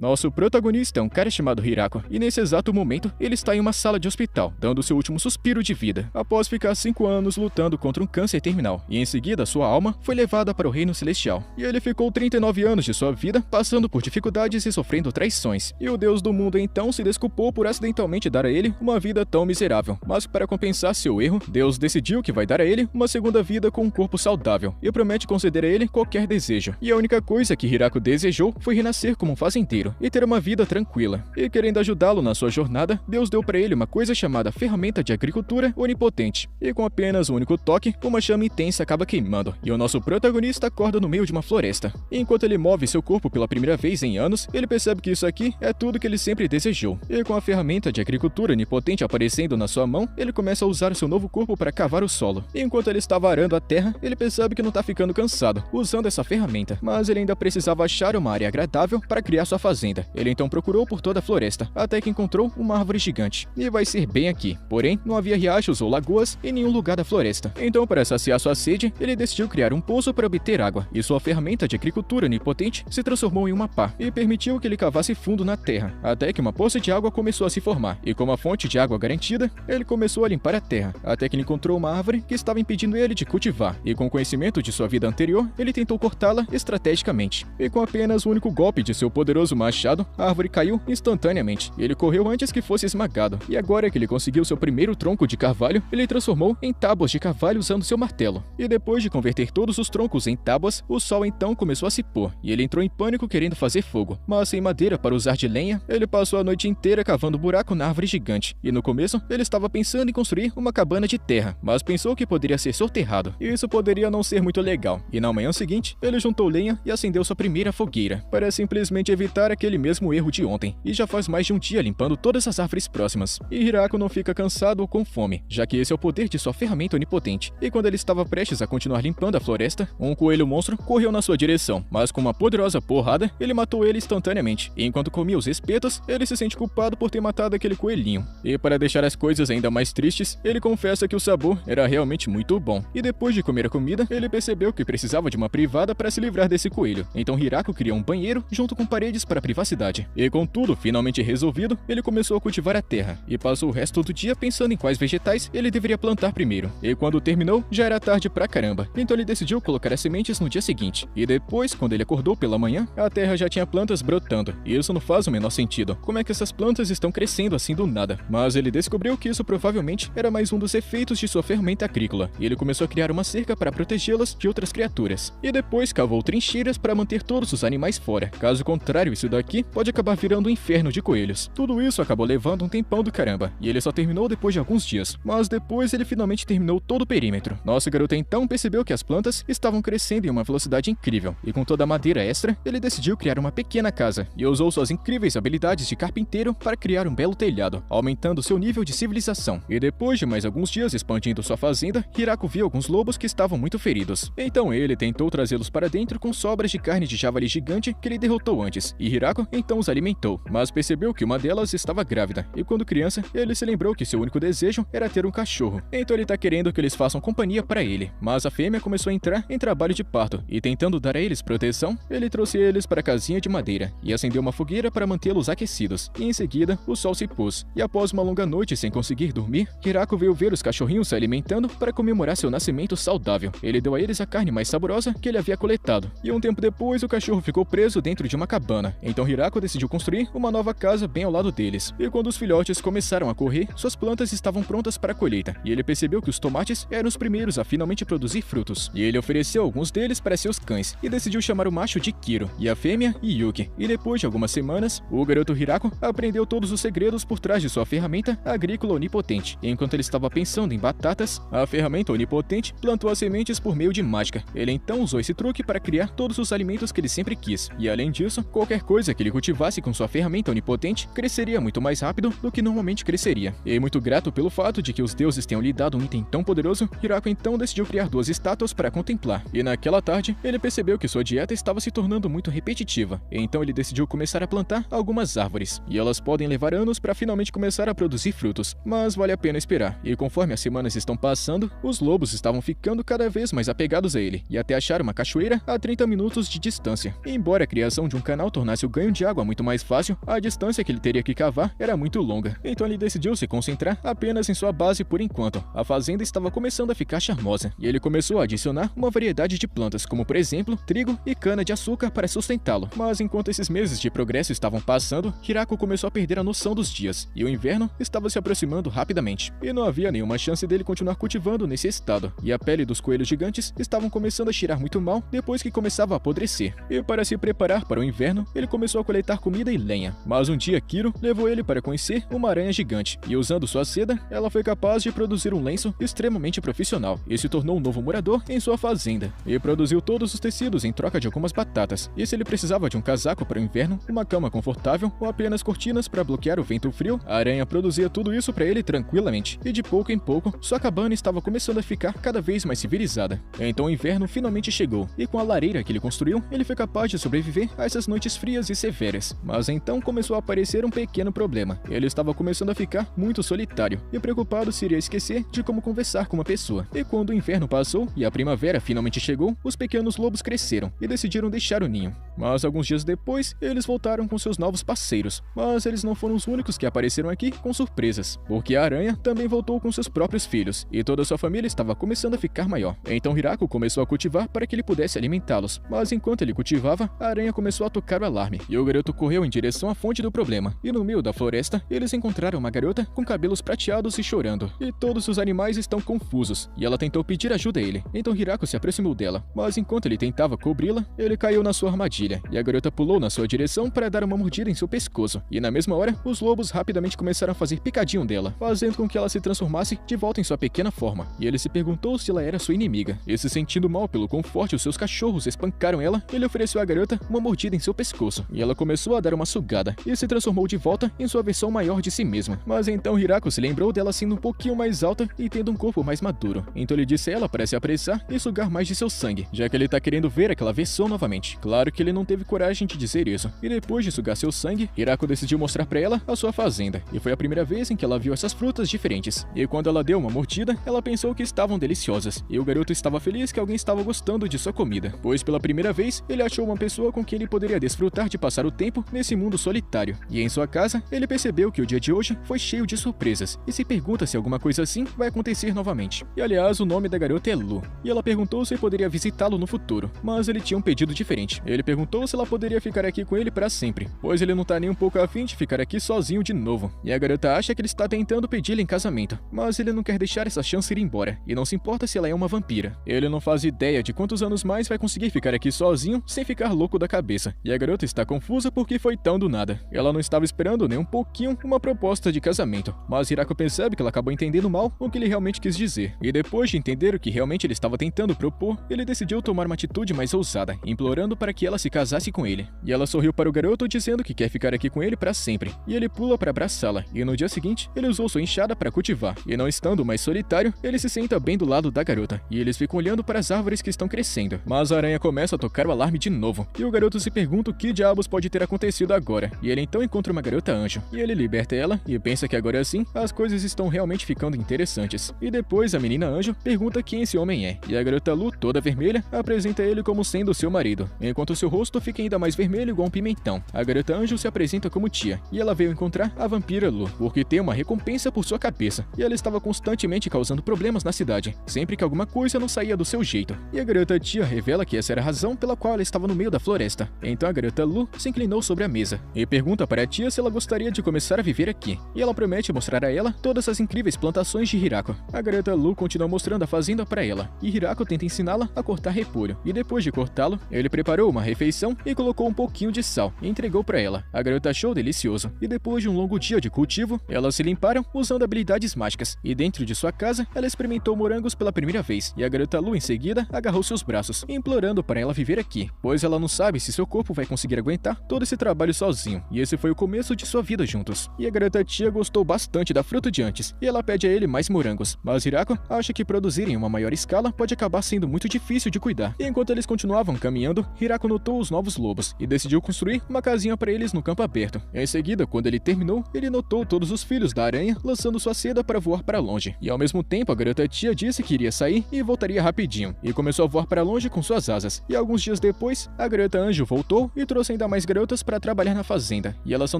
Nosso protagonista é um cara chamado Hirako, e nesse exato momento ele está em uma sala de hospital, dando seu último suspiro de vida, após ficar 5 anos lutando contra um câncer terminal, e em seguida sua alma foi levada para o reino celestial. E ele ficou 39 anos de sua vida passando por dificuldades e sofrendo traições, e o deus do mundo então se desculpou por acidentalmente dar a ele uma vida tão miserável, mas para compensar seu erro, Deus decidiu que vai dar a ele uma segunda vida com um corpo saudável, e promete conceder a ele qualquer desejo. E a única coisa que Hirako desejou foi renascer como um fazendeiro e ter uma vida tranquila. E querendo ajudá-lo na sua jornada, Deus deu para ele uma coisa chamada ferramenta de agricultura onipotente. E com apenas um único toque, uma chama intensa acaba queimando, e o nosso protagonista acorda no meio de uma floresta. E enquanto ele move seu corpo pela primeira vez em anos, ele percebe que isso aqui é tudo que ele sempre desejou. E com a ferramenta de agricultura onipotente aparecendo na sua mão, ele começa a usar seu novo corpo para cavar o solo. E enquanto ele estava arando a terra, ele percebe que não está ficando cansado usando essa ferramenta, mas ele ainda precisava achar uma área agradável para criar sua fazenda. Ele então procurou por toda a floresta, até que encontrou uma árvore gigante. E vai ser bem aqui. Porém, não havia riachos ou lagoas em nenhum lugar da floresta. Então, para saciar sua sede, ele decidiu criar um poço para obter água, e sua ferramenta de agricultura onipotente se transformou em uma pá, e permitiu que ele cavasse fundo na terra, até que uma poça de água começou a se formar, e com uma fonte de água garantida, ele começou a limpar a terra, até que ele encontrou uma árvore que estava impedindo ele de cultivar, e com conhecimento de sua vida anterior, ele tentou cortá-la estrategicamente. E com apenas um único golpe de seu poderoso machado, a árvore caiu instantaneamente, e ele correu antes que fosse esmagado. E agora que ele conseguiu seu primeiro tronco de carvalho, ele transformou em tábuas de carvalho usando seu martelo. E depois de converter todos os troncos em tábuas, o sol então começou a se pôr, e ele entrou em pânico querendo fazer fogo. Mas sem madeira para usar de lenha, ele passou a noite inteira cavando buraco na árvore gigante. E no começo, ele estava pensando em construir uma cabana de terra, mas pensou que poderia ser soterrado, e isso poderia não ser muito legal. E na manhã seguinte, ele juntou lenha e acendeu sua primeira fogueira, para simplesmente evitar aquele mesmo erro de ontem. E já faz mais de um dia limpando todas as árvores próximas. E Hirako não fica cansado ou com fome, já que esse é o poder de sua ferramenta onipotente. E quando ele estava prestes a continuar limpando a floresta, um coelho monstro correu na sua direção, mas com uma poderosa porrada, ele matou ele instantaneamente. E enquanto comia os espetos, ele se sente culpado por ter matado aquele coelhinho. E para deixar as coisas ainda mais tristes, ele confessa que o sabor era realmente muito bom. E depois de comer a comida, ele percebeu que precisava de uma privada para se livrar desse coelho. Então Hirako criou um banheiro junto com paredes para privacidade. E com tudo finalmente resolvido, ele começou a cultivar a terra e passou o resto do dia pensando em quais vegetais ele deveria plantar primeiro. E quando terminou, já era tarde pra caramba. Então ele decidiu colocar as sementes no dia seguinte. E depois, quando ele acordou pela manhã, a terra já tinha plantas brotando. E isso não faz o menor sentido. Como é que essas plantas estão crescendo assim do nada? Mas ele descobriu que isso provavelmente era mais um dos efeitos de sua ferramenta agrícola. E ele começou a criar uma cerca para protegê-las de outras criaturas. E depois cavou trincheiras para manter todos os animais fora. Caso contrário, isso daqui pode acabar virando um inferno de coelhos. Tudo isso acabou levando um tempão do caramba. E ele só terminou depois de alguns dias. Mas depois ele finalmente terminou todo o perímetro. Nosso garoto então percebeu que as plantas estavam crescendo em uma velocidade incrível. E com toda a madeira extra, ele decidiu criar uma pequena casa. E usou suas incríveis habilidades de carpinteiro para criar um belo telhado, aumentando seu nível de civilização. E depois de mais alguns dias expandindo sua fazenda, Hirako viu alguns lobos que estavam muito feridos. Então ele tentou trazê-los para dentro com sobras de carne de javali gigante que ele derrotou antes. E Hirako então os alimentou, mas percebeu que uma delas estava grávida. E quando criança, ele se lembrou que seu único desejo era ter um cachorro. Então ele tá querendo que eles façam companhia para ele. Mas a fêmea começou a entrar em trabalho de parto, e tentando dar a eles proteção, ele trouxe eles para a casinha de madeira e acendeu uma fogueira para mantê-los aquecidos. E em seguida, o sol se pôs. E após uma longa noite sem conseguir dormir, Hirako veio ver os cachorrinhos se alimentando para comemorar seu nascimento saudável. Ele deu a eles a carne mais saborosa que ele havia coletado. E um tempo depois, o cachorro ficou preso dentro de uma cabana. Então Hirako decidiu construir uma nova casa bem ao lado deles. E quando os filhotes começaram a correr, suas plantas estavam prontas para a colheita. E ele percebeu que os tomates eram os primeiros a finalmente produzir frutos. E ele ofereceu alguns deles para seus cães e decidiu chamar o macho de Kiro e a fêmea Yuki. E depois de algumas semanas, o garoto Hirako aprendeu todos os segredos por trás de sua ferramenta agrícola onipotente. E enquanto ele estava pensando em batatas, a ferramenta onipotente plantou as sementes por meio de mágica. Ele então usou esse truque para criar todos os alimentos que ele sempre quis. E além disso, qualquer coisa que ele cultivasse com sua ferramenta onipotente cresceria muito mais rápido do que normalmente cresceria. E muito grato pelo fato de que os deuses tenham lhe dado um item tão poderoso, Hirako então decidiu criar 2 estátuas para contemplar. E naquela tarde, ele percebeu que sua dieta estava se tornando muito repetitiva. E então ele decidiu começar a plantar algumas árvores. E elas podem levar anos para finalmente começar a produzir frutos, mas vale a pena esperar. E conforme as semanas estão passando, os lobos estavam ficando cada vez mais apegados a ele, e até achar uma cachoeira a 30 minutos de distância. E embora a criação de um canal tornasse o ganho de água muito mais fácil, a distância que ele teria que cavar era muito longa. Então ele decidiu se concentrar apenas em sua base por enquanto. A fazenda estava começando a ficar charmosa, e ele começou a adicionar uma variedade de plantas, como por exemplo, trigo e cana-de-açúcar para sustentá-lo. Mas enquanto esses meses de progresso estavam passando, Hirako começou a perder a noção dos dias, e o inverno estava se aproximando rapidamente. E não havia nenhuma chance dele continuar cultivando nesse estado, e a pele dos coelhos gigantes estavam começando a cheirar muito mal depois que começava a apodrecer. E para se preparar para o inverno, ele começou a coletar comida e lenha. Mas um dia Kiro levou ele para conhecer uma aranha gigante, e usando sua seda, ela foi capaz de produzir um lenço extremamente profissional, e se tornou um novo morador em sua fazenda, e produziu todos os tecidos em troca de algumas batatas. E se ele precisava de um casaco para o inverno, uma cama confortável ou apenas cortinas para bloquear o vento frio, a aranha produzia tudo isso para ele tranquilamente, e de pouco em pouco, sua cabana estava começando a ficar cada vez mais civilizada. Então o inverno finalmente chegou, e com a lareira que ele construiu, ele foi capaz de sobreviver a essas noites frias e severas. Mas então começou a aparecer um pequeno problema. Ele estava começando a ficar muito solitário, e preocupado se iria esquecer de como conversar com uma pessoa. E quando o inverno passou e a primavera finalmente chegou, os pequenos lobos cresceram e decidiram deixar o ninho. Mas alguns dias depois, eles voltaram com seus novos parceiros. Mas eles não foram os únicos que apareceram aqui com surpresas, porque a aranha também voltou com seus próprios filhos, e toda a sua família estava começando a ficar maior. Então Hirako começou a cultivar para que ele pudesse alimentá-los. Mas enquanto ele cultivava, a aranha começou a tocar o alarme, e o garoto correu em direção à fonte do problema. E no meio da floresta, eles encontraram uma garota com cabelos prateados e chorando. E todos os animais estão confusos, e ela tentou pedir ajuda a ele. Então Hirako se aproximou dela, mas enquanto ele tentava cobri-la, ele caiu na sua armadilha, e a garota pulou na sua direção para dar uma mordida em seu pescoço. E na mesma hora, os lobos rapidamente começaram a fazer picadinho dela, fazendo com que ela se transformasse de volta em sua pequena forma. E ele se perguntou se ela era sua inimiga. E se sentindo mal pelo quão forte os seus cachorros espancaram ela, ele ofereceu à garota uma mordida em seu pescoço, e ela começou a dar uma sugada, e se transformou de volta em sua versão maior de si mesma. Mas então Hirako se lembrou dela sendo um pouquinho mais alta e tendo um corpo mais maduro. Então ele disse a ela para se apressar e sugar mais de seu sangue, já que ele tá querendo ver aquela versão novamente. Claro que ele não teve coragem de dizer isso. E depois de sugar seu sangue, Hirako decidiu mostrar para ela a sua fazenda, e foi a primeira vez em que ela viu essas frutas diferentes. E quando ela deu uma mordida, ela pensou que estavam deliciosas, e o garoto estava feliz que alguém estava gostando de sua comida, pois pela primeira vez ele achou uma pessoa com quem ele poderia desfrutar de passar o tempo nesse mundo solitário. E em sua casa, ele percebeu que o dia de hoje foi cheio de surpresas, e se pergunta se alguma coisa assim vai acontecer novamente. E aliás, o nome da garota é Lu, e ela perguntou se poderia visitá-lo no futuro, mas ele tinha um pedido diferente. Ele perguntou se ela poderia ficar aqui com ele para sempre, pois ele não tá nem um pouco afim de ficar aqui sozinho de novo. E a garota acha que ele está tentando pedi-la em casamento, mas ele não quer deixar essa chance ir embora, e não se importa se ela é uma vampira. Ele não faz ideia de quantos anos mais vai conseguir ficar aqui sozinho sem ficar louco da cabeça, e a garota está confusa porque foi tão do nada. Ela não estava esperando nem um pouquinho uma proposta de casamento, mas Hirako percebe que ela acabou entendendo mal o que ele realmente quis dizer, e depois de entender o que realmente ele estava tentando propor, ele decidiu tomar uma atitude mais ousada, implorando para que ela se casasse com ele. E ela sorriu para o garoto dizendo que quer ficar aqui com ele para sempre, e ele pula para abraçá-la, e no dia seguinte, ele usou sua enxada para cultivar, e não estando mais solitário, ele se senta bem do lado da garota, e eles ficam olhando para as árvores que estão crescendo. Mas a aranha começa a tocar o alarme de novo, e o garoto se pergunta o que diabos pode ter acontecido agora, e ele então encontra uma garota anjo, e ele liberta ela, e pensa que agora sim, as coisas estão realmente ficando interessantes. E depois a menina anjo pergunta quem esse homem é, e a garota Lu, toda vermelha, apresenta ele como sendo seu marido, enquanto seu rosto fica ainda mais vermelho igual um pimentão. A garota anjo se apresenta como tia, e ela veio encontrar a vampira Lu, porque tem uma recompensa por sua cabeça, e ela estava constantemente causando problemas na cidade, sempre que alguma coisa não saía do seu jeito. E a garota tia revela que essa era a razão pela qual ela estava no meio da floresta. Então a garota Lu se inclinou sobre a mesa, e pergunta para a tia se ela gostaria de começar a viver aqui, e ela promete mostrar a ela todas as incríveis plantações de Hirako. A garota Lu continua mostrando a fazenda para ela, e Hirako tenta ensiná-la a cortar repolho, e depois de cortá-lo, ele preparou uma refeição e colocou um pouquinho de sal e entregou para ela. A garota achou delicioso, e depois de um longo dia de cultivo, elas se limparam usando habilidades mágicas, e dentro de sua casa, ela experimentou morangos pela primeira vez, e a garota Lu em seguida agarrou seus braços, implorando para ela viver aqui, pois ela não sabe se seu corpo vai conseguir aguentar todo esse trabalho sozinho, e esse foi o começo de sua vida juntos. E a garota tia gostou bastante da fruta de antes, e ela pede a ele mais morangos, mas Hirako acha que produzir em uma maior escala pode acabar sendo muito difícil de cuidar. E enquanto eles continuavam caminhando, Hirako notou os novos lobos, e decidiu construir uma casinha para eles no campo aberto. Em seguida, quando ele terminou, ele notou todos os filhos da aranha lançando sua seda para voar para longe, e ao mesmo tempo a garota tia disse que iria sair e voltaria rapidinho, e começou a voar para longe com suas asas. E alguns dias depois, a garota anjo voltou e trouxe ainda convida mais garotas para trabalhar na fazenda, e elas são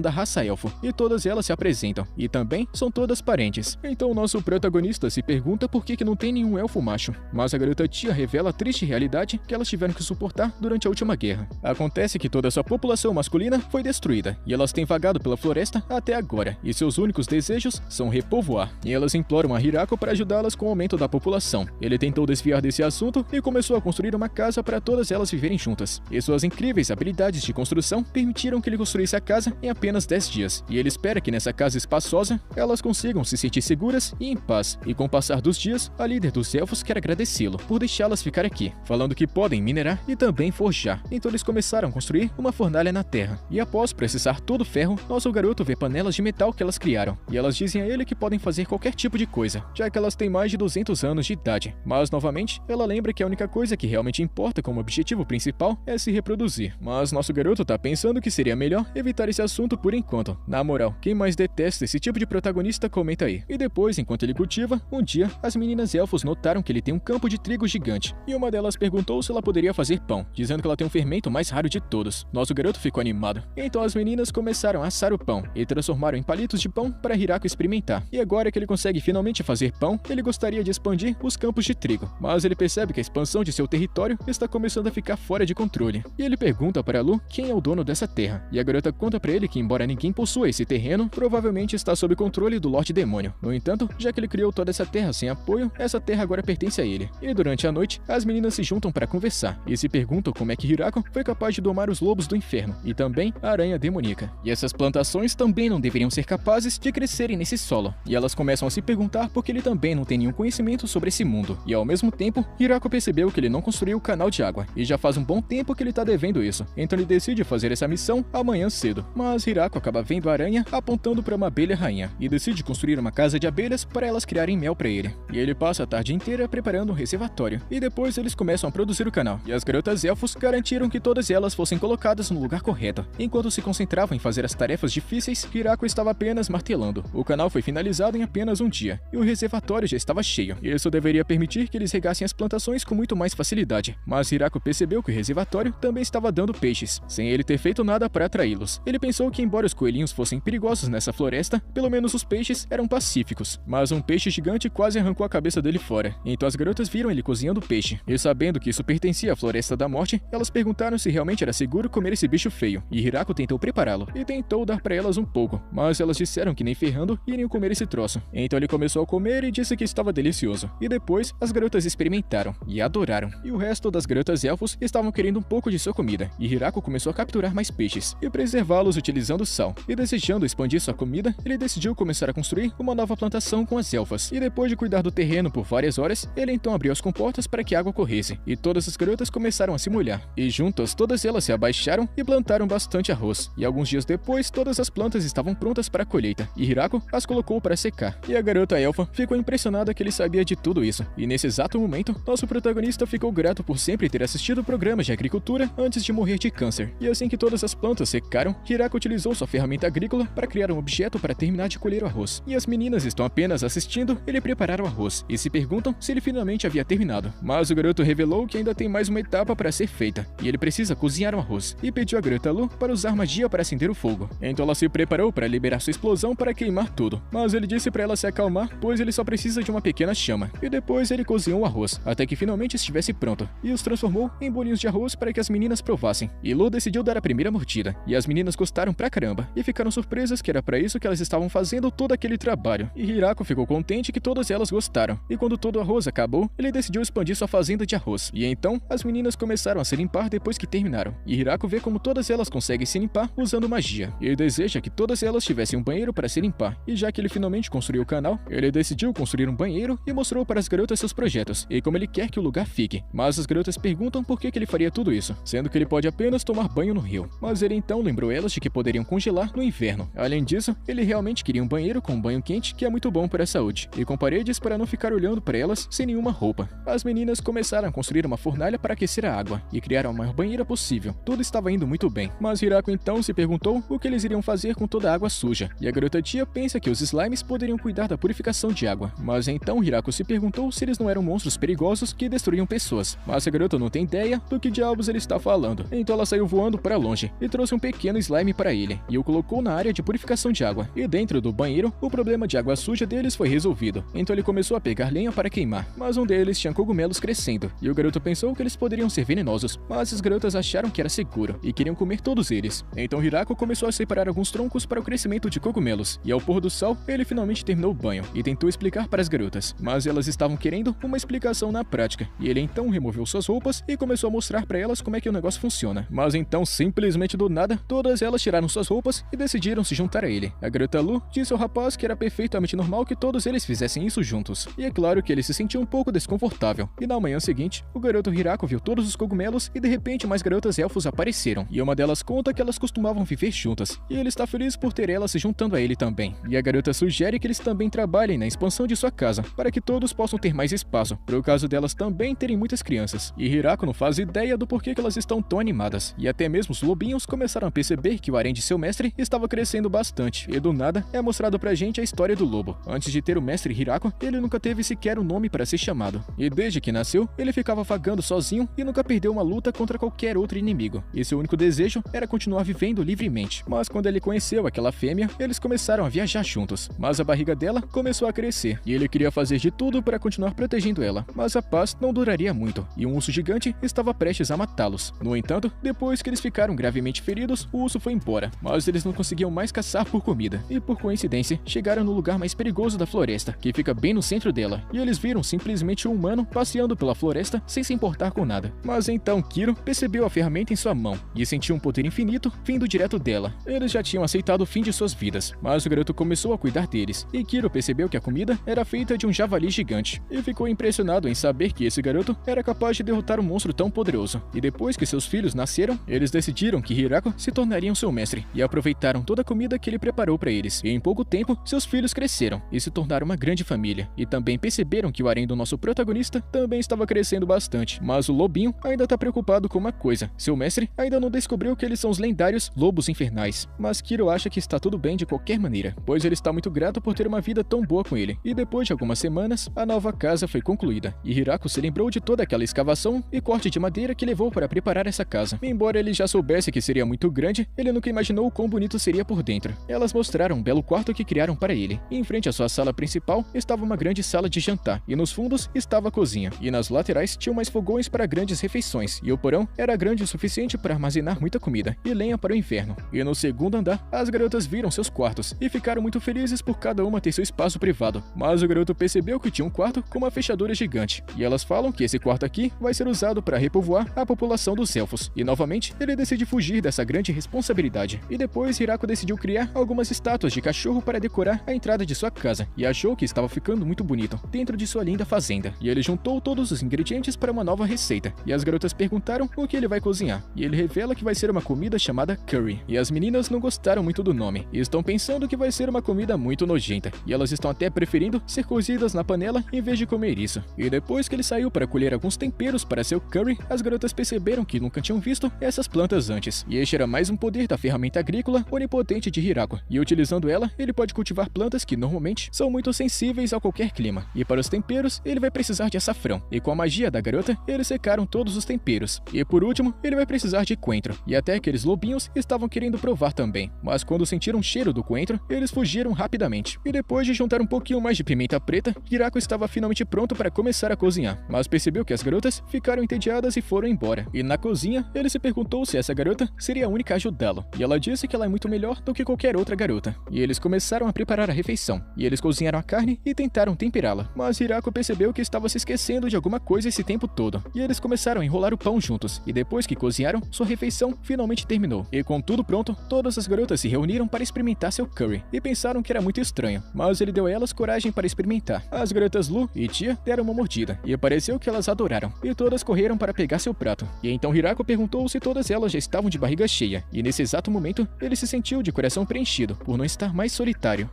da raça elfo, e todas elas se apresentam, e também são todas parentes. Então o nosso protagonista se pergunta por que não tem nenhum elfo macho, mas a garota tia revela a triste realidade que elas tiveram que suportar durante a última guerra. Acontece que toda sua população masculina foi destruída, e elas têm vagado pela floresta até agora, e seus únicos desejos são repovoar, e elas imploram a Hirako para ajudá-las com o aumento da população. Ele tentou desviar desse assunto e começou a construir uma casa para todas elas viverem juntas, e suas incríveis habilidades de construção permitiram que ele construísse a casa em apenas 10 dias, e ele espera que nessa casa espaçosa elas consigam se sentir seguras e em paz, e com o passar dos dias, a líder dos elfos quer agradecê-lo por deixá-las ficar aqui, falando que podem minerar e também forjar. Então eles começaram a construir uma fornalha na terra, e após processar todo o ferro, nosso garoto vê panelas de metal que elas criaram, e elas dizem a ele que podem fazer qualquer tipo de coisa, já que elas têm mais de 200 anos de idade. Mas novamente, ela lembra que a única coisa que realmente importa como objetivo principal é se reproduzir. Mas nosso garoto tá pensando que seria melhor evitar esse assunto por enquanto. Na moral, quem mais detesta esse tipo de protagonista, comenta aí. E depois, enquanto ele cultiva, um dia, as meninas elfos notaram que ele tem um campo de trigo gigante, e uma delas perguntou se ela poderia fazer pão, dizendo que ela tem um fermento mais raro de todos. Nosso garoto ficou animado. Então as meninas começaram a assar o pão, e transformaram em palitos de pão para Hirako experimentar. E agora que ele consegue finalmente fazer pão, ele gostaria de expandir os campos de trigo, mas ele percebe que a expansão de seu território está começando a ficar fora de controle. E ele pergunta para Lu quem é o dono dessa terra, e a garota conta para ele que embora ninguém possua esse terreno, provavelmente está sob controle do Lorde Demônio. No entanto, já que ele criou toda essa terra sem apoio, essa terra agora pertence a ele. E durante a noite, as meninas se juntam para conversar, e se perguntam como é que Hirako foi capaz de domar os lobos do inferno, e também a aranha demoníaca. E essas plantações também não deveriam ser capazes de crescerem nesse solo, e elas começam a se perguntar por que ele também não tem nenhum conhecimento sobre esse mundo. E ao mesmo tempo, Hirako percebeu que ele não construiu o canal de água, e já faz um bom tempo que ele tá devendo isso, então ele decide fazer essa missão amanhã cedo. Mas Hirako acaba vendo a aranha apontando para uma abelha rainha, e decide construir uma casa de abelhas para elas criarem mel para ele. E ele passa a tarde inteira preparando um reservatório, e depois eles começam a produzir o canal, e as garotas elfos garantiram que todas elas fossem colocadas no lugar correto. Enquanto se concentravam em fazer as tarefas difíceis, Hirako estava apenas martelando. O canal foi finalizado em apenas um dia, e o reservatório já estava cheio. Isso deveria permitir que eles regassem as plantações com muito mais facilidade, mas Hirako percebeu que o reservatório também estava dando peixes, sem ele ter feito nada para atraí-los. Ele pensou que embora os coelhinhos fossem perigosos nessa floresta, pelo menos os peixes eram pacíficos, mas um peixe gigante quase arrancou a cabeça dele fora. Então as garotas viram ele cozinhando peixe, e sabendo que isso pertencia à Floresta da Morte, elas perguntaram se realmente era seguro comer esse bicho feio, e Hirako tentou prepará-lo, e tentou dar para elas um pouco, mas elas disseram que nem ferrando iriam comer esse troço. Então ele começou a comer e disse que estava delicioso, e depois as garotas experimentaram, e adoraram. E o resto das garotas elfos estavam querendo um pouco de sua comida, e Hirako começou a capturar mais peixes, e preservá-los utilizando sal, e desejando expandir sua comida, ele decidiu começar a construir uma nova plantação com as elfas, e depois de cuidar do terreno por várias horas, ele então abriu as comportas para que a água corresse, e todas as garotas começaram a se molhar, e juntas todas elas se abaixaram e plantaram bastante arroz, e alguns dias depois todas as plantas estavam prontas para a colheita, e Hirako as colocou para secar, e a garota elfa ficou impressionada que ele sabia de tudo isso, e nesse exato momento, nosso protagonista ficou grato por sempre ter assistido programas de agricultura antes de morrer de câncer, e assim que todas as plantas secaram, Hirako utilizou sua ferramenta agrícola para criar um objeto para terminar de colher o arroz, e as meninas estão apenas assistindo ele preparar o arroz, e se perguntam se ele finalmente havia terminado, mas o garoto revelou que ainda tem mais uma etapa para ser feita, e ele precisa cozinhar o arroz, e pediu a garota Lu para usar magia para acender o fogo. Então ela se preparou para liberar sua explosão para queimar tudo, mas ele disse para ela se acalmar, pois ele só precisa de uma pequena chama, e depois ele cozinhou o arroz, até que finalmente estivesse pronto, e os transformou em bolinhos de arroz para que as meninas provassem, e Lu decidiu dar a primeira mordida, e as meninas gostaram pra caramba, e ficaram surpresas que era para isso que elas estavam fazendo todo aquele trabalho, e Hirako ficou contente que todas elas gostaram, e quando todo o arroz acabou, ele decidiu expandir sua fazenda de arroz, e então as meninas começaram a se limpar depois que terminaram, e Hirako vê como todas elas conseguem se limpar usando magia, e ele deseja que todas elas tivessem um banheiro para se limpar, e já que ele finalmente construiu o canal, ele decidiu construir um banheiro e mostrou para as garotas seus projetos, e como ele quer que o lugar fique, mas as garotas perguntam por que ele faria tudo isso, sendo que ele pode apenas tomar banho no rio, mas ele então lembrou elas de que poderiam congelar no inverno. Além disso, ele realmente queria um banheiro com um banho quente que é muito bom para a saúde, e com paredes para não ficar olhando para elas sem nenhuma roupa. As meninas começaram a construir uma fornalha para aquecer a água, e criaram a maior banheira possível. Tudo estava indo muito bem, mas Hirako então se perguntou o que eles iriam fazer com toda a água suja, e a garota tia pensa que os slimes poderiam cuidar da purificação de água, mas então Hirako se perguntou se eles não eram monstros perigosos que destruíam pessoas, mas a garota não tem ideia do que diabos ele está falando, então ela saiu voando voando para longe e trouxe um pequeno slime para ele e o colocou na área de purificação de água. E dentro do banheiro, o problema de água suja deles foi resolvido. Então ele começou a pegar lenha para queimar, mas um deles tinha cogumelos crescendo e o garoto pensou que eles poderiam ser venenosos, mas as garotas acharam que era seguro e queriam comer todos eles. Então Hirako começou a separar alguns troncos para o crescimento de cogumelos e ao pôr do sol, ele finalmente terminou o banho e tentou explicar para as garotas, mas elas estavam querendo uma explicação na prática e ele então removeu suas roupas e começou a mostrar para elas como é que o negócio funciona. Mas então, simplesmente do nada, todas elas tiraram suas roupas e decidiram se juntar a ele. A garota Lu disse ao rapaz que era perfeitamente normal que todos eles fizessem isso juntos. E é claro que ele se sentiu um pouco desconfortável. E na manhã seguinte, o garoto Hirako viu todos os cogumelos e de repente mais garotas elfos apareceram. E uma delas conta que elas costumavam viver juntas. E ele está feliz por ter elas se juntando a ele também. E a garota sugere que eles também trabalhem na expansão de sua casa, para que todos possam ter mais espaço, para o caso delas também terem muitas crianças. E Hirako não faz ideia do porquê que elas estão tão animadas. E até mesmo os lobinhos começaram a perceber que o harém de seu mestre estava crescendo bastante. E do nada é mostrado pra gente a história do lobo. Antes de ter o mestre Hirako, ele nunca teve sequer um nome para ser chamado. E desde que nasceu, ele ficava vagando sozinho e nunca perdeu uma luta contra qualquer outro inimigo. E seu único desejo era continuar vivendo livremente. Mas quando ele conheceu aquela fêmea, eles começaram a viajar juntos. Mas a barriga dela começou a crescer e ele queria fazer de tudo para continuar protegendo ela. Mas a paz não duraria muito e um urso gigante estava prestes a matá-los. No entanto, depois que eles ficaram gravemente feridos, o urso foi embora. Mas eles não conseguiam mais caçar por comida. E por coincidência, chegaram no lugar mais perigoso da floresta, que fica bem no centro dela. E eles viram simplesmente um humano passeando pela floresta sem se importar com nada. Mas então Kiro percebeu a ferramenta em sua mão e sentiu um poder infinito vindo direto dela. Eles já tinham aceitado o fim de suas vidas, mas o garoto começou a cuidar deles. E Kiro percebeu que a comida era feita de um javali gigante. E ficou impressionado em saber que esse garoto era capaz de derrotar um monstro tão poderoso. E depois que seus filhos nasceram, eles decidiram que Hirako se tornaria seu mestre e aproveitaram toda a comida que ele preparou para eles. E em pouco tempo, seus filhos cresceram e se tornaram uma grande família. E também perceberam que o harém do nosso protagonista também estava crescendo bastante. Mas o lobinho ainda está preocupado com uma coisa. Seu mestre ainda não descobriu que eles são os lendários lobos infernais. Mas Kiro acha que está tudo bem de qualquer maneira, pois ele está muito grato por ter uma vida tão boa com ele. E depois de algumas semanas, a nova casa foi concluída. E Hirako se lembrou de toda aquela escavação e corte de madeira que levou para preparar essa casa. Embora ele já soubesse que seria muito grande, ele nunca imaginou o quão bonito seria por dentro. Elas mostraram um belo quarto que criaram para ele. E em frente à sua sala principal estava uma grande sala de jantar, e nos fundos estava a cozinha. E nas laterais tinham mais fogões para grandes refeições, e o porão era grande o suficiente para armazenar muita comida e lenha para o inverno. E no segundo andar, as garotas viram seus quartos e ficaram muito felizes por cada uma ter seu espaço privado. Mas o garoto percebeu que tinha um quarto com uma fechadura gigante, e elas falam que esse quarto aqui vai ser usado para repovoar a população dos elfos. E novamente, ele decide fugir dessa grande responsabilidade. E depois, Hirako decidiu criar algumas estátuas de cachorro para decorar a entrada de sua casa, e achou que estava ficando muito bonito dentro de sua linda fazenda. E ele juntou todos os ingredientes para uma nova receita, e as garotas perguntaram o que ele vai cozinhar. E ele revela que vai ser uma comida chamada curry. E as meninas não gostaram muito do nome, e estão pensando que vai ser uma comida muito nojenta, e elas estão até preferindo ser cozidas na panela em vez de comer isso. E depois que ele saiu para colher alguns temperos para seu curry, as garotas perceberam que nunca tinham visto essas plantas antes. E este era mais um poder da ferramenta agrícola onipotente de Hirako. E utilizando ela, ele pode cultivar plantas que normalmente são muito sensíveis a qualquer clima. E para os temperos, ele vai precisar de açafrão. E com a magia da garota, eles secaram todos os temperos. E por último, ele vai precisar de coentro. E até aqueles lobinhos estavam querendo provar também. Mas quando sentiram o cheiro do coentro, eles fugiram rapidamente. E depois de juntar um pouquinho mais de pimenta preta, Hirako estava finalmente pronto para começar a cozinhar. Mas percebeu que as garotas ficaram entediadas e foram embora. E na cozinha, ele se perguntou se essa garota seria a única a ajudá-lo. E ela disse que ela é muito melhor do que qualquer outra garota. E eles começaram a preparar a refeição. E eles cozinharam a carne e tentaram temperá-la. Mas Hirako percebeu que estava se esquecendo de alguma coisa esse tempo todo. E eles começaram a enrolar o pão juntos. E depois que cozinharam, sua refeição finalmente terminou. E com tudo pronto, todas as garotas se reuniram para experimentar seu curry. E pensaram que era muito estranho. Mas ele deu a elas coragem para experimentar. As garotas Lu e Tia deram uma mordida. E pareceu que elas adoraram. E todas correram para pegar seu prato. E então Hirako perguntou se todas elas já estavam de barriga cheia. E nesse exato momento, ele se sentiu de coração preenchido por não estar mais solitário.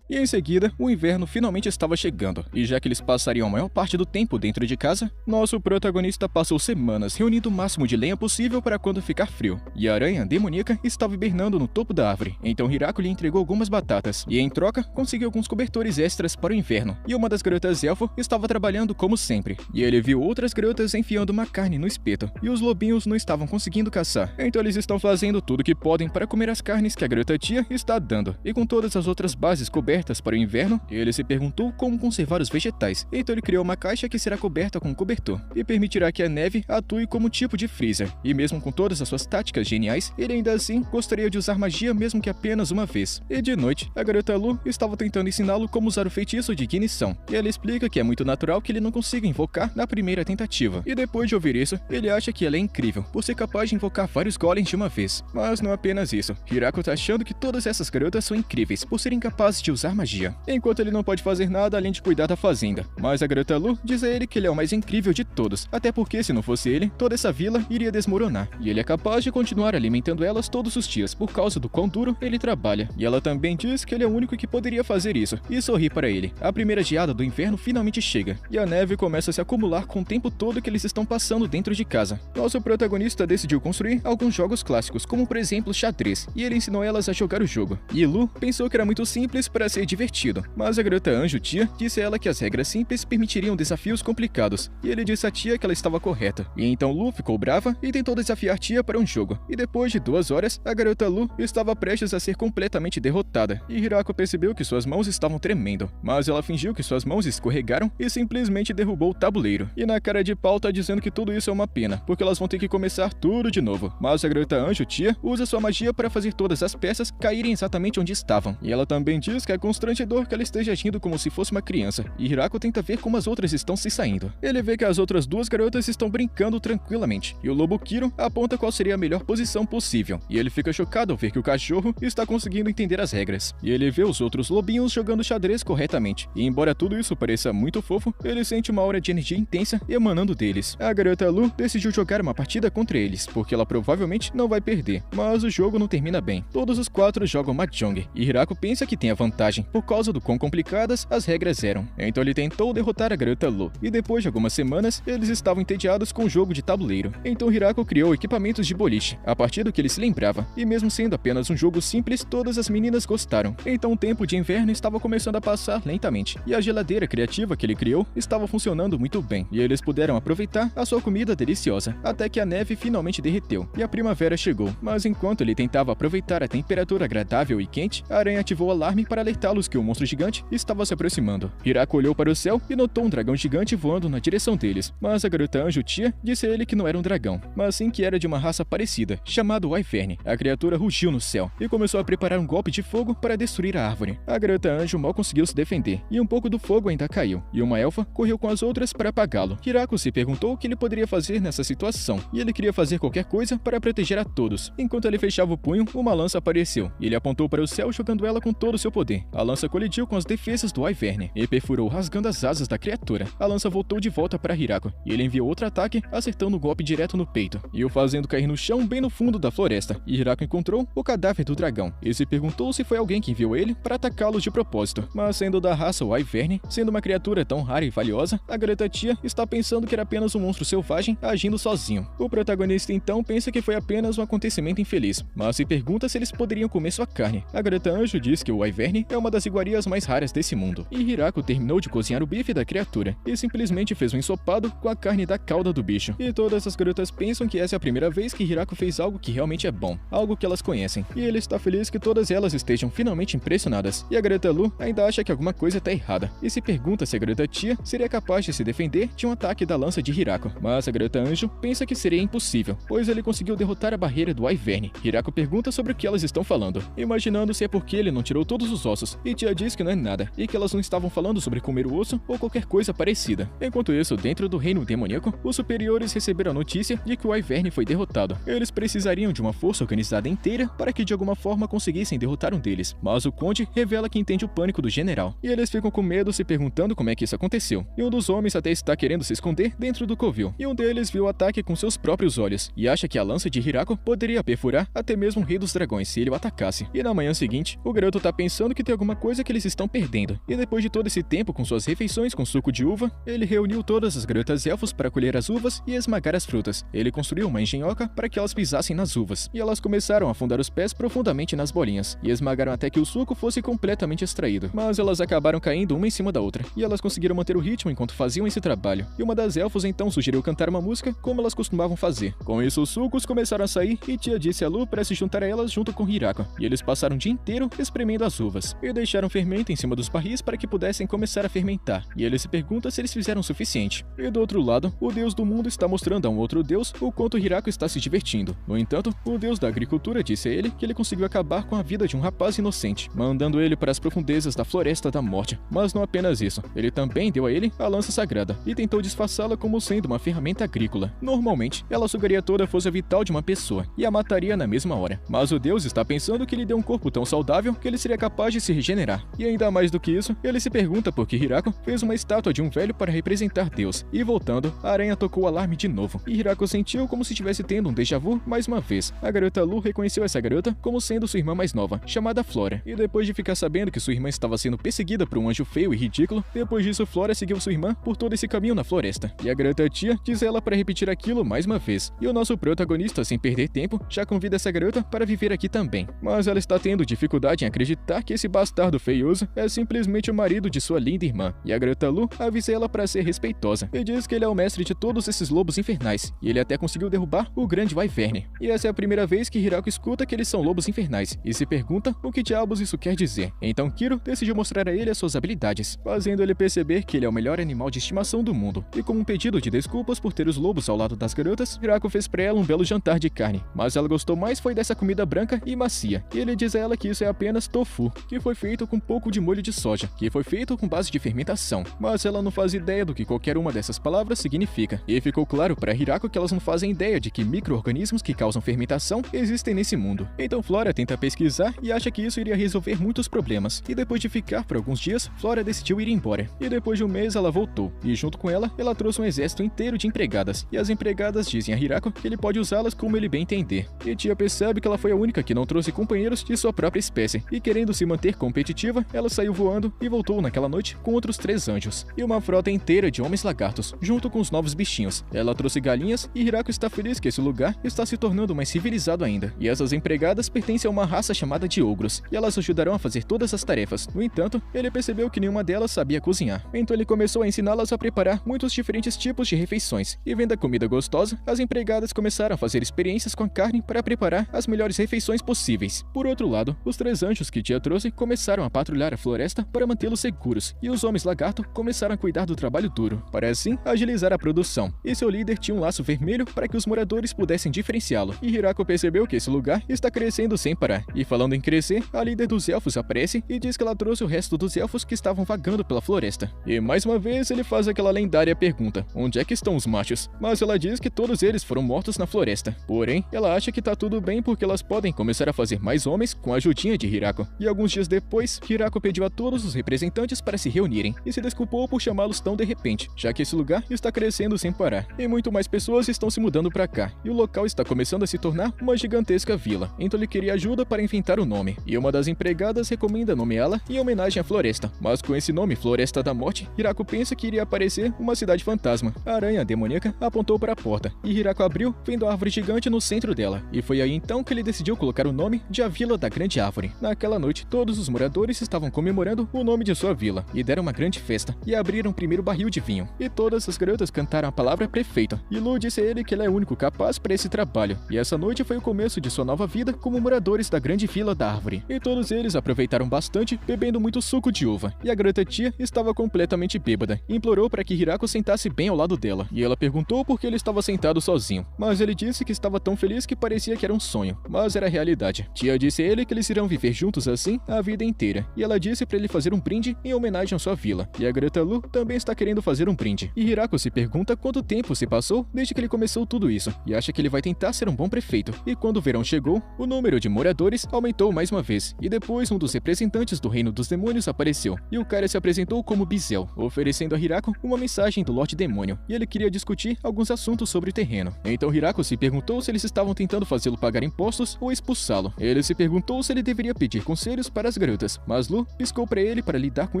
E em seguida, o inverno finalmente estava chegando, e já que eles passariam a maior parte do tempo dentro de casa, nosso protagonista passou semanas reunindo o máximo de lenha possível para quando ficar frio. E a aranha demoníaca estava hibernando no topo da árvore, então Hirako lhe entregou algumas batatas, e em troca, conseguiu alguns cobertores extras para o inverno. E uma das garotas elfo estava trabalhando como sempre, e ele viu outras garotas enfiando uma carne no espeto, e os lobinhos não estavam conseguindo caçar, então eles estão fazendo tudo o que podem para comer as carnes que a garota tia está dando. E com todas as outras bases cobertas para o inverno, ele se perguntou como conservar os vegetais, então ele criou uma caixa que será coberta com um cobertor, e permitirá que a neve atue como tipo de freezer. E mesmo com todas as suas táticas geniais, ele ainda assim gostaria de usar magia mesmo que apenas uma vez. E de noite, a garota Lu estava tentando ensiná-lo como usar o feitiço de ignição, e ela explica que é muito natural que ele não consiga invocar na primeira tentativa. E depois de ouvir isso, ele acha que ela é incrível, por ser capaz de invocar vários golems de uma vez. Mas não apenas isso, Hirako tá achando que todas essas garotas são incríveis por serem capazes de usar magia, enquanto ele não pode fazer nada além de cuidar da fazenda. Mas a garota Lu diz a ele que ele é o mais incrível de todos, até porque se não fosse ele, toda essa vila iria desmoronar, e ele é capaz de continuar alimentando elas todos os dias por causa do quão duro ele trabalha. E ela também diz que ele é o único que poderia fazer isso, e sorri para ele. A primeira geada do inverno finalmente chega, e a neve começa a se acumular com o tempo todo que eles estão passando dentro de casa. Nosso protagonista decidiu construir alguns jogos clássicos, como por exemplo xadrez, e ele ensinou elas a jogar o jogo. E Lu pensou que era muito simples para ser divertido, mas a garota anjo tia disse a ela que as regras simples permitiriam desafios complicados, e ele disse à tia que ela estava correta. E então Lu ficou brava e tentou desafiar tia para um jogo, e depois de 2 horas, a garota Lu estava prestes a ser completamente derrotada, e Hirako percebeu que suas mãos estavam tremendo, mas ela fingiu que suas mãos escorregaram e simplesmente derrubou o tabuleiro. E na cara de pau tá dizendo que tudo isso é uma pena, porque elas vão ter que começar tudo de novo. Mas a garota anjo tia usa sua magia para fazer todas as peças caírem exatamente onde estavam. E ela também diz que é constrangedor que ela esteja agindo como se fosse uma criança, e Hirako tenta ver como as outras estão se saindo. Ele vê que as outras 2 garotas estão brincando tranquilamente, e o lobo Kiro aponta qual seria a melhor posição possível, e ele fica chocado ao ver que o cachorro está conseguindo entender as regras. E ele vê os outros lobinhos jogando xadrez corretamente, e embora tudo isso pareça muito fofo, ele sente uma aura de energia intensa emanando deles. A garota Lu decidiu jogar uma partida contra eles, porque ela provavelmente não vai perder, mas o jogo não termina bem. Todos os 4 jogam Mahjong, e Hirako pensa que tem a vantagem, por causa do quão complicadas as regras eram. Então ele tentou derrotar a garota Lu, e depois de algumas semanas, eles estavam entediados com o jogo de tabuleiro. Então Hirako criou equipamentos de boliche, a partir do que ele se lembrava, e mesmo sendo apenas um jogo simples, todas as meninas gostaram. Então o tempo de inverno estava começando a passar lentamente, e a geladeira criativa que ele criou estava funcionando muito bem, e eles puderam aproveitar a sua comida deliciosa, até que a neve finalmente derreteu, e a primavera chegou. Mas enquanto ele tentava aproveitar a temperatura agradável e quente, a aranha ativou o alarme para alertá-los que o monstro gigante estava se aproximando. Hirako olhou para o céu e notou um dragão gigante voando na direção deles, mas a garota anjo tia disse a ele que não era um dragão, mas sim que era de uma raça parecida, chamado Wyvern. A criatura rugiu no céu e começou a preparar um golpe de fogo para destruir a árvore. A garota anjo mal conseguiu se defender, e um pouco do fogo ainda caiu, e uma elfa correu com as outras para apagá-lo. Hirako se perguntou o que ele poderia fazer nessa situação, e ele queria fazer qualquer coisa para proteger a todos. Enquanto ele fechava o punho, uma lança apareceu, e ele apontou para o céu jogando ela com todo o seu poder. A lança colidiu com as defesas do Wyvern e perfurou rasgando as asas da criatura. A lança voltou de volta para Hirako, e ele enviou outro ataque, acertando um golpe direto no peito, e o fazendo cair no chão bem no fundo da floresta. E Hirako encontrou o cadáver do dragão, e se perguntou se foi alguém que enviou ele para atacá-los de propósito. Mas sendo da raça Wyvern, sendo uma criatura tão rara e valiosa, a garota tia está pensando que era apenas um monstro selvagem agindo sozinho. O protagonista então pensa que foi apenas um acontecimento infeliz, mas se pergunta se eles poderiam comer sua carne. A garota anjo diz que o Wyvern é uma das iguarias mais raras desse mundo, e Hirako terminou de cozinhar o bife da criatura, e simplesmente fez um ensopado com a carne da cauda do bicho. E todas as garotas pensam que essa é a primeira vez que Hirako fez algo que realmente é bom, algo que elas conhecem, e ele está feliz que todas elas estejam finalmente impressionadas. E a garota Lu ainda acha que alguma coisa está errada, e se pergunta se a garota tia seria capaz de se defender de um ataque da lança de Hirako. Mas a garota anjo pensa que seria impossível, pois ele conseguiu derrotar a barreira do Wyvern. Hirako pergunta sobre o que elas estão falando, imaginando se é porque ele não tirou todos os ossos, e tia diz que não é nada, e que elas não estavam falando sobre comer o osso ou qualquer coisa parecida. Enquanto isso, dentro do reino demoníaco, os superiores receberam a notícia de que o Wyvern foi derrotado. Eles precisariam de uma força organizada inteira para que de alguma forma conseguissem derrotar um deles, mas o conde revela que entende o pânico do general, e eles ficam com medo se perguntando como é que isso aconteceu. E um dos homens até está querendo se esconder dentro do covil, e um deles viu o ataque com seus próprios olhos, e acha que a lança de Hirako poderia perfurar até mesmo o rei dos dragões se ele o atacasse. E na manhã seguinte, o garoto tá pensando que tem alguma coisa que eles estão perdendo. E depois de todo esse tempo com suas refeições com suco de uva, ele reuniu todas as garotas elfos para colher as uvas e esmagar as frutas. Ele construiu uma engenhoca para que elas pisassem nas uvas, e elas começaram a afundar os pés profundamente nas bolinhas, e esmagaram até que o suco fosse completamente extraído. Mas elas acabaram caindo uma em cima da outra, e elas conseguiram manter o ritmo enquanto faziam esse trabalho. E uma das elfos então sugeriu cantar uma música como elas costumavam fazer. Com isso, os sucos começaram a sair, e tia disse a Lu para se juntar a elas junto com Hirako, e eles passaram o dia inteiro espremendo as uvas, e deixaram fermento em cima dos barris para que pudessem começar a fermentar, e ele se pergunta se eles fizeram o suficiente. E do outro lado, o deus do mundo está mostrando a um outro deus o quanto Hirako está se divertindo. No entanto, o deus da agricultura disse a ele que ele conseguiu acabar com a vida de um rapaz inocente, mandando ele para as profundezas da Floresta da Morte. Mas não apenas isso, ele também deu a ele a lança sagrada, e tentou disfarçá-la como sendo uma ferramenta agrícola. Normalmente, ela sugaria toda a força vital de uma pessoa, e a mataria na mesma hora. Mas o deus está pensando que lhe deu um corpo tão saudável que ele seria capaz de se regenerar. E ainda mais do que isso, ele se pergunta por que Hirako fez uma estátua de um velho para representar Deus. E voltando, a aranha tocou o alarme de novo, e Hirako sentiu como se estivesse tendo um déjà vu mais uma vez. A garota Lu reconheceu essa garota como sendo sua irmã mais nova, chamada Flora. E depois de ficar sabendo que sua irmã estava sendo perseguida por um anjo feio e ridículo, depois disso Flora seguiu sua irmã por todo esse caminho na floresta. E a garota tia diz a ela para repetir aquilo mais uma vez. E o nosso protagonista, sem perder tempo, já convida essa garota para viver aqui também. Mas ela está tendo dificuldade em acreditar que esse bastardo feioso é simplesmente o marido de sua linda irmã. E a garota Lu avisa ela para ser respeitosa e diz que ele é o mestre de todos esses lobos infernais, e ele até conseguiu derrubar o grande Wyvern. E essa é a primeira vez que Hirako escuta que eles são lobos infernais, e se pergunta o que diabos isso quer dizer. Então Kiro decidiu mostrar a ele as suas habilidades, fazendo ele perceber que ele é o melhor animal de estimação do mundo. E como um pedido de desculpas por ter os lobos ao lado das garotas, Hirako fez para ela um belo jantar de carne, mas ela gostou mais foi dessa comida branca e macia. E ele diz a ela que isso é apenas tofu, que foi feito com um pouco de molho de soja, que foi feito com base de fermentação. Mas ela não faz ideia do que qualquer uma dessas palavras significa. E ficou claro para Hirako que elas não fazem ideia de que micro-organismos que causam fermentação existem nesse mundo. Então Flora tenta pesquisar e acha que isso iria resolver muitos problemas. E depois de ficar por alguns dias, Flora decidiu ir embora. E depois de um mês ela voltou, e junto com ela trouxe um exército inteiro de empregadas. E as empregadas dizem a Hirako que ele pode usá-las como ele bem entender. E tia percebe que ela foi a única que não trouxe companheiros de sua própria espécie, e querendo se manter competitiva, ela saiu voando e voltou naquela noite com outros 3 anjos, e uma frota inteira de homens lagartos, junto com os novos bichinhos. Ela trouxe galinhas, e Hirako está feliz que esse lugar está se tornando mais civilizado ainda. E essas empregadas pertencem a uma raça chamada de ogros, e elas ajudarão a fazer todas as tarefas. No entanto, ele percebeu que nenhuma delas sabia cozinhar, então ele começou a ensiná-las a preparar muitos diferentes tipos de refeições. E vendo a comida gostosa, as empregadas começaram a fazer experiências com a carne para preparar as melhores refeições possíveis. Por outro lado, os 3 anjos que tia trouxe começaram a patrulhar a floresta para mantê-los seguros, e os homens lagarto começaram a cuidar do trabalho duro, para assim agilizar a produção. E seu líder tinha um laço vermelho para que os moradores pudessem diferenciá-lo. E Hirako percebeu que esse lugar está crescendo sem parar. E falando em crescer, a líder dos elfos aparece e diz que ela trouxe o resto dos elfos que estavam vagando pela floresta. E mais uma vez ele faz aquela lendária pergunta: onde é que estão os machos? Mas ela diz que todos eles foram mortos na floresta. Porém, ela acha que tá tudo bem porque elas podem começar a fazer mais homens com a ajudinha de Hirako. E alguns dias depois, Hirako pediu a todos os representantes para se reunirem e se desculpou por chamá-los tão de repente, já que esse lugar está crescendo sem parar. E muito mais pessoas estão se mudando para cá, e o local está começando a se tornar uma gigantesca vila. Então ele queria ajuda para inventar o nome, e uma das empregadas recomenda nomeá-la em homenagem à floresta. Mas com esse nome, Floresta da Morte, Hirako pensa que iria aparecer uma cidade fantasma. A aranha demoníaca apontou para a porta, e Hirako abriu, vendo a árvore gigante no centro dela. E foi aí então que ele decidiu colocar o nome de A Vila da Grande Árvore. Naquela noite, todos os moradores estavam comemorando o nome de sua vila, e deram uma grande festa, e abriram o primeiro barril de vinho. E todas as garotas cantaram a palavra prefeito, e Lu disse a ele que ele é o único capaz para esse trabalho. E essa noite foi o começo de sua nova vida como moradores da Grande Vila da Árvore. E todos eles aproveitaram bastante, bebendo muito suco de uva. E a garota tia estava completamente bêbada, e implorou para que Hirako sentasse bem ao lado dela. E ela perguntou por que ele estava sentado sozinho, mas ele disse que estava tão feliz que parecia que era um sonho, mas era realidade. Tia disse a ele que eles irão viver juntos assim a vida inteira, e ela disse para ele fazer um brinde em homenagem à sua vila. E a garota Lu também está querendo fazer um brinde. E Hirako se pergunta quanto tempo se passou desde que ele começou tudo isso, e acha que ele vai tentar ser um bom prefeito. E quando o verão chegou, o número de moradores aumentou mais uma vez, e depois um dos representantes do Reino dos Demônios apareceu, e o cara se apresentou como Bizel, oferecendo a Hirako uma mensagem do Lorde Demônio, e ele queria discutir alguns assuntos sobre o terreno. Então Hirako se perguntou se eles estavam tentando fazê-lo pagar impostos ou expulsá-lo. Ele se perguntou se ele deveria pedir conselhos para as garotas, mas Lu piscou pra ele para lidar com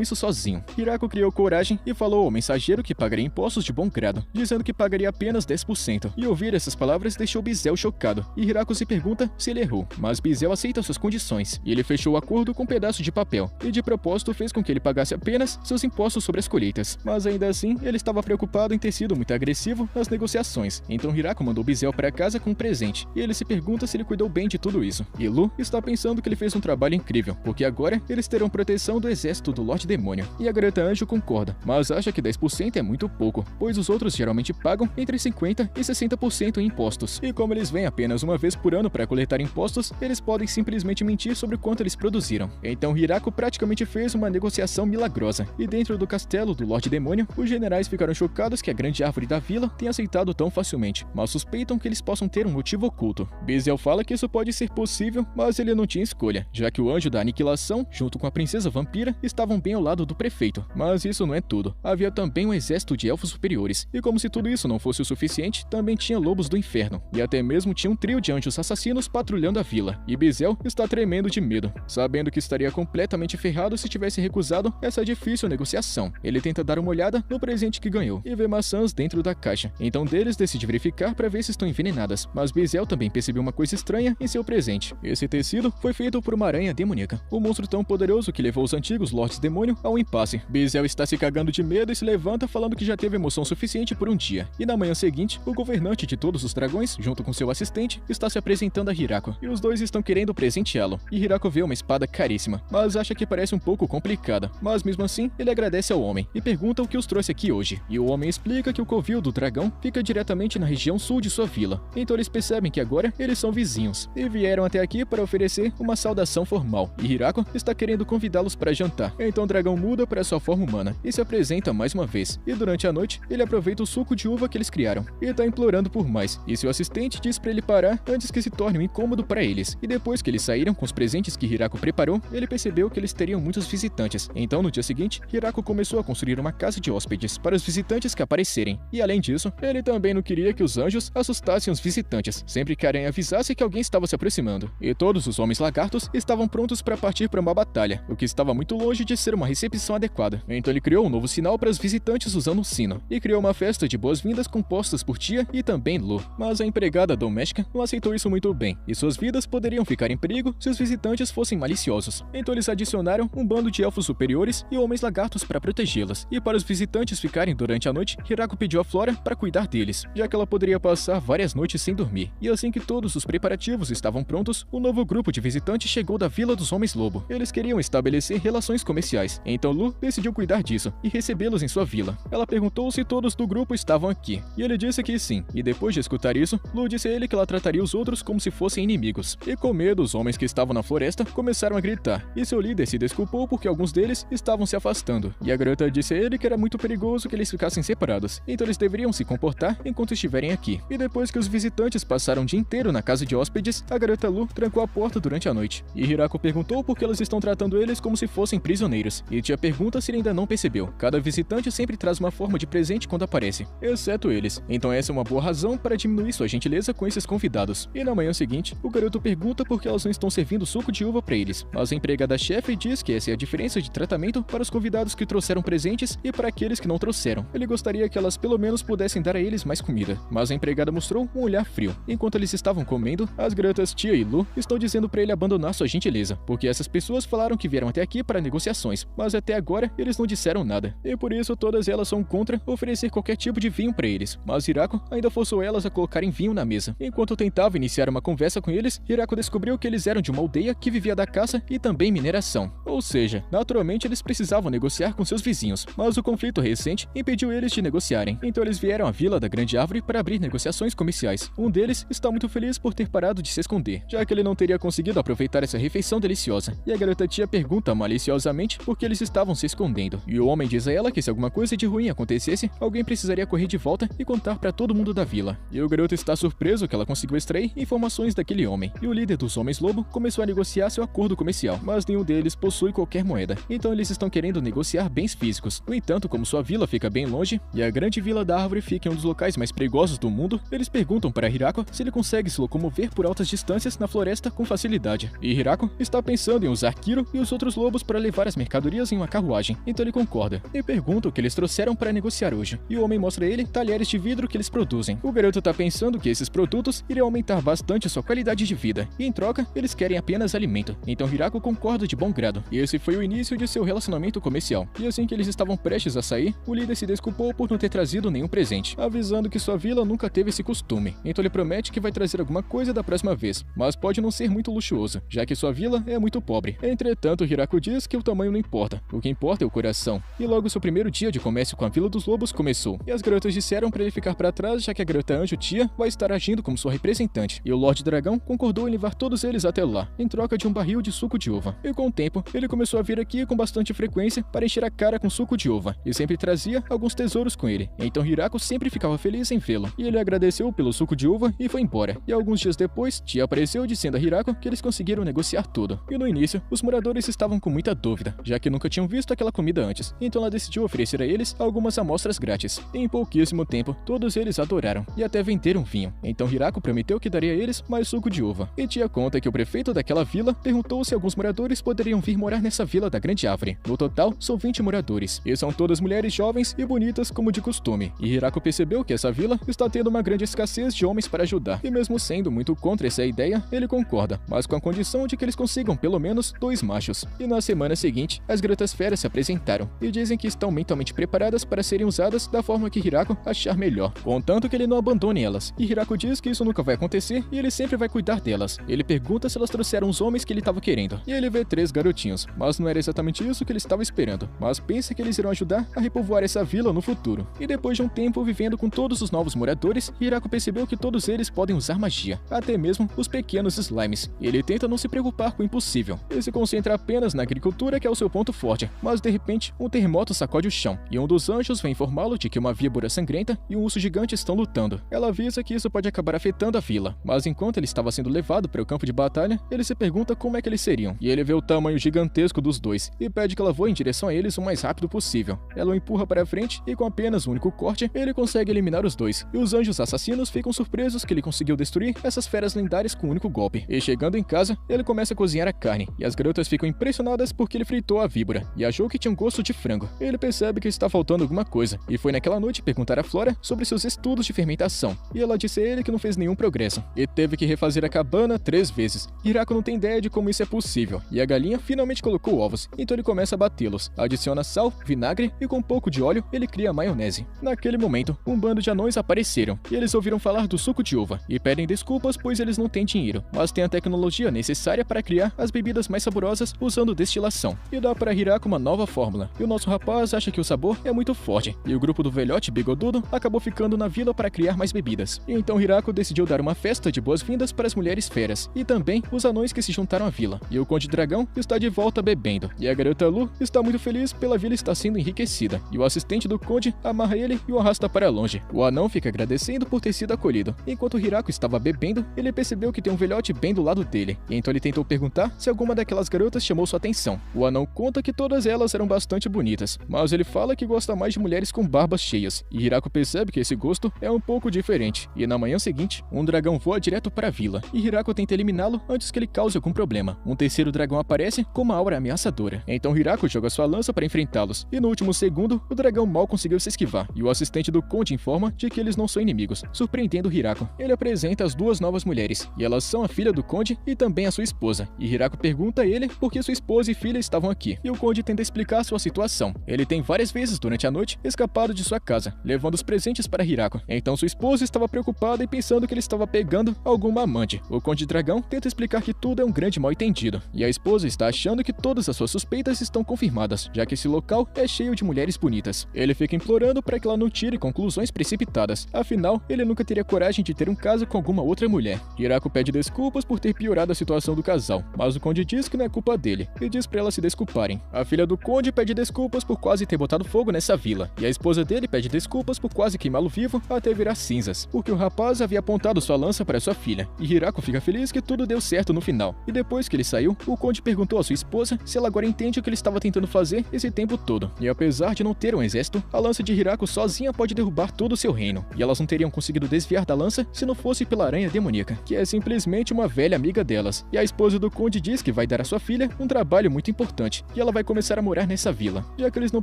isso sozinho. Hirako criou coragem e falou ao mensageiro que pagaria impostos de bom grado, dizendo que pagaria apenas 10%. E ouvir essas palavras deixou Bizel chocado, e Hirako se pergunta se ele errou, mas Bizel aceita suas condições, e ele fechou o acordo com um pedaço de papel, e de propósito fez com que ele pagasse apenas seus impostos sobre as colheitas. Mas ainda assim, ele estava preocupado em ter sido muito agressivo nas negociações, então Hirako mandou Bizel para casa com um presente, e ele se pergunta se ele cuidou bem de tudo isso. E Lu está pensando que ele fez um trabalho incrível, porque agora eles terão proteção do exército do Lorde Demônio. E a garota Anjo concorda, mas acha que 10% é muito pouco, pois os outros geralmente pagam entre 50% e 60% em impostos. E como eles vêm apenas uma vez por ano para coletar impostos, eles podem simplesmente mentir sobre quanto eles produziram. Então Hirako praticamente fez uma negociação milagrosa, e dentro do castelo do Lorde Demônio, os generais ficaram chocados que a grande árvore da vila tenha aceitado tão facilmente, mas suspeitam que eles possam ter um motivo oculto. Bizel fala que isso pode ser possível, mas ele não tinha escolha, já que o Anjo da Aniquilação, junto com a Princesa Vampira, estavam bem ao lado do prefeito. Mas isso não é tudo. Havia também um exército de elfos superiores, e como se tudo isso não fosse o suficiente, também tinha lobos do inferno, e até mesmo tinha um trio de anjos assassinos patrulhando a vila. E Bizel está tremendo de medo, sabendo que estaria completamente ferrado se tivesse recusado essa difícil negociação. Ele tenta dar uma olhada no presente que ganhou, e vê maçãs dentro da caixa. Então deles decide verificar para ver se estão envenenadas, mas Bizel também percebeu uma coisa estranha em seu presente. Esse tecido foi feito por uma aranha demoníaca, um monstro tão poderoso que levou os antigos Lordes Demônio ao impasse. Bizel está se cagando de medo e se levanta falando que já teve emoção suficiente por um dia. E na manhã seguinte, o governante de todos os dragões, junto com seu assistente, está se apresentando a Hirako, e os dois estão querendo presenteá-lo. E Hirako vê uma espada caríssima, mas acha que parece um pouco complicada. Mas mesmo assim, ele agradece ao homem e pergunta o que os trouxe aqui hoje. E o homem explica que o covil do dragão fica diretamente na região sul de sua vila. Então eles percebem que agora eles são vizinhos, e vieram até aqui para oferecer uma saudação formal. E Hirako está querendo convidá-los para jantar. Então o dragão muda para sua forma humana e se apresenta mais uma vez. E durante a noite, ele aproveita o suco de uva que eles criaram e está implorando por mais. E seu assistente diz para ele parar antes que se torne um incômodo para eles. E depois que eles saíram com os presentes que Hirako preparou, ele percebeu que eles teriam muitos visitantes. Então no dia seguinte, Hirako começou a construir uma casa de hóspedes para os visitantes que aparecerem. E além disso, ele também não queria que os anjos assustassem os visitantes sempre que a aranha avisasse que alguém estava se aproximando. E todos os homens lagartos estavam prontos para partir para uma batalha, o que estava muito longe de ser uma recepção adequada. Então ele criou um novo sinal para os visitantes usando um sino, e criou uma festa de boas-vindas compostas por Tia e também Lu. Mas a empregada doméstica não aceitou isso muito bem, e suas vidas poderiam ficar em perigo se os visitantes fossem maliciosos. Então eles adicionaram um bando de elfos superiores e homens lagartos para protegê-las. E para os visitantes ficarem durante a noite, Hirako pediu a Flora para cuidar deles, já que ela poderia passar várias noites sem dormir. E assim que todos os preparativos estavam prontos, um novo grupo de visitantes chegou da Vila dos Homens Lobo. Eles queriam estabelecer relações comerciais, então Lu decidiu cuidar disso e recebê-los em sua vila. Ela perguntou se todos do grupo estavam aqui, e ele disse que sim. E depois de escutar isso, Lu disse a ele que ela trataria os outros como se fossem inimigos. E com medo, os homens que estavam na floresta começaram a gritar, e seu líder se desculpou porque alguns deles estavam se afastando. E a garota disse a ele que era muito perigoso que eles ficassem separados, então eles deveriam se comportar enquanto estiverem aqui. E depois que os visitantes passaram o dia inteiro na casa de hóspedes, a garota Lu trancou a porta durante a noite. E Hirako perguntou por que elas estão tratando eles como se fossem prisioneiros. E Tia pergunta se ele ainda não percebeu. Cada visitante sempre traz uma forma de presente quando aparece, exceto eles. Então essa é uma boa razão para diminuir sua gentileza com esses convidados. E na manhã seguinte, o garoto pergunta por que elas não estão servindo suco de uva para eles. Mas a empregada-chefe diz que essa é a diferença de tratamento para os convidados que trouxeram presentes e para aqueles que não trouxeram. Ele gostaria que elas pelo menos pudessem dar a eles mais comida. Mas a empregada mostrou um olhar frio. Enquanto eles estavam comendo, as garotas Tia e Lu estão dizendo para ele abandonar sua gentileza, porque essas pessoas falaram que vieram até aqui para negociações, mas até agora eles não disseram nada. E por isso todas elas são contra oferecer qualquer tipo de vinho para eles. Mas Hirako ainda forçou elas a colocarem vinho na mesa. Enquanto tentava iniciar uma conversa com eles, Hirako descobriu que eles eram de uma aldeia que vivia da caça e também mineração. Ou seja, naturalmente eles precisavam negociar com seus vizinhos, mas o conflito recente impediu eles de negociarem. Então eles vieram à Vila da Grande Árvore para abrir negociações comerciais. Um deles está muito feliz por ter parado de se esconder, já que ele não teria conseguido aproveitar essa refeição deliciosa. E a garota Tia pergunta maliciosamente por que eles estavam se escondendo. E o homem diz a ela que se alguma coisa de ruim acontecesse, alguém precisaria correr de volta e contar para todo mundo da vila. E o garoto está surpreso que ela conseguiu extrair informações daquele homem. E o líder dos Homens Lobo começou a negociar seu acordo comercial, mas nenhum deles possui qualquer moeda. Então eles estão querendo negociar bens físicos. No entanto, como sua vila fica bem longe e a grande Vila da Árvore fica em um dos locais mais perigosos do mundo, eles perguntam para Hirako se ele consegue se locomover por altas distâncias na floresta com facilidade. E Hirako está pensando em usar Kiro e os outros lobos para levar as mercadorias em uma carruagem, então ele concorda. E pergunta o que eles trouxeram para negociar hoje, e o homem mostra a ele talheres de vidro que eles produzem. O garoto tá pensando que esses produtos iriam aumentar bastante sua qualidade de vida, e em troca, eles querem apenas alimento. Então Hirako concorda de bom grado, e esse foi o início de seu relacionamento comercial. E assim que eles estavam prestes a sair, o líder se desculpou por não ter trazido nenhum presente, avisando que sua vila nunca teve esse costume. Então ele promete que vai trazer alguma coisa da próxima vez, mas pode não ser muito luxuoso, já que sua vila é muito pobre. Entretanto, Hirako diz que o tamanho não importa, o que importa é o coração. E logo seu primeiro dia de comércio com a Vila dos Lobos começou, e as garotas disseram para ele ficar para trás, já que a garota Anjo Tia vai estar agindo como sua representante, e o Lorde Dragão concordou em levar todos eles até lá, em troca de um barril de suco de uva. E com o tempo, ele começou a vir aqui com bastante frequência para encher a cara com suco de uva, e sempre trazia alguns tesouros com ele. Então Hirako sempre ficava feliz em vê-lo, e ele agradeceu pelo suco de uva e foi embora. E alguns dias depois, Tia apareceu dizendo a Hirako que eles conseguiram negociar tudo. E no início, os moradores estavam com muita dúvida, já que nunca tinham visto aquela comida antes, então ela decidiu oferecer a eles algumas amostras grátis. E em pouquíssimo tempo, todos eles adoraram, e até venderam vinho. Então Hirako prometeu que daria a eles mais suco de uva. E Tia conta que o prefeito daquela vila perguntou se alguns moradores poderiam vir morar nessa vila da Grande Árvore. No total, são 20 moradores, e são todas mulheres jovens e bonitas como de costume. E Hirako percebeu que essa vila está tendo uma grande escassez de homens para ajudar, e mesmo sendo muito contra essa ideia, ele concorda, mas com a condição de que eles consigam pelo menos 2 machos. E na semana seguinte, as garotas feras se apresentaram, e dizem que estão mentalmente preparadas para serem usadas da forma que Hirako achar melhor, contanto que ele não abandone elas. E Hirako diz que isso nunca vai acontecer e ele sempre vai cuidar delas. Ele pergunta se elas trouxeram os homens que ele estava querendo, e ele vê 3 garotinhos, mas não era exatamente isso que ele estava esperando, mas pensa que eles irão ajudar a repovoar essa vila no futuro. E depois de um tempo vivendo com todos os novos moradores, Hirako percebeu que todos eles podem usar magia, até mesmo os pequenos slimes, e ele tenta não se preocupar com o impossível. Ele se concentra apenas na agricultura, que é o seu ponto forte, mas de repente, um terremoto sacode o chão, e um dos anjos vem informá-lo de que uma víbora sangrenta e um urso gigante estão lutando. Ela avisa que isso pode acabar afetando a vila, mas enquanto ele estava sendo levado para o campo de batalha, ele se pergunta como é que eles seriam, e ele vê o tamanho gigantesco dos dois, e pede que ela voe em direção a eles o mais rápido possível. Ela o empurra para frente, e com apenas um único corte, ele consegue eliminar os dois, e os anjos assassinos ficam surpresos que ele conseguiu destruir essas feras lendárias com um único golpe. E chegando em casa, ele começa a cozinhar a carne, e as garotas ficam impressionadas porque ele fritou a víbora, e achou que tinha um gosto de frango. Ele percebe que está faltando alguma coisa, e foi naquela noite perguntar a Flora sobre seus estudos de fermentação, e ela disse a ele que não fez nenhum progresso, e teve que refazer a cabana 3 vezes. Hirako não tem ideia de como isso é possível, e a galinha finalmente colocou ovos, então ele começa a batê-los, adiciona sal, vinagre e com um pouco de óleo ele cria a maionese. Naquele momento, um bando de anões apareceram, e eles ouviram falar do suco de uva, e pedem desculpas pois eles não têm dinheiro, mas têm a tecnologia necessária para criar as bebidas mais saborosas usando destilação, e dá para Hirako uma nova fórmula, e o nosso rapaz acha que o sabor é muito forte, e o grupo do velhote bigodudo acabou ficando na vila para criar mais bebidas. E então Hirako decidiu dar uma festa de boas-vindas para as mulheres feras, e também os anões que se juntaram à vila, e o Conde Dragão está de volta bebendo, e a garota Lu está muito feliz pela vila estar sendo enriquecida, e o assistente do Conde amarra ele e o arrasta para longe. O anão fica agradecendo por ter sido acolhido. Enquanto Hirako estava bebendo, ele percebeu que tem um velhote bem do lado dele, e então ele tentou perguntar se alguma daquelas garotas chamou sua atenção. O anão conta que todas elas eram bastante bonitas, mas ele fala que gosta mais de mulheres com barbas cheias, e Hirako percebe que esse gosto é um pouco diferente. E na manhã seguinte, um dragão voa direto para a vila, e Hirako tenta eliminá-lo antes que ele cause algum problema. Um terceiro dragão aparece com uma aura ameaçadora, então Hirako joga sua lança para enfrentá-los, e no último segundo, o dragão mal conseguiu se esquivar, e o assistente do Conde informa de que eles não são inimigos, surpreendendo Hirako. Ele apresenta as 2 novas mulheres, e elas são a filha do Conde e também a sua esposa, e Hirako pergunta a ele por que sua esposa e filha estavam aqui, e o Conde tenta explicar sua situação. Ele tem várias vezes durante a noite escapado de sua casa, levando os presentes para Hirako. Então sua esposa estava preocupada e pensando que ele estava pegando alguma amante. O Conde Dragão tenta explicar que tudo é um grande mal-entendido, e a esposa está achando que todas as suas suspeitas estão confirmadas, já que esse local é cheio de mulheres bonitas. Ele fica implorando para que ela não tire conclusões precipitadas, afinal, ele nunca teria coragem de ter um caso com alguma outra mulher. Hirako pede desculpas por ter piorado a situação do casal, mas o Conde diz que não é culpa dele, e diz para elas se desculparem. A filha do Conde pede desculpas por quase ter botado fogo nessa vila, e a esposa dele pede desculpas por quase queimá-lo vivo até virar cinzas, porque o rapaz havia apontado sua lança para sua filha, e Hirako fica feliz que tudo deu certo no final. E depois que ele saiu, o Conde perguntou à sua esposa se ela agora entende o que ele estava tentando fazer esse tempo todo, e apesar de não ter um exército, a lança de Hirako sozinha pode derrubar todo o seu reino, e elas não teriam conseguido desviar da lança se não fosse pela aranha demoníaca, que é simplesmente uma velha amiga delas, e a esposa do Conde diz que vai dar à sua filha um trabalho muito importante, e ela vai começar a morar nessa vila, já que eles não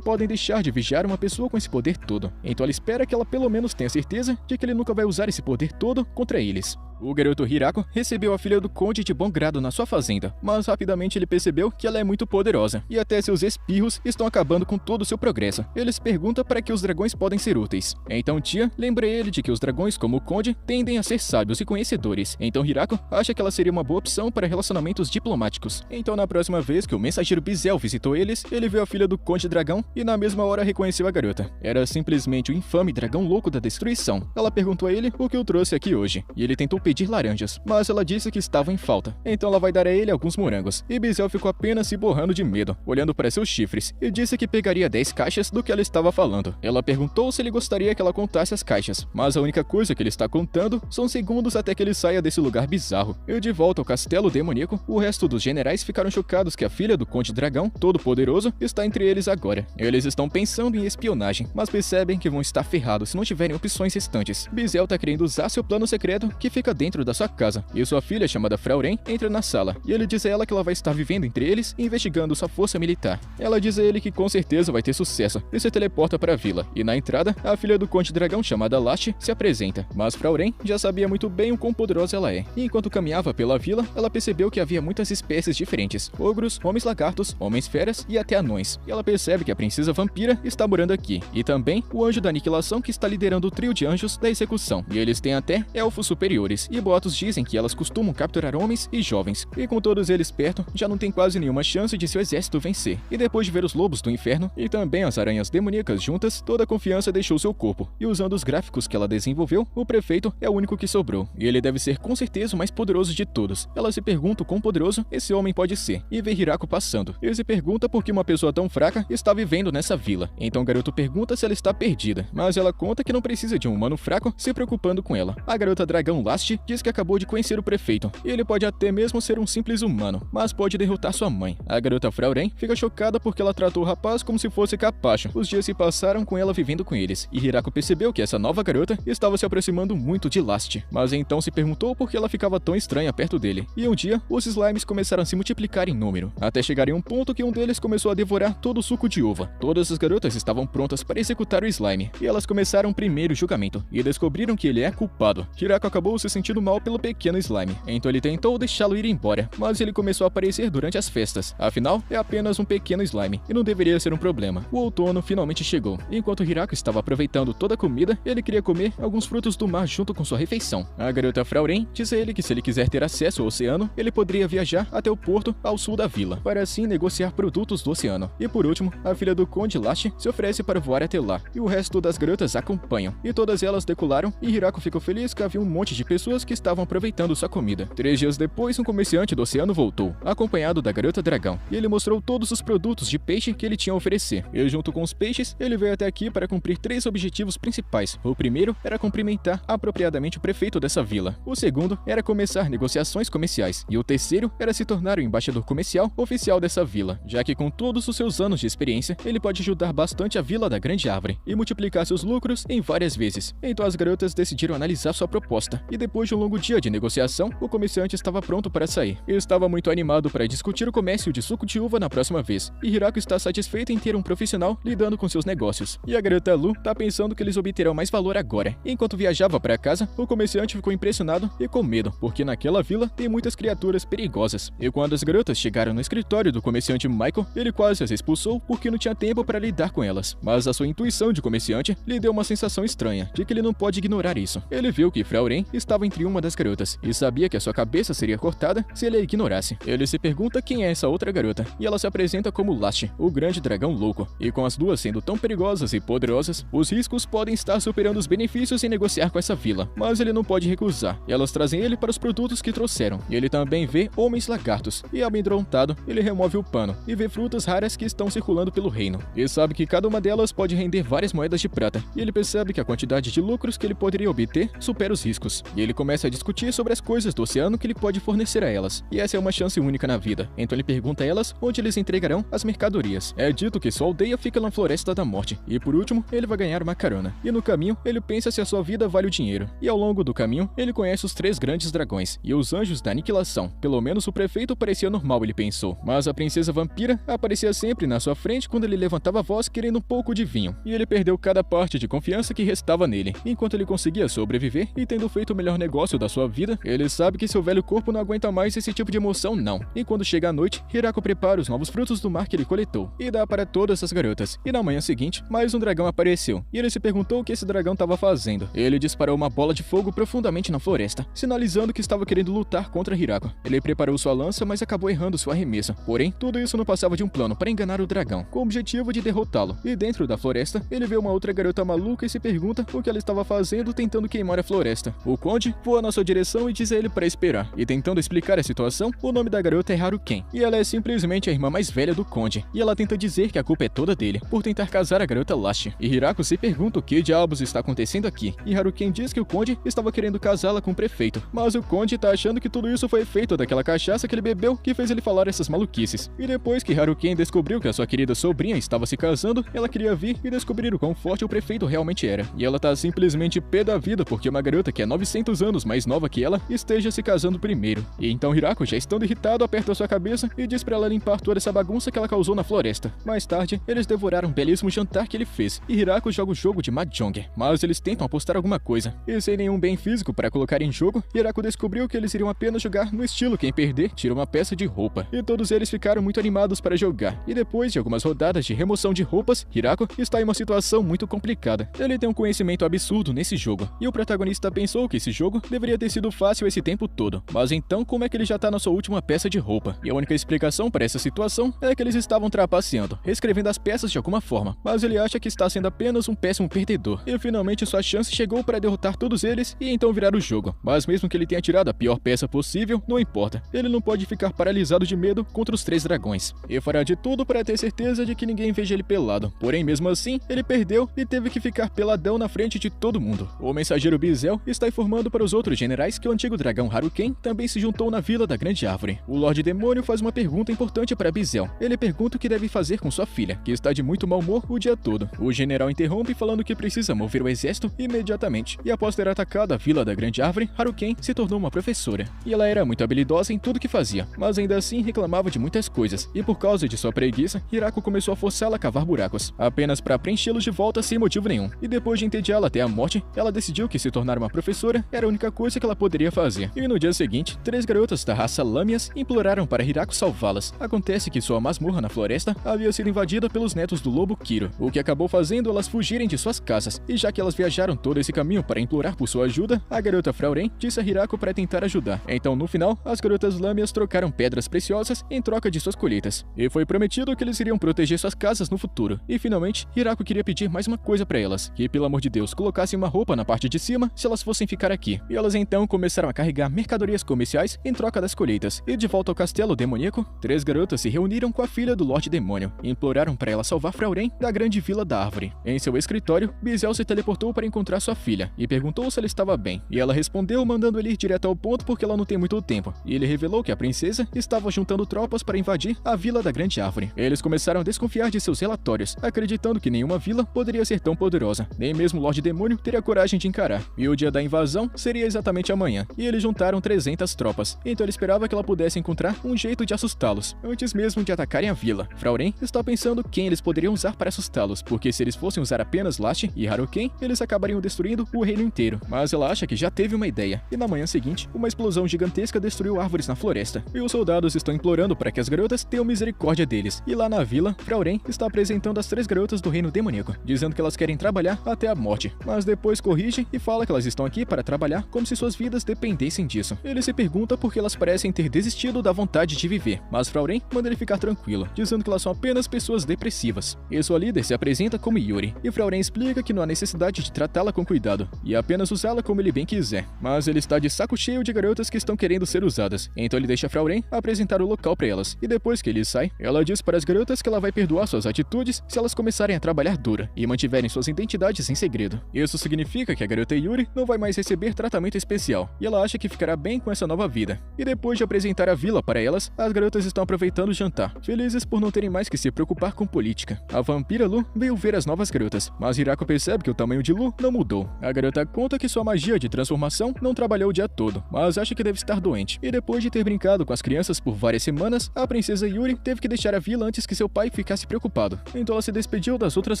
podem deixar de vigiar uma pessoa com esse poder todo. Então ela espera que ela pelo menos tenha certeza de que ele nunca vai usar esse poder todo contra eles. O garoto Hirako recebeu a filha do conde de bom grado na sua fazenda, mas rapidamente ele percebeu que ela é muito poderosa, e até seus espirros estão acabando com todo o seu progresso. Ele se pergunta para que os dragões podem ser úteis. Então tia lembra ele de que os dragões, como o conde, tendem a ser sábios e conhecedores. Então Hirako acha que ela seria uma boa opção para relacionamentos diplomáticos. Então na próxima vez que o mensageiro Bizel visitou eles, ele viu a filha do conde dragão e na mesma hora reconheceu a garota. Era simplesmente o infame dragão louco da destruição. Ela perguntou a ele o que o trouxe aqui hoje, e ele tentou pedir laranjas, mas ela disse que estavam em falta. Então ela vai dar a ele alguns morangos, e Bizel ficou apenas se borrando de medo, olhando para seus chifres, e disse que pegaria 10 caixas do que ela estava falando. Ela perguntou se ele gostaria que ela contasse as caixas, mas a única coisa que ele está contando são segundos até que ele saia desse lugar bizarro. E de volta ao castelo demoníaco, o resto dos generais ficaram chocados que a filha do Conde Dragão, todo poderoso, está entre eles agora. Eles estão pensando em espionagem, mas percebem que vão estar ferrados se não tiverem opções restantes. Bizel tá querendo usar seu plano secreto que fica dentro da sua casa, e sua filha, chamada Frauren, entra na sala, e ele diz a ela que ela vai estar vivendo entre eles e investigando sua força militar. Ela diz a ele que com certeza vai ter sucesso, e se teleporta para a vila, e na entrada, a filha do Conde Dragão, chamada Last, se apresenta, mas Frauren já sabia muito bem o quão poderosa ela é, e enquanto caminhava pela vila, ela percebeu que havia muitas espécies diferentes, ogros, homens-lagartos, homens-feras e até anões, e ela percebe que a princesa vampira está morando aqui, e também o anjo da aniquilação que está liderando o trio de anjos da execução, e eles têm até elfos superiores, e boatos dizem que elas costumam capturar homens e jovens, e com todos eles perto, já não tem quase nenhuma chance de seu exército vencer. E depois de ver os lobos do inferno e também as aranhas demoníacas juntas, toda a confiança deixou seu corpo, e usando os gráficos que ela desenvolveu, o prefeito é o único que sobrou, e ele deve ser com certeza o mais poderoso de todos. Ela se pergunta o quão poderoso esse homem pode ser, e vê Hirako passando. Ele se pergunta por que uma pessoa tão fraca está vivendo nessa vila. Então o garoto pergunta se ela está perdida, mas ela conta que não precisa de um humano fraco se preocupando com ela. A garota dragão Last diz que acabou de conhecer o prefeito, e ele pode até mesmo ser um simples humano, mas pode derrotar sua mãe. A garota Frauren fica chocada porque ela tratou o rapaz como se fosse capacho. Os dias se passaram com ela vivendo com eles, e Hirako percebeu que essa nova garota estava se aproximando muito de Last, mas então se perguntou por que ela ficava tão estranha perto dele. E um dia, os slimes começaram a se multiplicar em número, até chegar em um ponto que um deles começou a devorar todo o suco de uva. Todas as garotas estavam prontas para executar o slime, e elas começaram o primeiro julgamento, e descobriram que ele é culpado. Hirako acabou se sentindo mal pelo pequeno slime, então ele tentou deixá-lo ir embora, mas ele começou a aparecer durante as festas. Afinal, é apenas um pequeno slime, e não deveria ser um problema. O outono finalmente chegou. Enquanto Hirako estava aproveitando toda a comida, ele queria comer alguns frutos do mar junto com sua refeição. A garota Frauren diz a ele que se ele quiser ter acesso ao oceano, ele poderia viajar até o porto ao sul da vila, para assim negociar produtos do oceano. E por último, a filha do Conde Last se oferece para voar até lá, e o resto das garotas acompanham, e todas elas decolaram, e Hirako ficou feliz que havia um monte de pessoas que estavam aproveitando sua comida. 3 dias depois, um comerciante do oceano voltou, acompanhado da garota dragão, e ele mostrou todos os produtos de peixe que ele tinha a oferecer. E junto com os peixes, ele veio até aqui para cumprir 3 objetivos principais. O primeiro era cumprimentar apropriadamente o prefeito dessa vila. O segundo era começar negociações comerciais. E o terceiro era se tornar o embaixador comercial oficial dessa vila, já que com todos os seus anos de experiência, ele pode ajudar bastante a Vila da Grande Árvore e multiplicar seus lucros em várias vezes. Então as garotas decidiram analisar sua proposta, e depois de um longo dia de negociação, o comerciante estava pronto para sair. Ele estava muito animado para discutir o comércio de suco de uva na próxima vez, e Hirako está satisfeito em ter um profissional lidando com seus negócios. E a garota Lu tá pensando que eles obterão mais valor agora. Enquanto viajava para casa, o comerciante ficou impressionado e com medo, porque naquela vila tem muitas criaturas perigosas. E quando as garotas chegaram no escritório do comerciante Michael, ele quase as expulsou porque não tinha tempo para lidar com elas. Mas a sua intuição de comerciante lhe deu uma sensação estranha, de que ele não pode ignorar isso. Ele viu que Frauren estava entre uma das garotas, e sabia que a sua cabeça seria cortada se ele a ignorasse. Ele se pergunta quem é essa outra garota, e ela se apresenta como Last, o grande dragão louco. E com as duas sendo tão perigosas e poderosas, os riscos podem estar superando os benefícios em negociar com essa vila. Mas ele não pode recusar, e elas trazem ele para os produtos que trouxeram. E ele também vê homens lagartos, e amedrontado, ele remove o pano, e vê frutas raras que estão circulando pelo reino. E sabe que cada uma delas pode render várias moedas de prata, e ele percebe que a quantidade de lucros que ele poderia obter supera os riscos. E ele começa a discutir sobre as coisas do oceano que ele pode fornecer a elas, e essa é uma chance única na vida. Então ele pergunta a elas onde eles entregarão as mercadorias. É dito que sua aldeia fica na Floresta da Morte, e por último, ele vai ganhar uma carona. E no caminho, ele pensa se a sua vida vale o dinheiro. E ao longo do caminho, ele conhece os 3 grandes dragões e os anjos da aniquilação. Pelo menos o prefeito parecia normal, ele pensou. Mas a princesa vampira aparecia sempre na sua frente quando ele levantava a voz querendo um pouco de vinho. E ele perdeu cada parte de confiança que restava nele. Enquanto ele conseguia sobreviver e tendo feito o melhor negócio da sua vida, ele sabe que seu velho corpo não aguenta mais esse tipo de emoção, não. E quando chega a noite, Hirako prepara os novos frutos do mar que ele coletou e dá para todas as garotas. E na manhã seguinte, mais um dragão apareceu. E ele se perguntou o que esse dragão estava fazendo. Ele disparou uma bola de fogo profundamente na floresta, sinalizando que estava querendo lutar contra Hirako. Ele preparou sua lança, mas acabou errando sua arremesso. Porém, tudo isso não passava de um plano para enganar o dragão, com o objetivo de derrotá-lo. E dentro da floresta, ele vê uma outra garota maluca e se pergunta o que ela estava fazendo tentando queimar a floresta. O conde voa na sua direção e diz a ele para esperar. E tentando explicar a situação, o nome da garota é Haruken. E ela é simplesmente a irmã mais velha do conde. E ela tenta dizer que a culpa é toda dele, por tentar casar a garota Lash. E Hirako se pergunta o que diabos está acontecendo aqui. E Haruken diz que o conde estava querendo casá-la com o prefeito. Mas o conde tá achando que tudo isso foi feito daquela cachaça que ele bebeu que fez ele falar essas maluquices. E depois que Haruken descobriu que a sua querida sobrinha estava se casando, ela queria vir e descobrir o quão forte o prefeito realmente era. E ela tá simplesmente pé da vida porque uma garota que é 900 anos mais nova que ela esteja se casando primeiro. E então Hirako, já estando irritado, aperta sua cabeça e diz pra ela limpar toda essa bagunça que ela causou na floresta. Mais tarde, eles devoraram um belíssimo jantar que ele fez, e Hirako joga o jogo de Mahjong, mas eles tentam apostar alguma coisa. E sem nenhum bem físico para colocar em jogo, Hirako descobriu que eles iriam apenas jogar no estilo quem perder tira uma peça de roupa. E todos eles ficaram muito animados para jogar, e depois de algumas rodadas de remoção de roupas, Hirako está em uma situação muito complicada. Ele tem um conhecimento absurdo nesse jogo, e o protagonista pensou que esse jogo deveria ter sido fácil esse tempo todo. Mas então, como é que ele já tá na sua última peça de roupa? E a única explicação para essa situação é que eles estavam trapaceando, reescrevendo as peças de alguma forma, mas ele acha que está sendo apenas um péssimo perdedor. E finalmente sua chance chegou para derrotar todos eles e então virar o jogo. Mas mesmo que ele tenha tirado a pior peça possível, não importa. Ele não pode ficar paralisado de medo contra os 3 dragões. E fará de tudo para ter certeza de que ninguém veja ele pelado. Porém, mesmo assim, ele perdeu e teve que ficar peladão na frente de todo mundo. O mensageiro Bizel está informando para os outros generais que o antigo dragão Haruken também se juntou na Vila da Grande Árvore. O Lorde Demônio faz uma pergunta importante para Bizel. Ele pergunta o que deve fazer com sua filha, que está de muito mau humor o dia todo. O general interrompe falando que precisa mover o exército imediatamente. E após ter atacado a Vila da Grande Árvore, Haruken se tornou uma professora. E ela era muito habilidosa em tudo que fazia, mas ainda assim reclamava de muitas coisas. E por causa de sua preguiça, Hirako começou a forçá-la a cavar buracos, apenas para preenchê-los de volta sem motivo nenhum. E depois de entediá-la até a morte, ela decidiu que se tornar uma professora era a única coisa que ela poderia fazer. E no dia seguinte, 3 garotas da raça Lâmias imploraram para Hirako salvá-las. Acontece que sua masmorra na floresta havia sido invadida pelos netos do lobo Kiro, o que acabou fazendo elas fugirem de suas casas. E já que elas viajaram todo esse caminho para implorar por sua ajuda, a garota Frauren disse a Hirako para tentar ajudar. Então, no final, as garotas Lâmias trocaram pedras preciosas em troca de suas colheitas. E foi prometido que eles iriam proteger suas casas no futuro. E finalmente, Hirako queria pedir mais uma coisa para elas, que pelo amor de Deus colocassem uma roupa na parte de cima se elas fossem ficar aqui. E elas então começaram a carregar mercadorias comerciais em troca das colheitas. E de volta ao castelo demoníaco, 3 garotas se reuniram com a filha do Lorde Demônio e imploraram para ela salvar Frauren da grande Vila da Árvore. Em seu escritório, Bizel se teleportou para encontrar sua filha e perguntou se ela estava bem. E ela respondeu mandando ele ir direto ao ponto porque ela não tem muito tempo. E ele revelou que a princesa estava juntando tropas para invadir a Vila da Grande Árvore. Eles começaram a desconfiar de seus relatórios, acreditando que nenhuma vila poderia ser tão poderosa. Nem mesmo o Lorde Demônio teria coragem de encarar. E o dia da invasão seria exatamente amanhã. E eles juntaram 300 tropas. Então ele esperava que ela pudesse encontrar um jeito de assustá-los, antes mesmo de atacarem a vila. Frauren está pensando quem eles poderiam usar para assustá-los, porque se eles fossem usar apenas Lash e Haruken, eles acabariam destruindo o reino inteiro. Mas ela acha que já teve uma ideia. E na manhã seguinte, uma explosão gigantesca destruiu árvores na floresta. E os soldados estão implorando para que as garotas tenham misericórdia deles. E lá na vila, Frauren está apresentando as 3 garotas do reino demoníaco, dizendo que elas querem trabalhar até a morte. Mas depois corrige e fala que elas estão aqui para trabalhar como se suas vidas dependessem disso. Ele se pergunta por que elas parecem ter desistido da vontade de viver, mas Frauren manda ele ficar tranquilo, dizendo que elas são apenas pessoas depressivas. E sua líder se apresenta como Yuri, e Frauren explica que não há necessidade de tratá-la com cuidado, e apenas usá-la como ele bem quiser. Mas ele está de saco cheio de garotas que estão querendo ser usadas, então ele deixa Frauren apresentar o local para elas, e depois que ele sai, ela diz para as garotas que ela vai perdoar suas atitudes se elas começarem a trabalhar dura, e mantiverem suas identidades em segredo. Isso significa que a garota Yuri não vai mais receber tratamento especial, e ela acha que ficará bem com essa nova vida. E depois de apresentar a vila para elas, as garotas estão aproveitando o jantar, felizes por não terem mais que se preocupar com política. A vampira Lu veio ver as novas garotas, mas Hirako percebe que o tamanho de Lu não mudou. A garota conta que sua magia de transformação não trabalhou o dia todo, mas acha que deve estar doente. E depois de ter brincado com as crianças por várias semanas, a princesa Yuri teve que deixar a vila antes que seu pai ficasse preocupado. Então ela se despediu das outras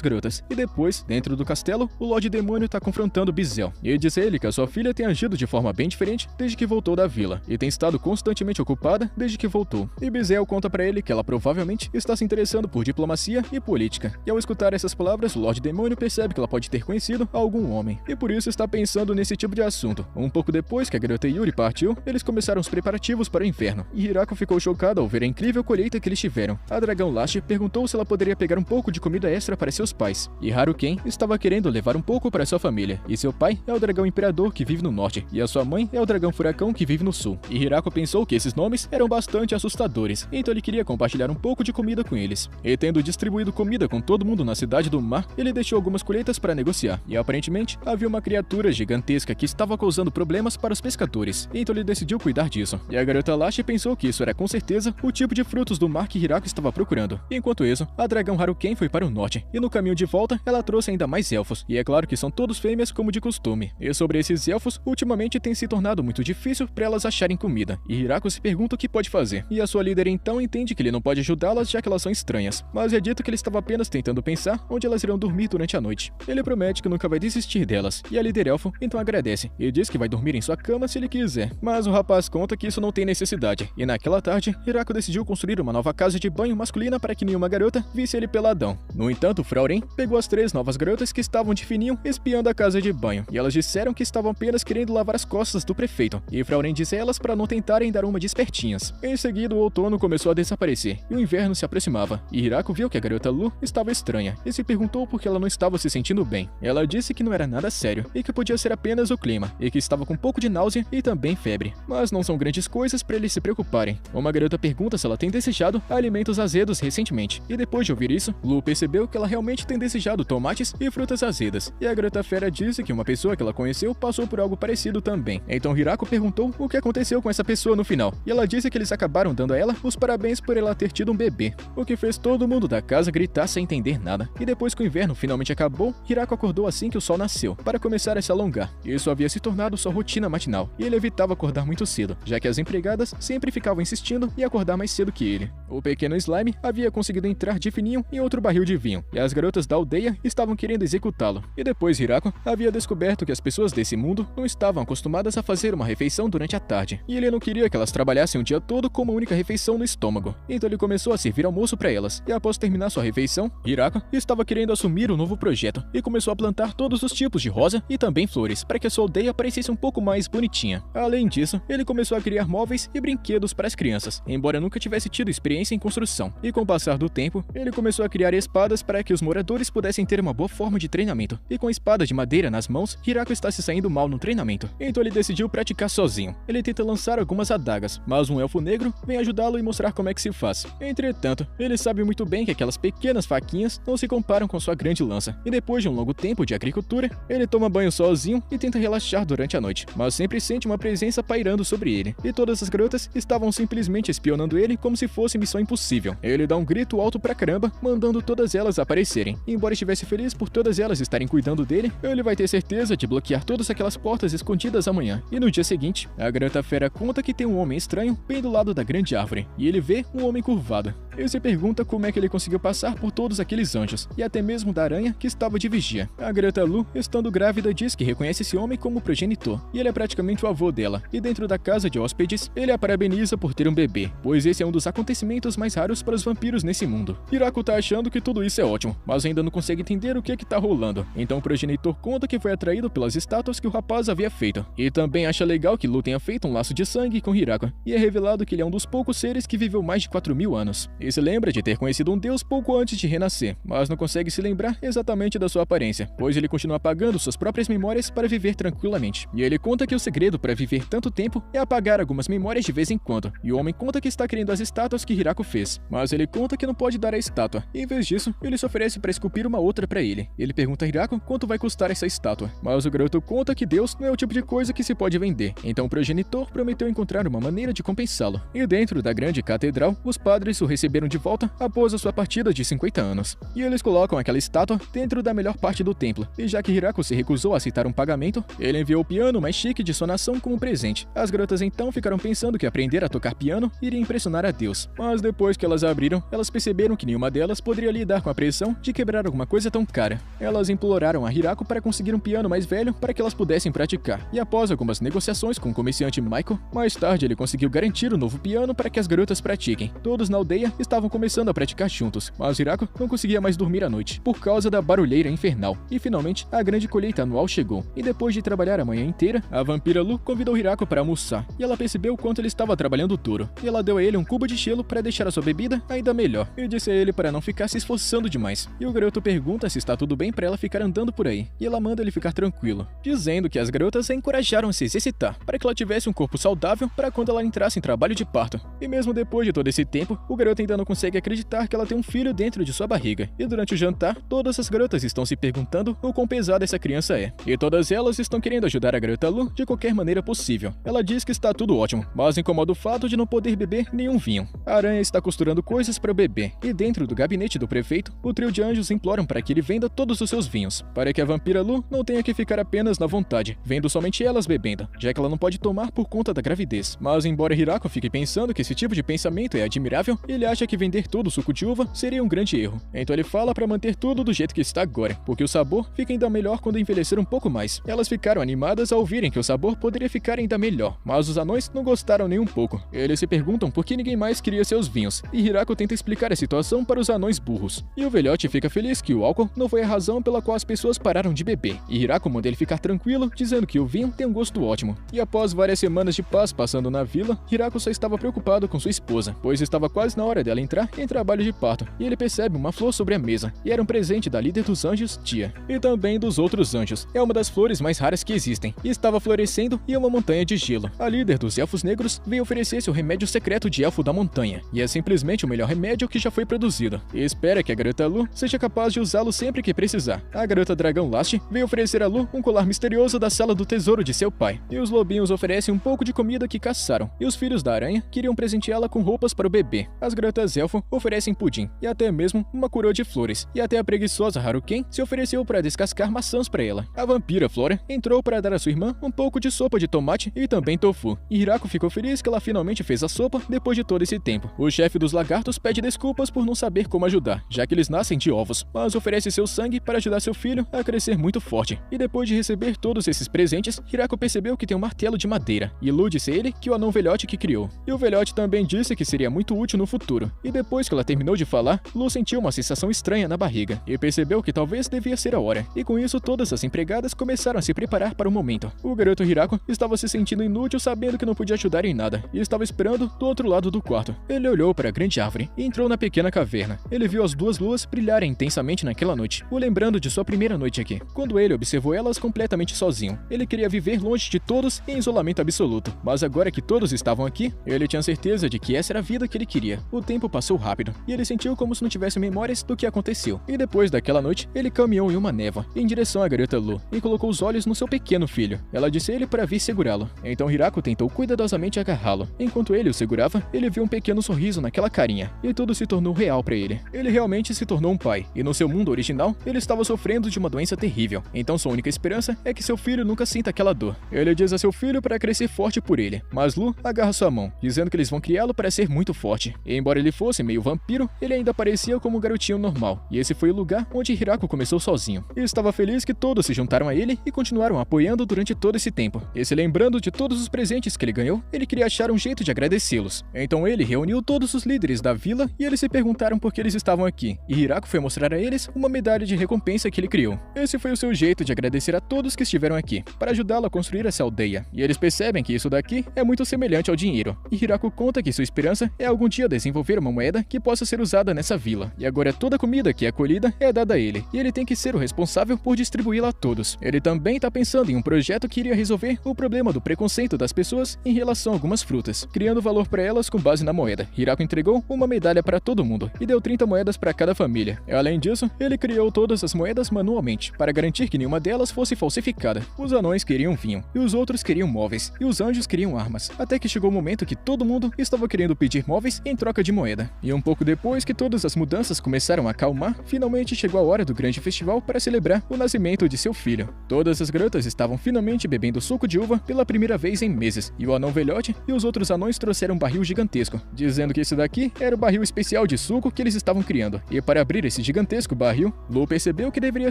garotas. E depois, dentro do castelo, o Lorde Demônio está confrontando Bizel. E diz a ele que a sua filha tem agido de forma bem diferente desde que voltou da vila, e tem estado constantemente ocupada desde que voltou. E Bizel conta pra ele que ela provavelmente está se interessando por diplomacia e política. E ao escutar essas palavras, o Lorde Demônio percebe que ela pode ter conhecido algum homem, e por isso está pensando nesse tipo de assunto. Um pouco depois que a garota Yuri partiu, eles começaram os preparativos para o inverno, e Hirako ficou chocada ao ver a incrível colheita que eles tiveram. A dragão Lash perguntou se ela poderia pegar um pouco de comida extra para seus pais, e Haruken estava querendo levar um pouco para sua família, e seu pai é o dragão imperador que vive no norte, e a sua mãe é o dragão furacão que vive no sul. E Hirako pensou que esses nomes eram bastante assustadores, então ele queria compartilhar um pouco de comida com eles. E tendo distribuído comida com todo mundo na cidade do mar, ele deixou algumas colheitas para negociar, e aparentemente havia uma criatura gigantesca que estava causando problemas para os pescadores, então ele decidiu cuidar disso. E a garota Lash pensou que isso era com certeza o tipo de frutos do mar que Hirako estava procurando. Enquanto isso, a dragão Haruken foi para o norte, e no caminho de volta ela trouxe ainda mais elfos, e é claro que são todos fêmeas como de costume. E sobre esses elfos, ultimamente tem se tornado muito difícil para elas acharem comida, e Hirako se pergunta o que pode fazer. E a sua líder então entende que ele não pode ajudá-las já que elas são estranhas, mas é dito que ele estava apenas tentando pensar onde elas irão dormir durante a noite. Ele promete que nunca vai desistir delas, e a líder elfo então agradece, e diz que vai dormir em sua cama se ele quiser. Mas o rapaz conta que isso não tem necessidade, e naquela tarde, Hirako decidiu construir uma nova casa de banho masculina para que nenhuma garota visse ele peladão. No entanto, Frauren pegou as 3 novas garotas que estavam de fininho espiando a casa de banho, e elas disseram que estavam apenas querendo lavar as costas do prefeito, e Frauren disse a elas para não tentarem dar uma de espertinhas. Em seguida, o outono começou a desaparecer, e o inverno se aproximava, e Hirako viu que a garota Lu estava estranha, e se perguntou por que ela não estava se sentindo bem. Ela disse que não era nada sério, e que podia ser apenas o clima, e que estava com um pouco de náusea e também febre. Mas não são grandes coisas para eles se preocuparem. Uma garota pergunta se ela tem desejado alimentos azedos recentemente, e depois de ouvir isso, Lu percebeu que ela realmente tem desejado tomates e frutas azedas, e a garota fera disse que uma pessoa que ela conheceu passou por algo parecido também. Então Hirako perguntou o que aconteceu com essa pessoa no final, e ela disse que eles acabaram dando a ela os parabéns por ela ter tido um bebê, o que fez todo mundo da casa gritar sem entender nada. E depois que o inverno finalmente acabou, Hirako acordou assim que o sol nasceu, para começar a se alongar. Isso havia se tornado sua rotina matinal, e ele evitava acordar muito cedo, já que as empregadas sempre ficavam insistindo em acordar mais cedo que ele. O pequeno Slime havia conseguido entrar de fininho em outro barril de vinho, e as garotas da aldeia estavam querendo executá-lo. E depois Hirako havia descoberto que as pessoas desse mundo não estavam acostumadas a fazer uma refeição durante a tarde, e ele não queria que elas trabalhassem o dia todo com uma única refeição no estômago. Então ele começou a servir almoço para elas, e após terminar sua refeição, Hirako estava querendo assumir um novo projeto, e começou a plantar todos os tipos de rosa e também flores, para que a sua aldeia parecesse um pouco mais bonitinha. Além disso, ele começou a criar móveis e brinquedos para as crianças, embora nunca tivesse tido experiência em construção. E com o passar do tempo, ele começou a criar espadas para que os moradores pudessem ter uma boa forma de treinamento. E com a espada de madeira nas mãos, Hirako está se saindo mal no treinamento. Então ele decidiu praticar sozinho. Ele tenta lançar algumas adagas, mas um elfo negro vem ajudá-lo e mostrar como é que se faz. Entretanto, ele sabe muito bem que aquelas pequenas faquinhas não se comparam com sua grande lança. E depois de um longo tempo de agricultura, ele toma banho sozinho e tenta relaxar durante a noite, mas sempre sente uma presença pairando sobre ele. E todas as garotas estavam simplesmente espionando ele como se fosse missão impossível. Ele dá um grito alto pra caramba, mandando todas elas aparecerem. E embora estivesse feliz por todas elas estarem cuidando dele, ele vai ter certeza de bloquear todas aquelas portas escondidas amanhã. E no dia seguinte, a garota fera conta que tem um homem estranho bem do lado da grande árvore, e ele vê um homem curvado. Ele se pergunta como é que ele conseguiu passar por todos aqueles anjos, e até mesmo da aranha que estava de vigia. A garota Lu, estando grávida, diz que reconhece esse homem como progenitor, e ele é praticamente o avô dela. E dentro da casa de hóspedes, ele a parabeniza por ter um bebê, pois esse é um dos acontecimentos mais raros para os vampiros nesse mundo. Hirako tá achando que tudo isso é ótimo, mas ainda não consegue entender o que tá rolando. Então o progenitor conta que foi atraído pelas estátuas que o rapaz havia feito, e também acha legal que Lu tenha feito um laço de sangue com Hirako, e é revelado que ele é um dos poucos seres que viveu mais de 4.000 anos. E se lembra de ter conhecido um deus pouco antes de renascer, mas não consegue se lembrar exatamente da sua aparência, pois ele continua apagando suas próprias memórias para viver tranquilamente. E ele conta que o segredo para viver tanto tempo é apagar algumas memórias de vez em quando, e o homem conta que está querendo as estátuas que Hirako fez, mas ele conta que não pode dar a estátua, e em vez disso, ele se oferece para esculpir uma outra para ele. Ele pergunta a Hirako quanto vai custar essa estátua, mas o garoto conta que Deus mas não é o tipo de coisa que se pode vender, então o progenitor prometeu encontrar uma maneira de compensá-lo. E dentro da grande catedral, os padres o receberam de volta após a sua partida de 50 anos. E eles colocam aquela estátua dentro da melhor parte do templo, e já que Hirako se recusou a aceitar um pagamento, ele enviou o piano mais chique de sua nação como presente. As garotas então ficaram pensando que aprender a tocar piano iria impressionar a Deus, mas depois que elas abriram, elas perceberam que nenhuma delas poderia lidar com a pressão de quebrar alguma coisa tão cara. Elas imploraram a Hirako para conseguir um piano mais velho para que elas pudessem praticar, e após algumas negociações com o comerciante Michael, mais tarde ele conseguiu garantir um novo piano para que as garotas pratiquem. Todos na aldeia estavam começando a praticar juntos, mas Hirako não conseguia mais dormir à noite, por causa da barulheira infernal. E finalmente, a grande colheita anual chegou, e depois de trabalhar a manhã inteira, a vampira Lu convidou Hirako para almoçar, e ela percebeu o quanto ele estava trabalhando duro, e ela deu a ele um cubo de gelo para deixar a sua bebida ainda melhor, e disse a ele para não ficar se esforçando demais. E o garoto pergunta se está tudo bem para ela ficar andando por aí, e ela manda ele ficar tranquilo, dizendo que as garotas a encorajaram a se exercitar, para que ela tivesse um corpo saudável para quando ela entrasse em trabalho de parto. E mesmo depois de todo esse tempo, o garoto ainda não consegue acreditar que ela tem um filho dentro de sua barriga. E durante o jantar, todas as garotas estão se perguntando o quão pesada essa criança é. E todas elas estão querendo ajudar a garota Lu de qualquer maneira possível. Ela diz que está tudo ótimo, mas incomoda o fato de não poder beber nenhum vinho. A aranha está costurando coisas para o bebê, e dentro do gabinete do prefeito, o trio de anjos imploram para que ele venda todos os seus vinhos, para que a vampira Lu não tenha que ficar apenas na vontade, vendo somente elas bebendo, já que ela não pode tomar por conta da gravidez. Mas embora Hirako fique pensando que esse tipo de pensamento é admirável, ele acha que vender todo o suco de uva seria um grande erro. Então ele fala para manter tudo do jeito que está agora, porque o sabor fica ainda melhor quando envelhecer um pouco mais. Elas ficaram animadas ao ouvirem que o sabor poderia ficar ainda melhor, mas os anões não gostaram nem um pouco. Eles se perguntam por que ninguém mais queria seus vinhos, e Hirako tenta explicar a situação para os anões burros. E o velhote fica feliz que o álcool não foi a razão pela qual as pessoas pararam de beber, e Hirako manda ele ficar tranquilo, dizendo que o vinho tem um gosto ótimo. E após várias semanas de paz passando na vila, Hirako só estava preocupado com sua esposa, pois estava quase na hora dela entrar em trabalho de parto, e ele percebe uma flor sobre a mesa, e era um presente da líder dos anjos, Tia, e também dos outros anjos. É uma das flores mais raras que existem, e estava florescendo em uma montanha de gelo. A líder dos elfos negros veio oferecer seu remédio secreto de elfo da montanha, e é simplesmente o melhor remédio que já foi produzido, e espera que a garota Lu seja capaz de usá-lo sempre que precisar. A garota dragão Last veio oferecer a Lu um colar misterioso da sala do tesouro de seu pai, e os lobinhos oferecem um pouco de comida que caçaram, e os filhos da aranha queriam presenteá-la com roupas para o bebê. As garotas elfo oferecem pudim, e até mesmo uma coroa de flores, e até a preguiçosa Haruken se ofereceu para descascar maçãs para ela. A vampira Flora entrou para dar à sua irmã um pouco de sopa de tomate e também tofu, e Hirako ficou feliz que ela finalmente fez a sopa depois de todo esse tempo. O chefe dos lagartos pede desculpas por não saber como ajudar, já que eles nascem de ovos, mas oferece seu sangue para ajudar seu filho a crescer muito forte. E depois de receber todos esses presentes, Hirako percebeu que tem um martelo de madeira, e Lu disse a ele que o anão velhote que criou. E o velhote também disse que seria muito útil no futuro. E depois que ela terminou de falar, Lu sentiu uma sensação estranha na barriga, e percebeu que talvez devia ser a hora. E com isso, todas as empregadas começaram a se preparar para o momento. O garoto Hirako estava se sentindo inútil, sabendo que não podia ajudar em nada, e estava esperando do outro lado do quarto. Ele olhou para a grande árvore e entrou na pequena caverna. Ele viu as duas luas brilharem intensamente naquela noite, o lembrando de sua primeira noite aqui, quando ele observou elas completamente sozinho. Ele queria viver longe de todos em isolamento absoluto, mas agora que todos estavam aqui, ele tinha certeza de que essa era a vida que ele queria. O tempo passou rápido, e ele sentiu como se não tivesse memórias do que aconteceu. E depois daquela noite, ele caminhou em uma névoa, em direção à garota Lu, e colocou os olhos no seu pequeno filho. Ela disse a ele para vir segurá-lo. Então Hirako tentou cuidadosamente agarrá-lo. Enquanto ele o segurava, ele viu um pequeno sorriso naquela carinha, e tudo se tornou real para ele. Ele realmente se tornou um pai, e no seu mundo original, ele estava sofrendo de uma doença terrível. Então sua única esperança é que seu filho nunca sinta aquela dor. Ele diz a seu filho para crescer forte por ele, mas Lu agarra sua mão, dizendo que eles vão criá-lo para ser muito forte. E embora ele fosse meio vampiro, ele ainda parecia como um garotinho normal, e esse foi o lugar onde Hirako começou sozinho. E estava feliz que todos se juntaram a ele e continuaram apoiando durante todo esse tempo. E se lembrando de todos os presentes que ele ganhou, ele queria achar um jeito de agradecê-los. Então ele reuniu todos os líderes da vila e eles se perguntaram por que eles estavam aqui, e Hirako foi mostrar a eles uma medalha de recompensa que ele criou. Esse foi o seu jeito de agradecer a todos que estiveram aqui, para ajudá-lo a construir essa aldeia. E eles percebem que isso daqui é muito semelhante ao dinheiro. E Hirako conta que sua esperança é algum dia desenvolver uma moeda que possa ser usada nessa vila. E agora toda a comida que é colhida é dada a ele, e ele tem que ser o responsável por distribuí-la a todos. Ele também está pensando em um projeto que iria resolver o problema do preconceito das pessoas em relação a algumas frutas, criando valor para elas com base na moeda. Hirako entregou uma medalha para todo mundo e deu 30 moedas para cada família. Além disso, ele criou todas as moedas manualmente, para garantir que nenhuma delas fosse falsificada. Os anões queriam vinho, e os outros queriam móveis, e os anjos queriam armas, até que chegou o momento que todo mundo estava querendo pedir móveis em troca de moeda. E um pouco depois que todas as mudanças começaram a acalmar, finalmente chegou a hora do grande festival para celebrar o nascimento de seu filho. Todas as garotas estavam finalmente bebendo suco de uva pela primeira vez em meses, e o anão velhote e os outros anões trouxeram um barril gigantesco, dizendo que esse daqui era o barril especial de suco que eles estavam criando. E para abrir esse gigantesco barril, Lu percebeu que deveria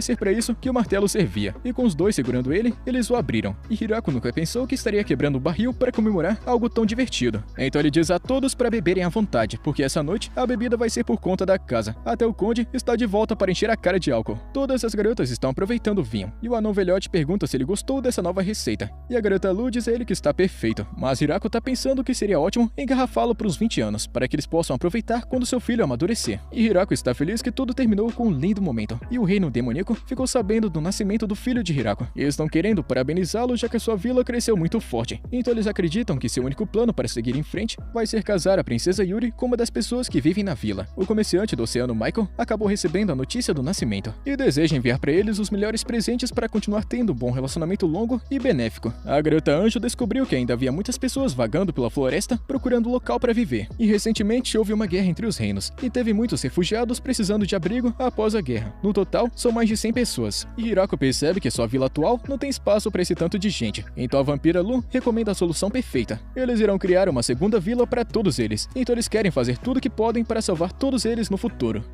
ser para isso que o martelo servia, e com os dois segurando ele, eles o abriram. E Hirako nunca pensou que estaria quebrando o barril para comemorar algo tão divertido. Então ele diz a todos para beberem à vontade, porque essa noite a bebida vai ser por conta da casa. Até o conde está de volta para encher a cara de álcool. Todas as garotas estão aproveitando o vinho, e o anão velhote pergunta se ele gostou dessa nova receita. E a garota Lu diz a ele que está perfeito, mas Hirako tá pensando que seria ótimo engarrafá-lo para os 20 anos, para que eles possam aproveitar quando seu filho amadurecer. E Hirako está feliz que tudo terminou com um lindo momento, e o reino demoníaco ficou sabendo do nascimento do filho de Hirako. E estão querendo parabenizá-lo já que a sua vila cresceu muito forte, então eles acreditam que seu único plano para seguir em frente vai ser casar a princesa Yuri com uma das pessoas que vivem na vila. O comerciante do oceano Michael acabou recebendo a notícia do nascimento e deseja enviar para eles os melhores presentes para continuar tendo um bom relacionamento longo e benéfico. A garota Anjo descobriu que ainda havia muitas pessoas vagando pela floresta procurando um local para viver, e recentemente houve uma guerra entre os reinos, e teve muitos refugiados precisando de abrigo após a guerra. No total, são mais de 100 pessoas, e Hirako percebe que sua vila atual não tem espaço para esse tanto de gente, então a vampira Lu recomenda a solução perfeita. Eles irão criar uma segunda vila para todos eles, então eles querem fazer tudo o que podem para salvar todos eles no futuro.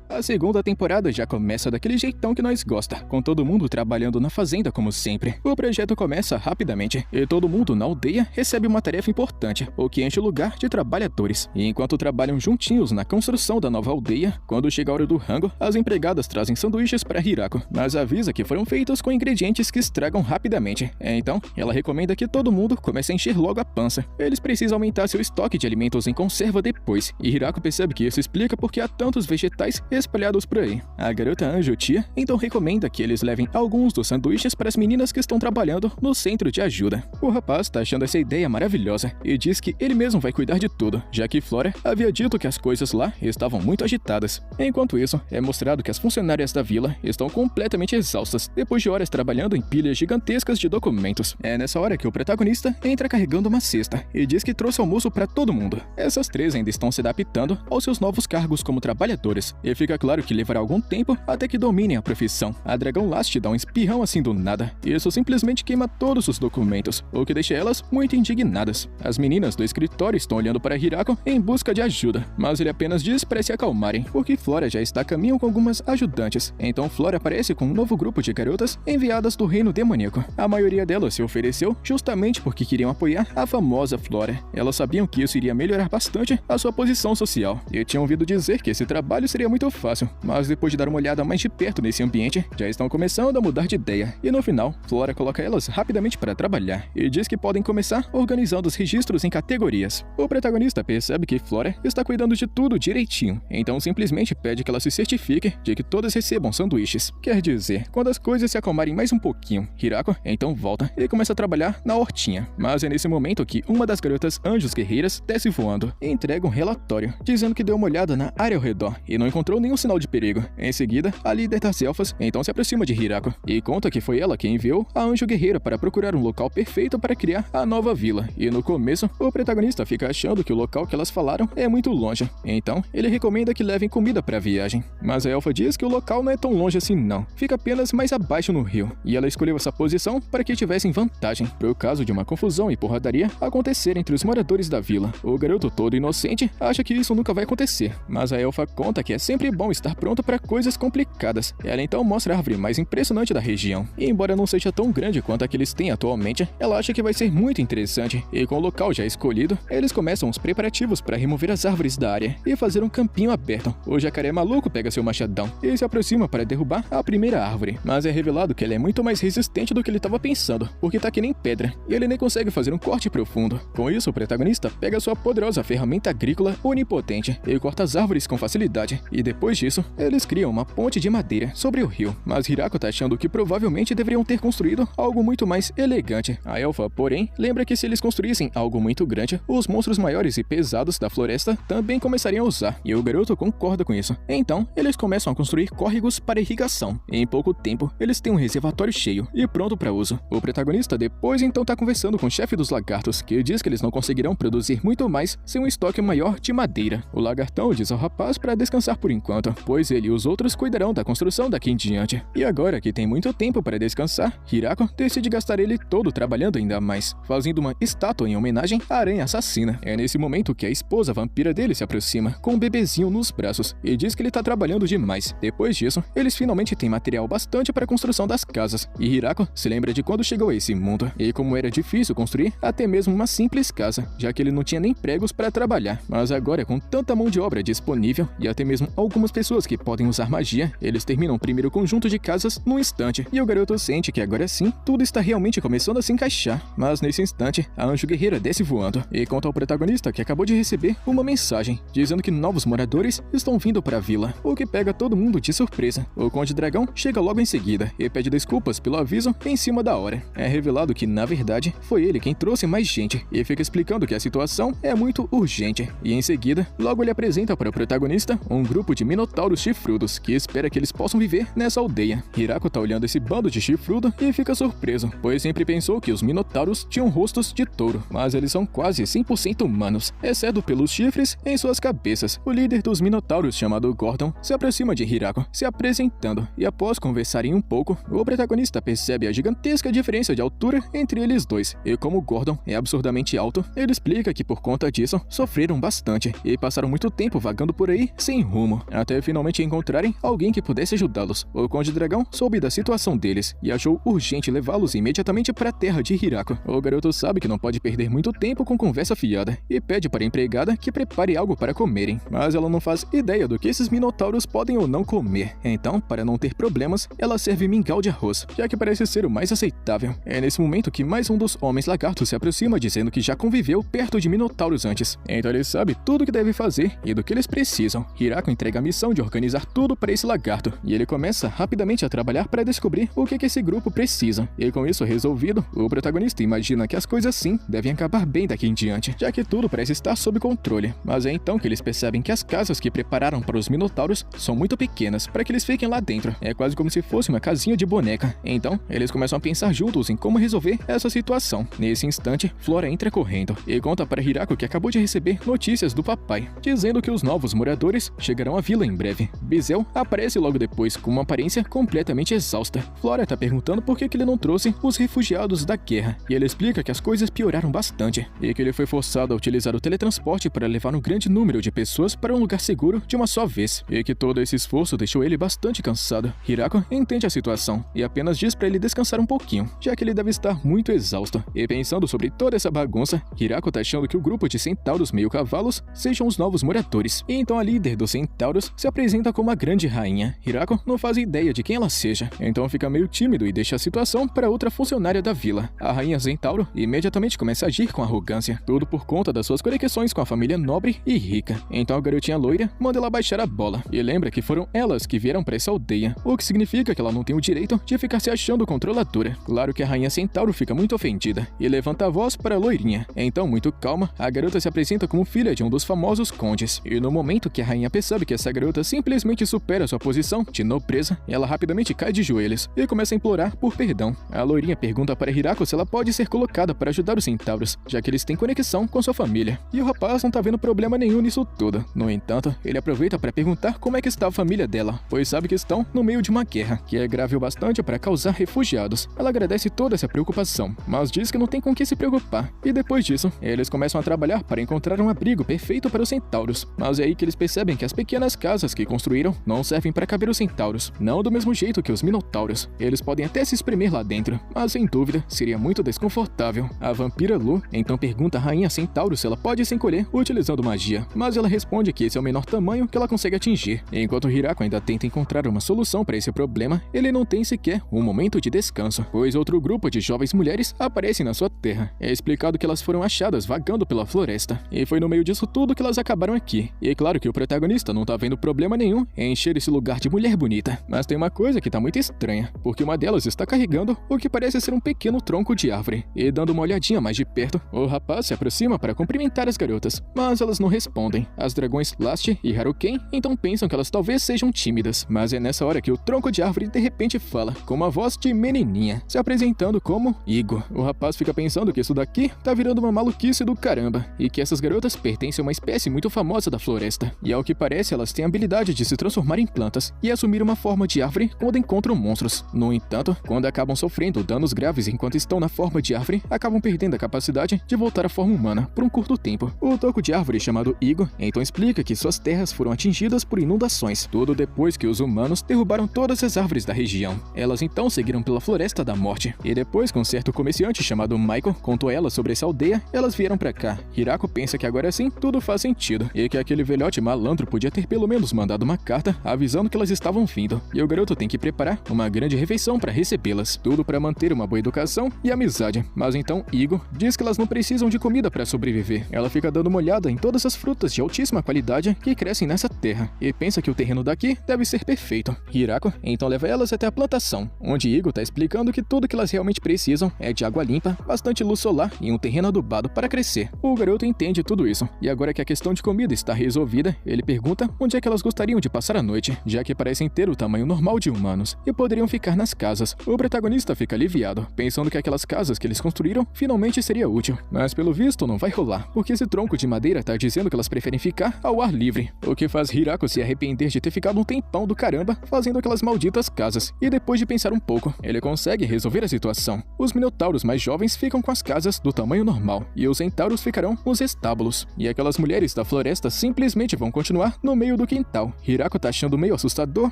A segunda temporada já começa daquele jeitão que nós gosta, com todo mundo trabalhando na fazenda como sempre. O projeto começa rapidamente, e todo mundo na aldeia recebe uma tarefa importante, o que enche o lugar de trabalhadores. E enquanto trabalham juntinhos na construção da nova aldeia, quando chega a hora do rango, as empregadas trazem sanduíches para Hirako, mas avisa que foram feitos com ingredientes que estragam rapidamente. Então, ela recomenda que todo mundo comece a encher logo a pança. Eles precisam aumentar seu estoque de alimentos em conserva depois, e Hirako percebe que isso explica porque há tantos vegetais espalhados por aí. A garota Anjo Tia então recomenda que eles levem alguns dos sanduíches para as meninas que estão trabalhando no centro de ajuda. O rapaz tá achando essa ideia maravilhosa e diz que ele mesmo vai cuidar de tudo, já que Flora havia dito que as coisas lá estavam muito agitadas. Enquanto isso, é mostrado que as funcionárias da vila estão completamente exaustas depois de horas trabalhando em pilhas gigantescas de documentos. É nessa hora que o protagonista entra carregando uma cesta e diz que trouxe almoço para todo mundo. Essas três ainda estão se adaptando aos seus novos cargos como trabalhadores, e fica claro que levará algum tempo até que dominem a profissão. A Dragão Last dá um espirrão assim do nada. Isso simplesmente queima todos os documentos, o que deixa elas muito indignadas. As meninas do escritório estão olhando para Hirako em busca de ajuda, mas ele apenas diz para se acalmarem, porque Flora já está a caminho com algumas ajudantes. Então Flora aparece com um novo grupo de garotas enviadas do reino demoníaco. A maioria delas se ofereceu justamente porque queriam apoiar a famosa Flora. Elas sabiam que isso iria melhorar bastante a sua posição social, e tinham ouvido dizer que esse trabalho seria muito fácil. Mas depois de dar uma olhada mais de perto nesse ambiente, já estão começando a mudar de ideia. E no final, Flora coloca elas rapidamente para trabalhar e diz que podem começar organizando os registros em categorias. O protagonista percebe que Flora está cuidando de tudo direitinho, então simplesmente pede que ela se certifique de que todas recebam sanduíches. Quer dizer, quando as coisas se acalmarem mais um pouquinho, Hirako então volta e começa a trabalhar na hortinha. Mas é nesse momento que uma das garotas anjos guerreiras desce voando e entrega um relatório, dizendo que deu uma olhada na área ao redor e não encontrou nenhum sinal de perigo. Em seguida, a líder das elfas então se aproxima de Hirako e conta que foi ela quem enviou a Anjo Guerreira para procurar um local perfeito para criar a nova vila. E no começo, o protagonista fica achando que o local que elas falaram é muito longe. Então, ele recomenda que levem comida para a viagem. Mas a elfa diz que o local não é tão longe assim não. Fica apenas mais abaixo no rio. E ela escolheu essa posição para que tivessem vantagem, para o caso de uma confusão e porradaria acontecer entre os moradores da vila. O garoto todo inocente acha que isso nunca vai acontecer, mas a elfa conta que é sempre bom estar pronta para coisas complicadas. Ela então mostra a árvore mais impressionante da região, e embora não seja tão grande quanto a que eles têm atualmente, ela acha que vai ser muito interessante, e com o local já escolhido, eles começam os preparativos para remover as árvores da área e fazer um campinho aberto. O jacaré maluco pega seu machadão e se aproxima para derrubar a primeira árvore, mas é revelado que ela é muito mais resistente do que ele estava pensando, porque tá que nem pedra, e ele nem consegue fazer um corte profundo. Com isso, o protagonista pega sua poderosa ferramenta agrícola onipotente e corta as árvores com facilidade, e depois depois disso, eles criam uma ponte de madeira sobre o rio, mas Hirako tá achando que provavelmente deveriam ter construído algo muito mais elegante. A elfa, porém, lembra que se eles construíssem algo muito grande, os monstros maiores e pesados da floresta também começariam a usar, e o garoto concorda com isso. Então, eles começam a construir córregos para irrigação. Em pouco tempo, eles têm um reservatório cheio e pronto para uso. O protagonista depois então tá conversando com o chefe dos lagartos, que diz que eles não conseguirão produzir muito mais sem um estoque maior de madeira. O lagartão diz ao rapaz para descansar por enquanto, pois ele e os outros cuidarão da construção daqui em diante. E agora que tem muito tempo para descansar, Hirako decide gastar ele todo trabalhando ainda mais, fazendo uma estátua em homenagem à aranha assassina. É nesse momento que a esposa vampira dele se aproxima, com um bebezinho nos braços, e diz que ele tá trabalhando demais. Depois disso, eles finalmente têm material bastante para a construção das casas, e Hirako se lembra de quando chegou a esse mundo, e como era difícil construir até mesmo uma simples casa, já que ele não tinha nem pregos para trabalhar. Mas agora, com tanta mão de obra disponível, e até mesmo algumas pessoas que podem usar magia, eles terminam o primeiro conjunto de casas num instante, e o garoto sente que agora sim, tudo está realmente começando a se encaixar. Mas nesse instante, a anjo guerreira desce voando, e conta ao protagonista que acabou de receber uma mensagem, dizendo que novos moradores estão vindo para a vila, o que pega todo mundo de surpresa. O Conde Dragão chega logo em seguida, e pede desculpas pelo aviso em cima da hora. É revelado que, na verdade, foi ele quem trouxe mais gente, e fica explicando que a situação é muito urgente. E em seguida, logo ele apresenta para o protagonista um grupo de minotauros chifrudos, que espera que eles possam viver nessa aldeia. Hirako tá olhando esse bando de chifrudo e fica surpreso, pois sempre pensou que os minotauros tinham rostos de touro, mas eles são quase 100% humanos, exceto pelos chifres em suas cabeças. O líder dos minotauros, chamado Gordon, se aproxima de Hirako, se apresentando, e após conversarem um pouco, o protagonista percebe a gigantesca diferença de altura entre eles dois, e como Gordon é absurdamente alto, ele explica que por conta disso, sofreram bastante, e passaram muito tempo vagando por aí sem rumo, até finalmente encontrarem alguém que pudesse ajudá-los. O Conde Dragão soube da situação deles, e achou urgente levá-los imediatamente para a terra de Hirako. O garoto sabe que não pode perder muito tempo com conversa fiada, e pede para a empregada que prepare algo para comerem, mas ela não faz ideia do que esses minotauros podem ou não comer. Então, para não ter problemas, ela serve mingau de arroz, já que parece ser o mais aceitável. É nesse momento que mais um dos homens lagartos se aproxima, dizendo que já conviveu perto de minotauros antes. Então ele sabe tudo o que deve fazer e do que eles precisam. Hirako entrega a missão de organizar tudo para esse lagarto, e ele começa rapidamente a trabalhar para descobrir o que esse grupo precisa. E com isso resolvido, o protagonista imagina que as coisas sim devem acabar bem daqui em diante, já que tudo parece estar sob controle. Mas é então que eles percebem que as casas que prepararam para os minotauros são muito pequenas para que eles fiquem lá dentro. É quase como se fosse uma casinha de boneca. Então, eles começam a pensar juntos em como resolver essa situação. Nesse instante, Flora entra correndo e conta para Hirako que acabou de receber notícias do papai, dizendo que os novos moradores chegarão à vila em breve. Bizel aparece logo depois com uma aparência completamente exausta. Flora tá perguntando por que ele não trouxe os refugiados da guerra, e ele explica que as coisas pioraram bastante, e que ele foi forçado a utilizar o teletransporte para levar um grande número de pessoas para um lugar seguro de uma só vez, e que todo esse esforço deixou ele bastante cansado. Hirako entende a situação e apenas diz para ele descansar um pouquinho, já que ele deve estar muito exausto. E pensando sobre toda essa bagunça, Hirako tá achando que o grupo de centauros meio cavalos sejam os novos moradores. E então a líder dos centauros se apresenta como a grande rainha. Hirako não faz ideia de quem ela seja, então fica meio tímido e deixa a situação para outra funcionária da vila. A rainha Centauro imediatamente começa a agir com arrogância, tudo por conta das suas conexões com a família nobre e rica. Então a garotinha loira manda ela baixar a bola e lembra que foram elas que vieram para essa aldeia, o que significa que ela não tem o direito de ficar se achando controladora. Claro que a rainha Centauro fica muito ofendida e levanta a voz para a loirinha. Então, muito calma, a garota se apresenta como filha de um dos famosos condes, e no momento que a rainha percebe que essa garota simplesmente supera sua posição de nobreza, ela rapidamente cai de joelhos e começa a implorar por perdão. A loirinha pergunta para Hirako se ela pode ser colocada para ajudar os centauros, já que eles têm conexão com sua família, e o rapaz não tá vendo problema nenhum nisso tudo. No entanto, ele aproveita para perguntar como é que está a família dela, pois sabe que estão no meio de uma guerra, que é grave o bastante para causar refugiados. Ela agradece toda essa preocupação, mas diz que não tem com que se preocupar, e depois disso, eles começam a trabalhar para encontrar um abrigo perfeito para os centauros. Mas é aí que eles percebem que as pequenas casas que construíram não servem para caber os centauros, não do mesmo jeito que os minotauros. Eles podem até se espremer lá dentro, mas sem dúvida seria muito desconfortável. A vampira Lu então pergunta à rainha Centauro se ela pode se encolher utilizando magia, mas ela responde que esse é o menor tamanho que ela consegue atingir. Enquanto Hirako ainda tenta encontrar uma solução para esse problema, ele não tem sequer um momento de descanso, pois outro grupo de jovens mulheres aparecem na sua terra. É explicado que elas foram achadas vagando pela floresta, e foi no meio disso tudo que elas acabaram aqui. E é claro que o protagonista não tá vendo vendo problema nenhum em encher esse lugar de mulher bonita. Mas tem uma coisa que tá muito estranha, porque uma delas está carregando o que parece ser um pequeno tronco de árvore. E dando uma olhadinha mais de perto, o rapaz se aproxima para cumprimentar as garotas, mas elas não respondem. As dragões Last e Haruken então pensam que elas talvez sejam tímidas, mas é nessa hora que o tronco de árvore de repente fala, com uma voz de menininha, se apresentando como Igo. O rapaz fica pensando que isso daqui tá virando uma maluquice do caramba, e que essas garotas pertencem a uma espécie muito famosa da floresta, e ao que parece elas têm a habilidade de se transformar em plantas e assumir uma forma de árvore quando encontram monstros. No entanto, quando acabam sofrendo danos graves enquanto estão na forma de árvore, acabam perdendo a capacidade de voltar à forma humana por um curto tempo. O toco de árvore chamado Igo então explica que suas terras foram atingidas por inundações, tudo depois que os humanos derrubaram todas as árvores da região. Elas então seguiram pela Floresta da Morte, e depois que um certo comerciante chamado Michael contou a ela sobre essa aldeia, elas vieram pra cá. Hirako pensa que agora sim tudo faz sentido, e que aquele velhote malandro podia ter pelo menos mandado uma carta avisando que elas estavam vindo, e o garoto tem que preparar uma grande refeição para recebê-las, tudo para manter uma boa educação e amizade. Mas então Igo diz que elas não precisam de comida para sobreviver. Ela fica dando uma olhada em todas as frutas de altíssima qualidade que crescem nessa terra, e pensa que o terreno daqui deve ser perfeito. Hirako então leva elas até a plantação, onde Igo tá explicando que tudo que elas realmente precisam é de água limpa, bastante luz solar e um terreno adubado para crescer. O garoto entende tudo isso, e agora que a questão de comida está resolvida, ele pergunta onde é que elas gostariam de passar a noite, já que parecem ter o tamanho normal de humanos, e poderiam ficar nas casas. O protagonista fica aliviado, pensando que aquelas casas que eles construíram finalmente seria útil, mas pelo visto não vai rolar, porque esse tronco de madeira tá dizendo que elas preferem ficar ao ar livre, o que faz Hirako se arrepender de ter ficado um tempão do caramba fazendo aquelas malditas casas, e depois de pensar um pouco, ele consegue resolver a situação. Os minotauros mais jovens ficam com as casas do tamanho normal, e os centauros ficarão nos estábulos, e aquelas mulheres da floresta simplesmente vão continuar no meio do quintal. Hirako tá achando meio assustador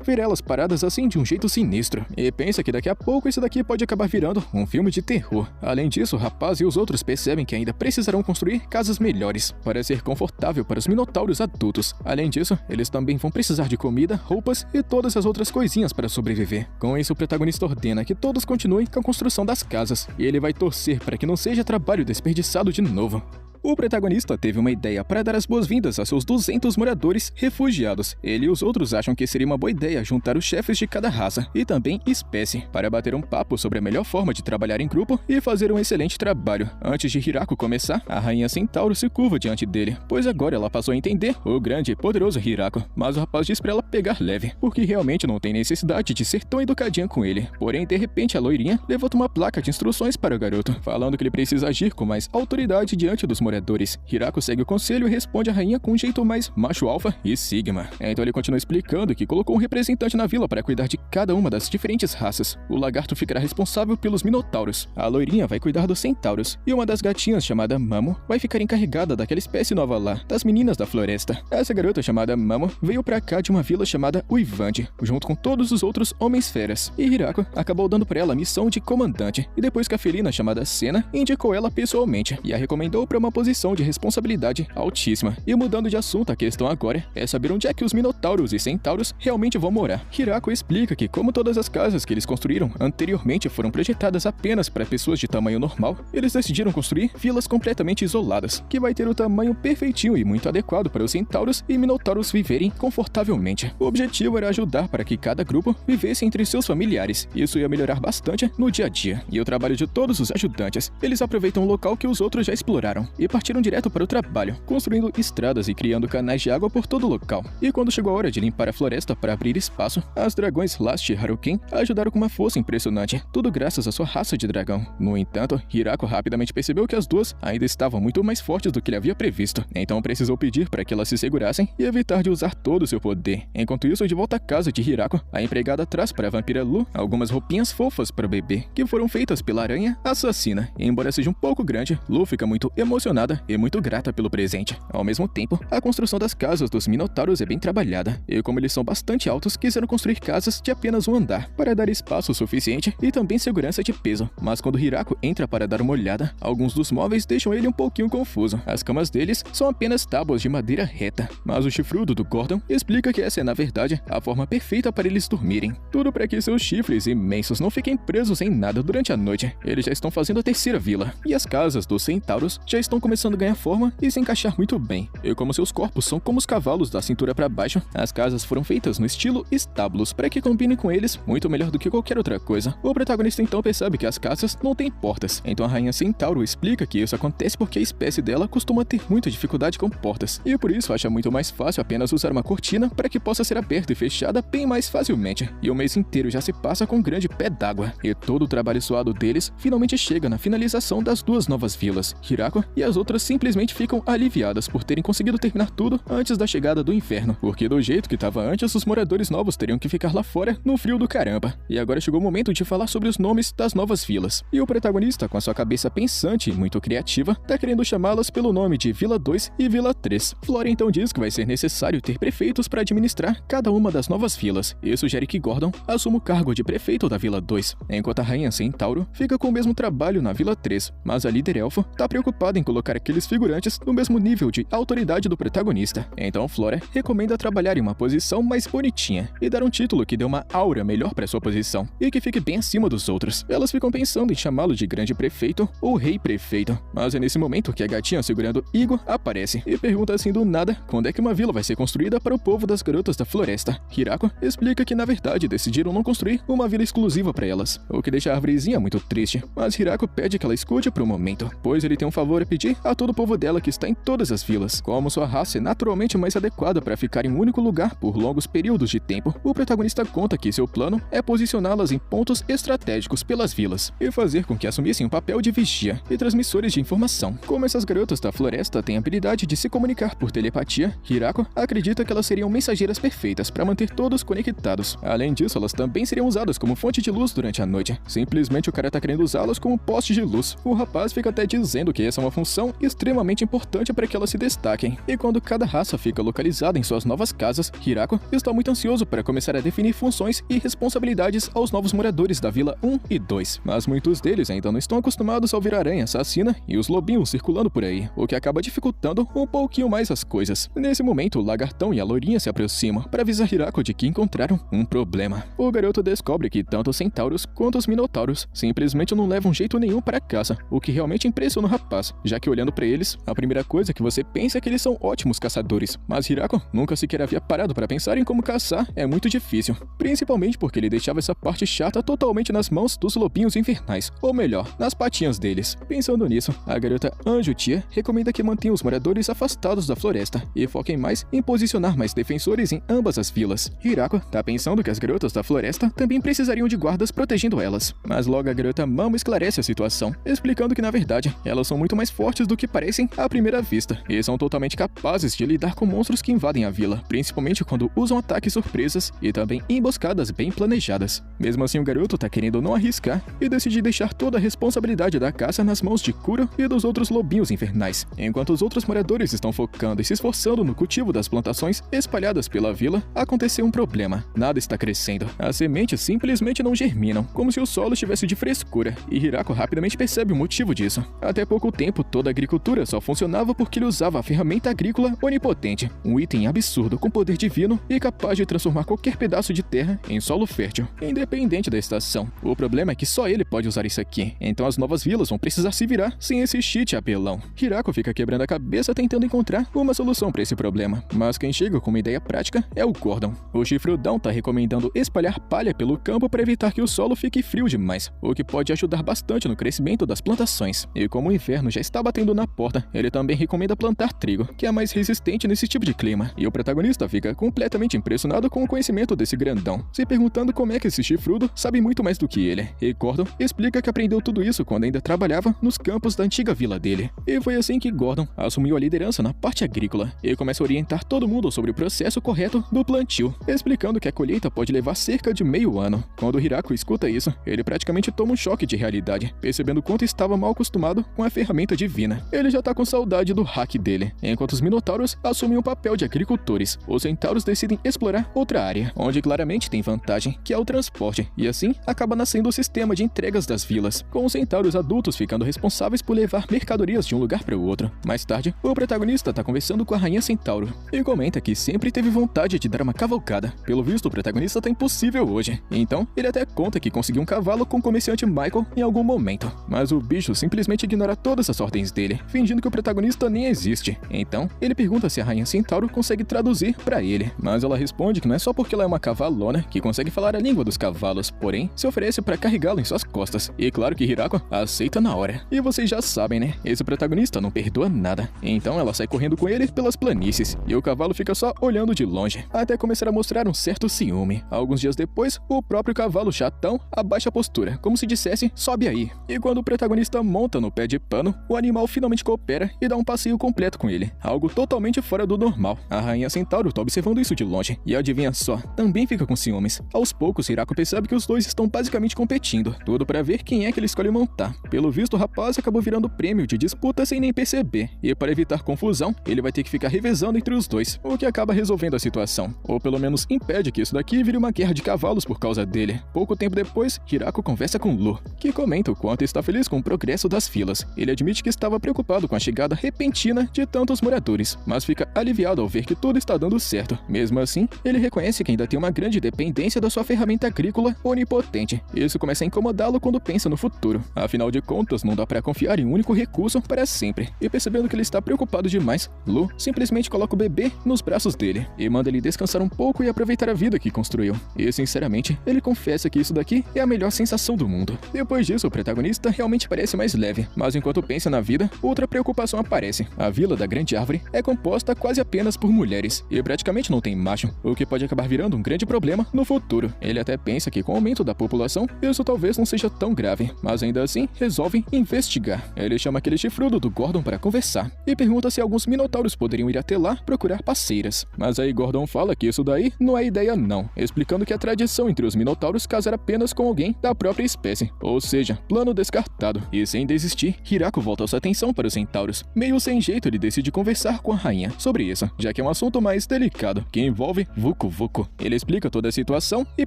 ver elas paradas assim de um jeito sinistro, e pensa que daqui a pouco isso daqui pode acabar virando um filme de terror. Além disso, o rapaz e os outros percebem que ainda precisarão construir casas melhores para ser confortável para os minotauros adultos. Além disso, eles também vão precisar de comida, roupas e todas as outras coisinhas para sobreviver. Com isso, o protagonista ordena que todos continuem com a construção das casas, e ele vai torcer para que não seja trabalho desperdiçado de novo. O protagonista teve uma ideia para dar as boas-vindas a seus 200 moradores refugiados. Ele e os outros acham que seria uma boa ideia juntar os chefes de cada raça e também espécie para bater um papo sobre a melhor forma de trabalhar em grupo e fazer um excelente trabalho. Antes de Hirako começar, a rainha Centauro se curva diante dele, pois agora ela passou a entender o grande e poderoso Hirako. Mas o rapaz diz para ela pegar leve, porque realmente não tem necessidade de ser tão educadinha com ele. Porém, de repente, a loirinha levanta uma placa de instruções para o garoto, falando que ele precisa agir com mais autoridade diante dos moradores. Hirako segue o conselho e responde à rainha com um jeito mais macho alfa e sigma. Então ele continua explicando que colocou um representante na vila para cuidar de cada uma das diferentes raças. O lagarto ficará responsável pelos minotauros, a loirinha vai cuidar dos centauros, e uma das gatinhas chamada Mamo vai ficar encarregada daquela espécie nova lá, das meninas da floresta. Essa garota chamada Mamo veio pra cá de uma vila chamada Uivande, junto com todos os outros homens feras, e Hirako acabou dando pra ela a missão de comandante, e depois que a felina chamada Senna indicou ela pessoalmente, e a recomendou pra uma posição de responsabilidade altíssima. E mudando de assunto, a questão agora é saber onde é que os minotauros e centauros realmente vão morar. Hirako explica que como todas as casas que eles construíram anteriormente foram projetadas apenas para pessoas de tamanho normal, eles decidiram construir vilas completamente isoladas, que vai ter o tamanho perfeitinho e muito adequado para os centauros e minotauros viverem confortavelmente. O objetivo era ajudar para que cada grupo vivesse entre seus familiares. Isso ia melhorar bastante no dia a dia. E o trabalho de todos os ajudantes, eles aproveitam o local que os outros já exploraram e partiram direto para o trabalho, construindo estradas e criando canais de água por todo o local. E quando chegou a hora de limpar a floresta para abrir espaço, as dragões Last e Haruken ajudaram com uma força impressionante, tudo graças à sua raça de dragão. No entanto, Hirako rapidamente percebeu que as duas ainda estavam muito mais fortes do que ele havia previsto, então precisou pedir para que elas se segurassem e evitar de usar todo o seu poder. Enquanto isso, de volta à casa de Hirako, a empregada traz para a vampira Lu algumas roupinhas fofas para o bebê, que foram feitas pela aranha assassina. E embora seja um pouco grande, Lu fica muito emocionada e muito grata pelo presente. Ao mesmo tempo, a construção das casas dos minotauros é bem trabalhada, e como eles são bastante altos, quiseram construir casas de apenas um andar, para dar espaço suficiente e também segurança de peso. Mas quando Hirako entra para dar uma olhada, alguns dos móveis deixam ele um pouquinho confuso. As camas deles são apenas tábuas de madeira reta, mas o chifrudo do Gordon explica que essa é, na verdade, a forma perfeita para eles dormirem. Tudo para que seus chifres imensos não fiquem presos em nada durante a noite. Eles já estão fazendo a terceira vila, e as casas dos centauros já estão começando a ganhar forma e se encaixar muito bem. E como seus corpos são como os cavalos da cintura para baixo, as casas foram feitas no estilo estábulos para que combine com eles muito melhor do que qualquer outra coisa. O protagonista então percebe que as casas não têm portas, então a rainha Centauro explica que isso acontece porque a espécie dela costuma ter muita dificuldade com portas, e por isso acha muito mais fácil apenas usar uma cortina para que possa ser aberta e fechada bem mais facilmente. E o mês inteiro já se passa com um grande pé d'água, e todo o trabalho suado deles finalmente chega na finalização das duas novas vilas. Hirako e as outras simplesmente ficam aliviadas por terem conseguido terminar tudo antes da chegada do inverno, porque do jeito que estava antes, os moradores novos teriam que ficar lá fora no frio do caramba. E agora chegou o momento de falar sobre os nomes das novas vilas. E o protagonista, com a sua cabeça pensante e muito criativa, tá querendo chamá-las pelo nome de Vila 2 e Vila 3. Flora então diz que vai ser necessário ter prefeitos para administrar cada uma das novas vilas, e sugere que Gordon assuma o cargo de prefeito da Vila 2, enquanto a rainha Centauro fica com o mesmo trabalho na Vila 3, mas a líder elfa tá preocupada em colocar aqueles figurantes no mesmo nível de autoridade do protagonista. Então Flora recomenda trabalhar em uma posição mais bonitinha e dar um título que dê uma aura melhor para sua posição e que fique bem acima dos outros. Elas ficam pensando em chamá-lo de grande prefeito ou rei prefeito, mas é nesse momento que a gatinha segurando Igor aparece e pergunta assim do nada quando é que uma vila vai ser construída para o povo das garotas da floresta. Hirako explica que na verdade decidiram não construir uma vila exclusiva para elas, o que deixa a arvorezinha muito triste, mas Hirako pede que ela escute por um momento, pois ele tem um favor a pedir a todo o povo dela que está em todas as vilas. Como sua raça é naturalmente mais adequada para ficar em um único lugar por longos períodos de tempo, o protagonista conta que seu plano é posicioná-las em pontos estratégicos pelas vilas e fazer com que assumissem um papel de vigia e transmissores de informação. Como essas garotas da floresta têm a habilidade de se comunicar por telepatia, Hirako acredita que elas seriam mensageiras perfeitas para manter todos conectados. Além disso, elas também seriam usadas como fonte de luz durante a noite. Simplesmente o cara tá querendo usá-las como poste de luz. O rapaz fica até dizendo que essa é uma função extremamente importante para que elas se destaquem. E quando cada raça fica localizada em suas novas casas, Hirako está muito ansioso para começar a definir funções e responsabilidades aos novos moradores da Vila 1 e 2. Mas muitos deles ainda não estão acostumados a ouvir a aranha assassina e os lobinhos circulando por aí, o que acaba dificultando um pouquinho mais as coisas. Nesse momento, o lagartão e a lourinha se aproximam para avisar Hirako de que encontraram um problema. O garoto descobre que tanto os centauros quanto os minotauros simplesmente não levam jeito nenhum para a caça, o que realmente impressiona o rapaz, já que olhando para eles, a primeira coisa que você pensa é que eles são ótimos caçadores, mas Hirako nunca sequer havia parado para pensar em como caçar é muito difícil, principalmente porque ele deixava essa parte chata totalmente nas mãos dos lobinhos infernais, ou melhor, nas patinhas deles. Pensando nisso, a garota Anjo Tia recomenda que mantenha os moradores afastados da floresta e foquem mais em posicionar mais defensores em ambas as vilas. Hirako tá pensando que as garotas da floresta também precisariam de guardas protegendo elas, mas logo a garota Mamo esclarece a situação, explicando que na verdade elas são muito mais fortes do que parecem à primeira vista e são totalmente capazes de lidar com monstros que invadem a vila, principalmente quando usam ataques surpresas e também emboscadas bem planejadas. Mesmo assim, o garoto tá querendo não arriscar e decide deixar toda a responsabilidade da caça nas mãos de Kuro e dos outros lobinhos infernais. Enquanto os outros moradores estão focando e se esforçando no cultivo das plantações espalhadas pela vila, aconteceu um problema. Nada está crescendo. As sementes simplesmente não germinam, como se o solo estivesse de frescura, e Hirako rapidamente percebe o motivo disso. Até pouco tempo, toda a agricultura só funcionava porque ele usava a ferramenta agrícola onipotente, um item absurdo com poder divino e capaz de transformar qualquer pedaço de terra em solo fértil, independente da estação. O problema é que só ele pode usar isso aqui, então as novas vilas vão precisar se virar sem esse cheat apelão. Hirako fica quebrando a cabeça tentando encontrar uma solução para esse problema, mas quem chega com uma ideia prática é o Gordon. O chifrudão tá recomendando espalhar palha pelo campo para evitar que o solo fique frio demais, o que pode ajudar bastante no crescimento das plantações. E como o inverno já está batendo na porta, ele também recomenda plantar trigo, que é mais resistente nesse tipo de clima. E o protagonista fica completamente impressionado com o conhecimento desse grandão, se perguntando como é que esse chifrudo sabe muito mais do que ele. E Gordon explica que aprendeu tudo isso quando ainda trabalhava nos campos da antiga vila dele. E foi assim que Gordon assumiu a liderança na parte agrícola e começa a orientar todo mundo sobre o processo correto do plantio, explicando que a colheita pode levar cerca de meio ano. Quando Hirako escuta isso, ele praticamente toma um choque de realidade, percebendo quanto estava mal acostumado com a ferramenta divina. Ele já tá com saudade do hack dele. Enquanto os minotauros assumem o papel de agricultores, os centauros decidem explorar outra área, onde claramente tem vantagem, que é o transporte, e assim acaba nascendo o sistema de entregas das vilas, com os centauros adultos ficando responsáveis por levar mercadorias de um lugar para o outro. Mais tarde, o protagonista tá conversando com a rainha Centauro e comenta que sempre teve vontade de dar uma cavalgada. Pelo visto, o protagonista tá impossível hoje, então ele até conta que conseguiu um cavalo com o comerciante Michael em algum momento, mas o bicho simplesmente ignora todas as ordens dele, fingindo que o protagonista nem existe. Então, ele pergunta se a Rainha Centauro consegue traduzir pra ele, mas ela responde que não é só porque ela é uma cavalona que consegue falar a língua dos cavalos, porém, se oferece pra carregá-lo em suas costas. E claro que Hirako aceita na hora. E vocês já sabem, né? Esse protagonista não perdoa nada. Então ela sai correndo com ele pelas planícies, e o cavalo fica só olhando de longe, até começar a mostrar um certo ciúme. Alguns dias depois, o próprio cavalo chatão abaixa a postura, como se dissesse, sobe aí. E quando o protagonista monta no pé de pano, o animal finalmente coopera e dá um passeio completo com ele, algo totalmente fora do normal. A Rainha Centauro tá observando isso de longe, e adivinha só, também fica com ciúmes. Aos poucos, Hirako percebe que os dois estão basicamente competindo, tudo pra ver quem é que ele escolhe montar. Pelo visto, o rapaz acabou virando prêmio de disputa sem nem perceber, e para evitar confusão, ele vai ter que ficar revezando entre os dois, o que acaba resolvendo a situação, ou pelo menos impede que isso daqui vire uma guerra de cavalos por causa dele. Pouco tempo depois, Hirako conversa com Lu, que comenta o quanto está feliz com o progresso das filas. Ele admite que estava preocupado com a chegada repentina de tantos moradores, mas fica aliviado ao ver que tudo está dando certo. Mesmo assim, ele reconhece que ainda tem uma grande dependência da sua ferramenta agrícola onipotente. Isso começa a incomodá-lo quando pensa no futuro. Afinal de contas, não dá para confiar em um único recurso para sempre. E percebendo que ele está preocupado demais, Lu simplesmente coloca o bebê nos braços dele e manda ele descansar um pouco e aproveitar a vida que construiu. E sinceramente, ele confessa que isso daqui é a melhor sensação do mundo. Depois disso, o protagonista realmente parece mais leve, mas enquanto pensa na vida, outra preocupação aparece. A vila da Grande Árvore é composta quase apenas por mulheres e praticamente não tem macho, o que pode acabar virando um grande problema no futuro. Ele até pensa que com o aumento da população, isso talvez não seja tão grave, mas ainda assim resolve investigar. Ele chama aquele chifrudo do Gordon para conversar e pergunta se alguns minotauros poderiam ir até lá procurar parceiras. Mas aí Gordon fala que isso daí não é ideia não, explicando que a tradição entre os minotauros casar apenas com alguém da própria espécie, ou seja, plano descartado. E sem desistir, Hirako volta sua atenção para os centauros. Meio sem jeito, ele decide conversar com a rainha sobre isso, já que é um assunto mais delicado, que envolve Vucu Vucu. Ele explica toda a situação e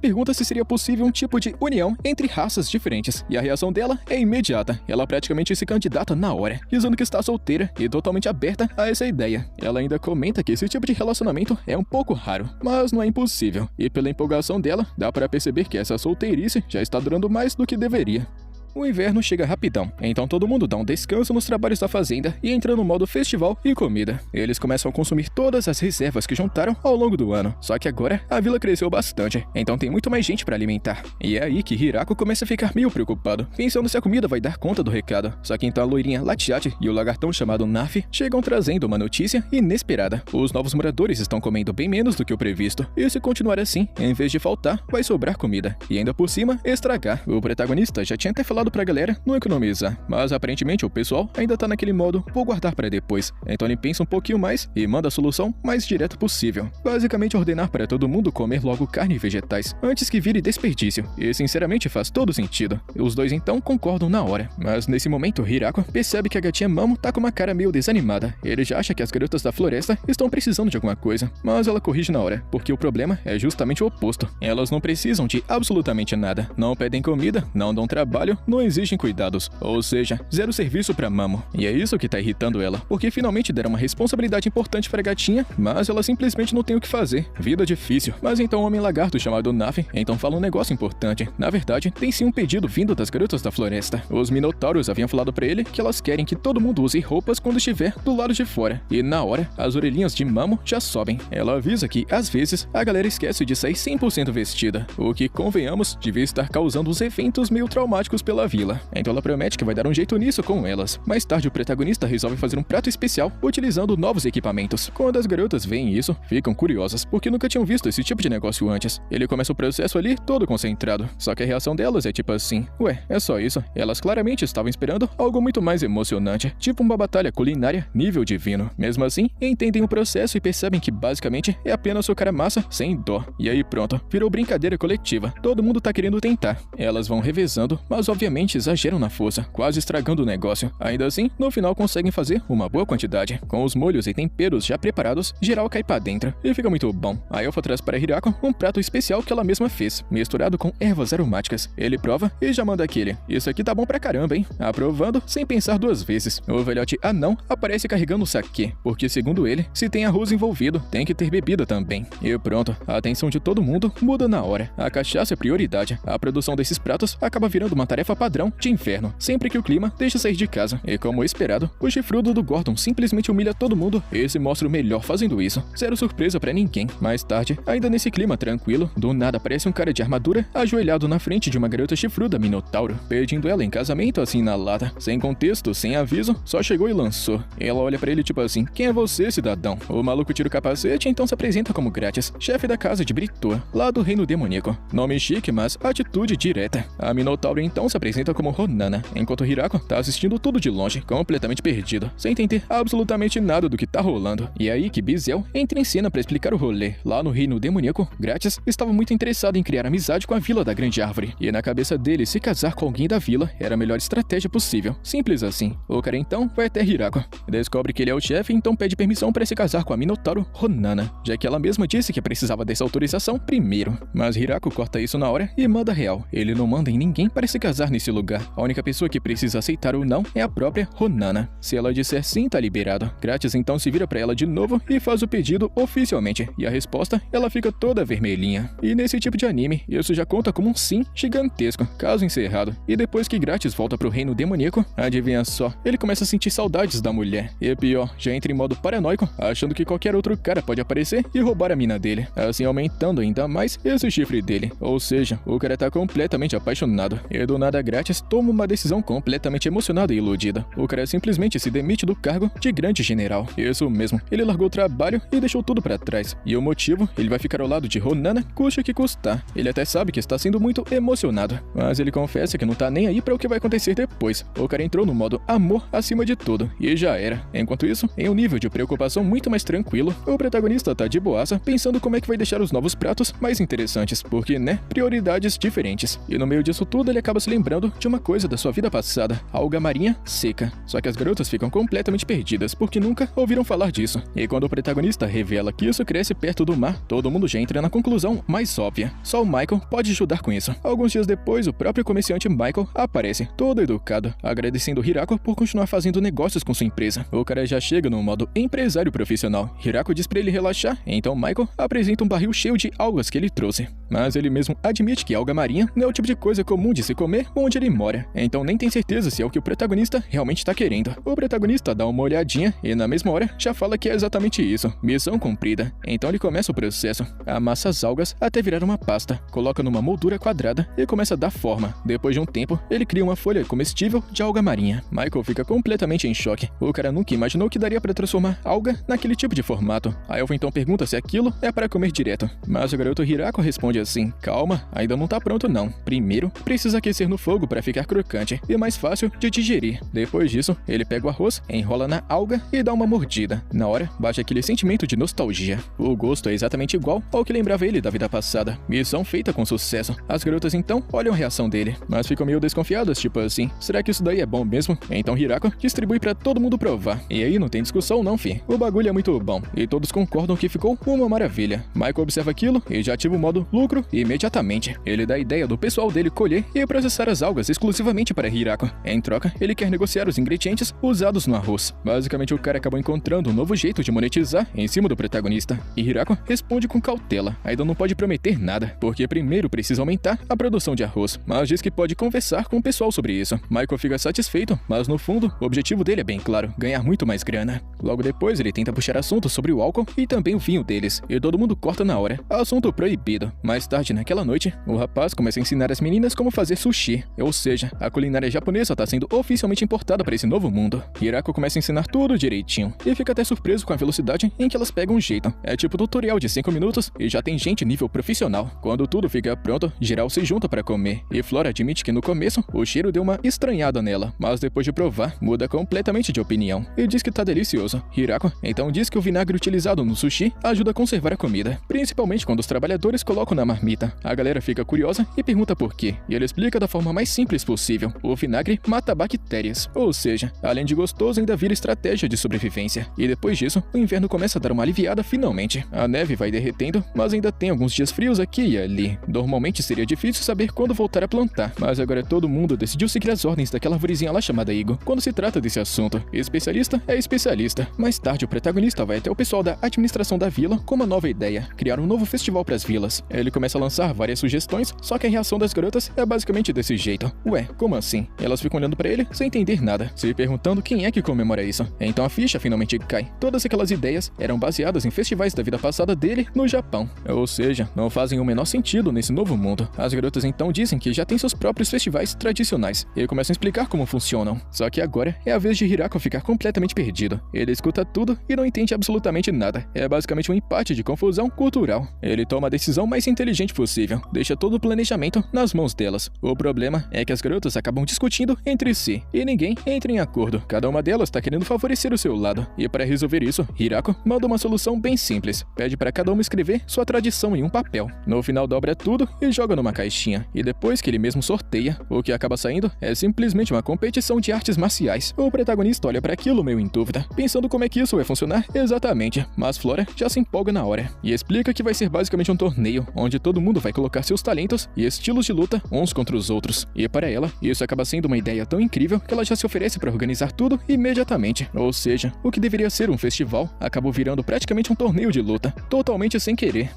pergunta se seria possível um tipo de união entre raças diferentes, e a reação dela é imediata. Ela praticamente se candidata na hora, dizendo que está solteira e totalmente aberta a essa ideia. Ela ainda comenta que esse tipo de relacionamento é um pouco raro, mas não é impossível, e pela empolgação dela, dá para perceber que essa solteirice já está durando mais do que deveria. O inverno chega rapidão, então todo mundo dá um descanso nos trabalhos da fazenda e entra no modo festival e comida. Eles começam a consumir todas as reservas que juntaram ao longo do ano, só que agora a vila cresceu bastante, então tem muito mais gente para alimentar. E é aí que Hirako começa a ficar meio preocupado, pensando se a comida vai dar conta do recado. Só que então a loirinha Latiate e o lagartão chamado Nafi chegam trazendo uma notícia inesperada. Os novos moradores estão comendo bem menos do que o previsto, e se continuar assim, em vez de faltar, vai sobrar comida, e ainda por cima, estragar. O protagonista já tinha até falado pra galera não economizar, mas aparentemente o pessoal ainda tá naquele modo vou guardar pra depois, então ele pensa um pouquinho mais e manda a solução mais direta possível, basicamente ordenar para todo mundo comer logo carne e vegetais, antes que vire desperdício, e sinceramente faz todo sentido. Os dois então concordam na hora, mas nesse momento Hirako percebe que a gatinha Mamo tá com uma cara meio desanimada. Ele já acha que as garotas da floresta estão precisando de alguma coisa, mas ela corrige na hora, porque o problema é justamente o oposto. Elas não precisam de absolutamente nada, não pedem comida, não dão trabalho, não exigem cuidados, ou seja, zero serviço pra Mamo. E é isso que tá irritando ela, porque finalmente deram uma responsabilidade importante pra gatinha, mas ela simplesmente não tem o que fazer. Vida difícil. Mas então o homem lagarto chamado Nafi então fala um negócio importante. Na verdade, tem sim um pedido vindo das garotas da floresta. Os minotauros haviam falado pra ele que elas querem que todo mundo use roupas quando estiver do lado de fora. E na hora, as orelhinhas de Mamo já sobem. Ela avisa que, às vezes, a galera esquece de sair 100% vestida, o que, convenhamos, devia estar causando uns eventos meio traumáticos pela vila. Então ela promete que vai dar um jeito nisso com elas. Mais tarde, o protagonista resolve fazer um prato especial utilizando novos equipamentos. Quando as garotas veem isso, ficam curiosas, porque nunca tinham visto esse tipo de negócio antes. Ele começa o processo ali todo concentrado, só que a reação delas é tipo assim, ué, é só isso? Elas claramente estavam esperando algo muito mais emocionante, tipo uma batalha culinária nível divino. Mesmo assim, entendem o processo e percebem que basicamente é apenas socar a massa sem dó. E aí pronto, virou brincadeira coletiva. Todo mundo tá querendo tentar. Elas vão revezando, mas obviamente exageram na força, quase estragando o negócio. Ainda assim, no final conseguem fazer uma boa quantidade. Com os molhos e temperos já preparados, geral cai pra dentro e fica muito bom. A elfa traz para Hirako um prato especial que ela mesma fez, misturado com ervas aromáticas. Ele prova e já manda aquele. Isso aqui tá bom pra caramba, hein? Aprovando sem pensar duas vezes. O velhote anão aparece carregando o saquê, porque segundo ele, se tem arroz envolvido, tem que ter bebida também. E pronto, a atenção de todo mundo muda na hora. A cachaça é prioridade. A produção desses pratos acaba virando uma tarefa padrão de inverno, sempre que o clima deixa sair de casa. E como esperado, o chifrudo do Gordon simplesmente humilha todo mundo e se mostra o melhor fazendo isso. Zero surpresa pra ninguém. Mais tarde, ainda nesse clima tranquilo, do nada aparece um cara de armadura ajoelhado na frente de uma garota chifruda Minotauro, pedindo ela em casamento assim na lata. Sem contexto, sem aviso, só chegou e lançou. Ela olha pra ele tipo assim: quem é você, cidadão? O maluco tira o capacete e então se apresenta como Grátis, chefe da casa de Britoa, lá do reino demoníaco. Nome chique, mas atitude direta. A Minotauro então se apresenta como Ronana, enquanto Hirako tá assistindo tudo de longe, completamente perdido, sem entender absolutamente nada do que tá rolando. E aí que Bizel entra em cena pra explicar o rolê. Lá no reino demoníaco, Grátis estava muito interessado em criar amizade com a Vila da Grande Árvore, e na cabeça dele se casar com alguém da vila era a melhor estratégia possível. Simples assim. O cara então vai até Hirako, descobre que ele é o chefe, então pede permissão para se casar com a Minotauro Ronana, já que ela mesma disse que precisava dessa autorização primeiro. Mas Hirako corta isso na hora e manda real. Ele não manda em ninguém para se casar nesse lugar. A única pessoa que precisa aceitar ou não é a própria Ronana. Se ela disser sim, tá liberado. Grátis então se vira pra ela de novo e faz o pedido oficialmente. E a resposta, ela fica toda vermelhinha. E nesse tipo de anime, isso já conta como um sim gigantesco. Caso encerrado. E depois que Grátis volta pro reino demoníaco, adivinha só, ele começa a sentir saudades da mulher. E pior, já entra em modo paranoico, achando que qualquer outro cara pode aparecer e roubar a mina dele, assim aumentando ainda mais esse chifre dele. Ou seja, o cara tá completamente apaixonado. E do nada Grátis toma uma decisão completamente emocionada e iludida. O cara simplesmente se demite do cargo de grande general. Isso mesmo, ele largou o trabalho e deixou tudo pra trás. E o motivo, ele vai ficar ao lado de Ronana, custe o que custar. Ele até sabe que está sendo muito emocionado, mas ele confessa que não tá nem aí pra o que vai acontecer depois. O cara entrou no modo amor acima de tudo, e já era. Enquanto isso, em um nível de preocupação muito mais tranquilo, o protagonista tá de boaça, pensando como é que vai deixar os novos pratos mais interessantes, porque, né, prioridades diferentes. E no meio disso tudo, ele acaba se lembrando de uma coisa da sua vida passada, a alga marinha seca. Só que as garotas ficam completamente perdidas, porque nunca ouviram falar disso. E quando o protagonista revela que isso cresce perto do mar, todo mundo já entra na conclusão mais óbvia. Só o Michael pode ajudar com isso. Alguns dias depois, o próprio comerciante Michael aparece, todo educado, agradecendo Hirako por continuar fazendo negócios com sua empresa. O cara já chega no modo empresário profissional. Hirako diz pra ele relaxar, então Michael apresenta um barril cheio de algas que ele trouxe. Mas ele mesmo admite que alga marinha não é o tipo de coisa comum de se comer onde ele mora, então nem tem certeza se é o que o protagonista realmente tá querendo. O protagonista dá uma olhadinha e na mesma hora já fala que é exatamente isso, missão cumprida. Então ele começa o processo, amassa as algas até virar uma pasta, coloca numa moldura quadrada e começa a dar forma. Depois de um tempo, ele cria uma folha comestível de alga marinha. Michael fica completamente em choque. O cara nunca imaginou que daria pra transformar alga naquele tipo de formato. A elfa então pergunta se aquilo é para comer direto, mas o garoto Hirako responde assim: calma, ainda não tá pronto não. Primeiro, precisa aquecer no fogo para ficar crocante e mais fácil de digerir. Depois disso, ele pega o arroz, enrola na alga e dá uma mordida. Na hora, bate aquele sentimento de nostalgia. O gosto é exatamente igual ao que lembrava ele da vida passada. Missão feita com sucesso. As garotas então olham a reação dele, mas ficam meio desconfiadas, tipo assim: será que isso daí é bom mesmo? Então Hirako distribui pra todo mundo provar. E aí não tem discussão não, fi. O bagulho é muito bom e todos concordam que ficou uma maravilha. Michael observa aquilo e já ativa o modo lucro imediatamente. Ele dá a ideia do pessoal dele colher e processar as algas exclusivamente para Hirako. Em troca, ele quer negociar os ingredientes usados no arroz. Basicamente, o cara acabou encontrando um novo jeito de monetizar em cima do protagonista. E Hirako responde com cautela. Ainda não pode prometer nada, porque primeiro precisa aumentar a produção de arroz, mas diz que pode conversar com o pessoal sobre isso. Michael fica satisfeito, mas no fundo, o objetivo dele é bem claro: ganhar muito mais grana. Logo depois, ele tenta puxar assunto sobre o álcool e também o vinho deles, e todo mundo corta na hora. Assunto proibido. Mais tarde, naquela noite, o rapaz começa a ensinar as meninas como fazer sushi, ou seja, a culinária japonesa está sendo oficialmente importada para esse novo mundo. Hirako começa a ensinar tudo direitinho, e fica até surpreso com a velocidade em que elas pegam um jeito. É tipo tutorial de 5 minutos e já tem gente nível profissional. Quando tudo fica pronto, geral se junta para comer, e Flora admite que no começo o cheiro deu uma estranhada nela, mas depois de provar, muda completamente de opinião, e diz que tá delicioso. Hirako então diz que o vinagre utilizado no sushi ajuda a conservar a comida, principalmente quando os trabalhadores colocam na marmita. A galera fica curiosa e pergunta por quê, e ele explica da forma mais simples possível: o vinagre mata bactérias, ou seja, além de gostoso, ainda vira estratégia de sobrevivência. E depois disso, o inverno começa a dar uma aliviada finalmente. A neve vai derretendo, mas ainda tem alguns dias frios aqui e ali. Normalmente seria difícil saber quando voltar a plantar, mas agora todo mundo decidiu seguir as ordens daquela arvorezinha lá chamada Igo. Quando se trata desse assunto, especialista é especialista. Mais tarde, o protagonista vai até o pessoal da administração da vila com uma nova ideia: criar um novo festival para as vilas. Ele começa a lançar várias sugestões, só que a reação das garotas é basicamente desse jeito. Ué, como assim? Elas ficam olhando pra ele sem entender nada, se perguntando quem é que comemora isso. Então a ficha finalmente cai. Todas aquelas ideias eram baseadas em festivais da vida passada dele no Japão. Ou seja, não fazem o menor sentido nesse novo mundo. As garotas então dizem que já têm seus próprios festivais tradicionais e começam a explicar como funcionam. Só que agora é a vez de Hirako ficar completamente perdido. Ele escuta tudo e não entende absolutamente nada. É basicamente um empate de confusão cultural. Ele toma a decisão mais inteligente possível, deixa todo o planejamento nas mãos delas. O problema é que as garotas acabam discutindo entre si e ninguém entra em acordo. Cada uma delas está querendo favorecer o seu lado. E para resolver isso, Hirako manda uma solução bem simples. Pede para cada uma escrever sua tradição em um papel. No final dobra tudo e joga numa caixinha. E depois que ele mesmo sorteia, o que acaba saindo é simplesmente uma competição de artes marciais. O protagonista olha para aquilo meio em dúvida, pensando como é que isso vai funcionar exatamente. Mas Flora já se empolga na hora e explica que vai ser basicamente um torneio, onde todo mundo vai colocar seus talentos e estilos de luta uns contra os outros. E para ela, isso acaba sendo uma ideia tão incrível que ela já se oferece para organizar tudo imediatamente. Ou seja, o que deveria ser um festival acabou virando praticamente um torneio de luta, totalmente sem querer.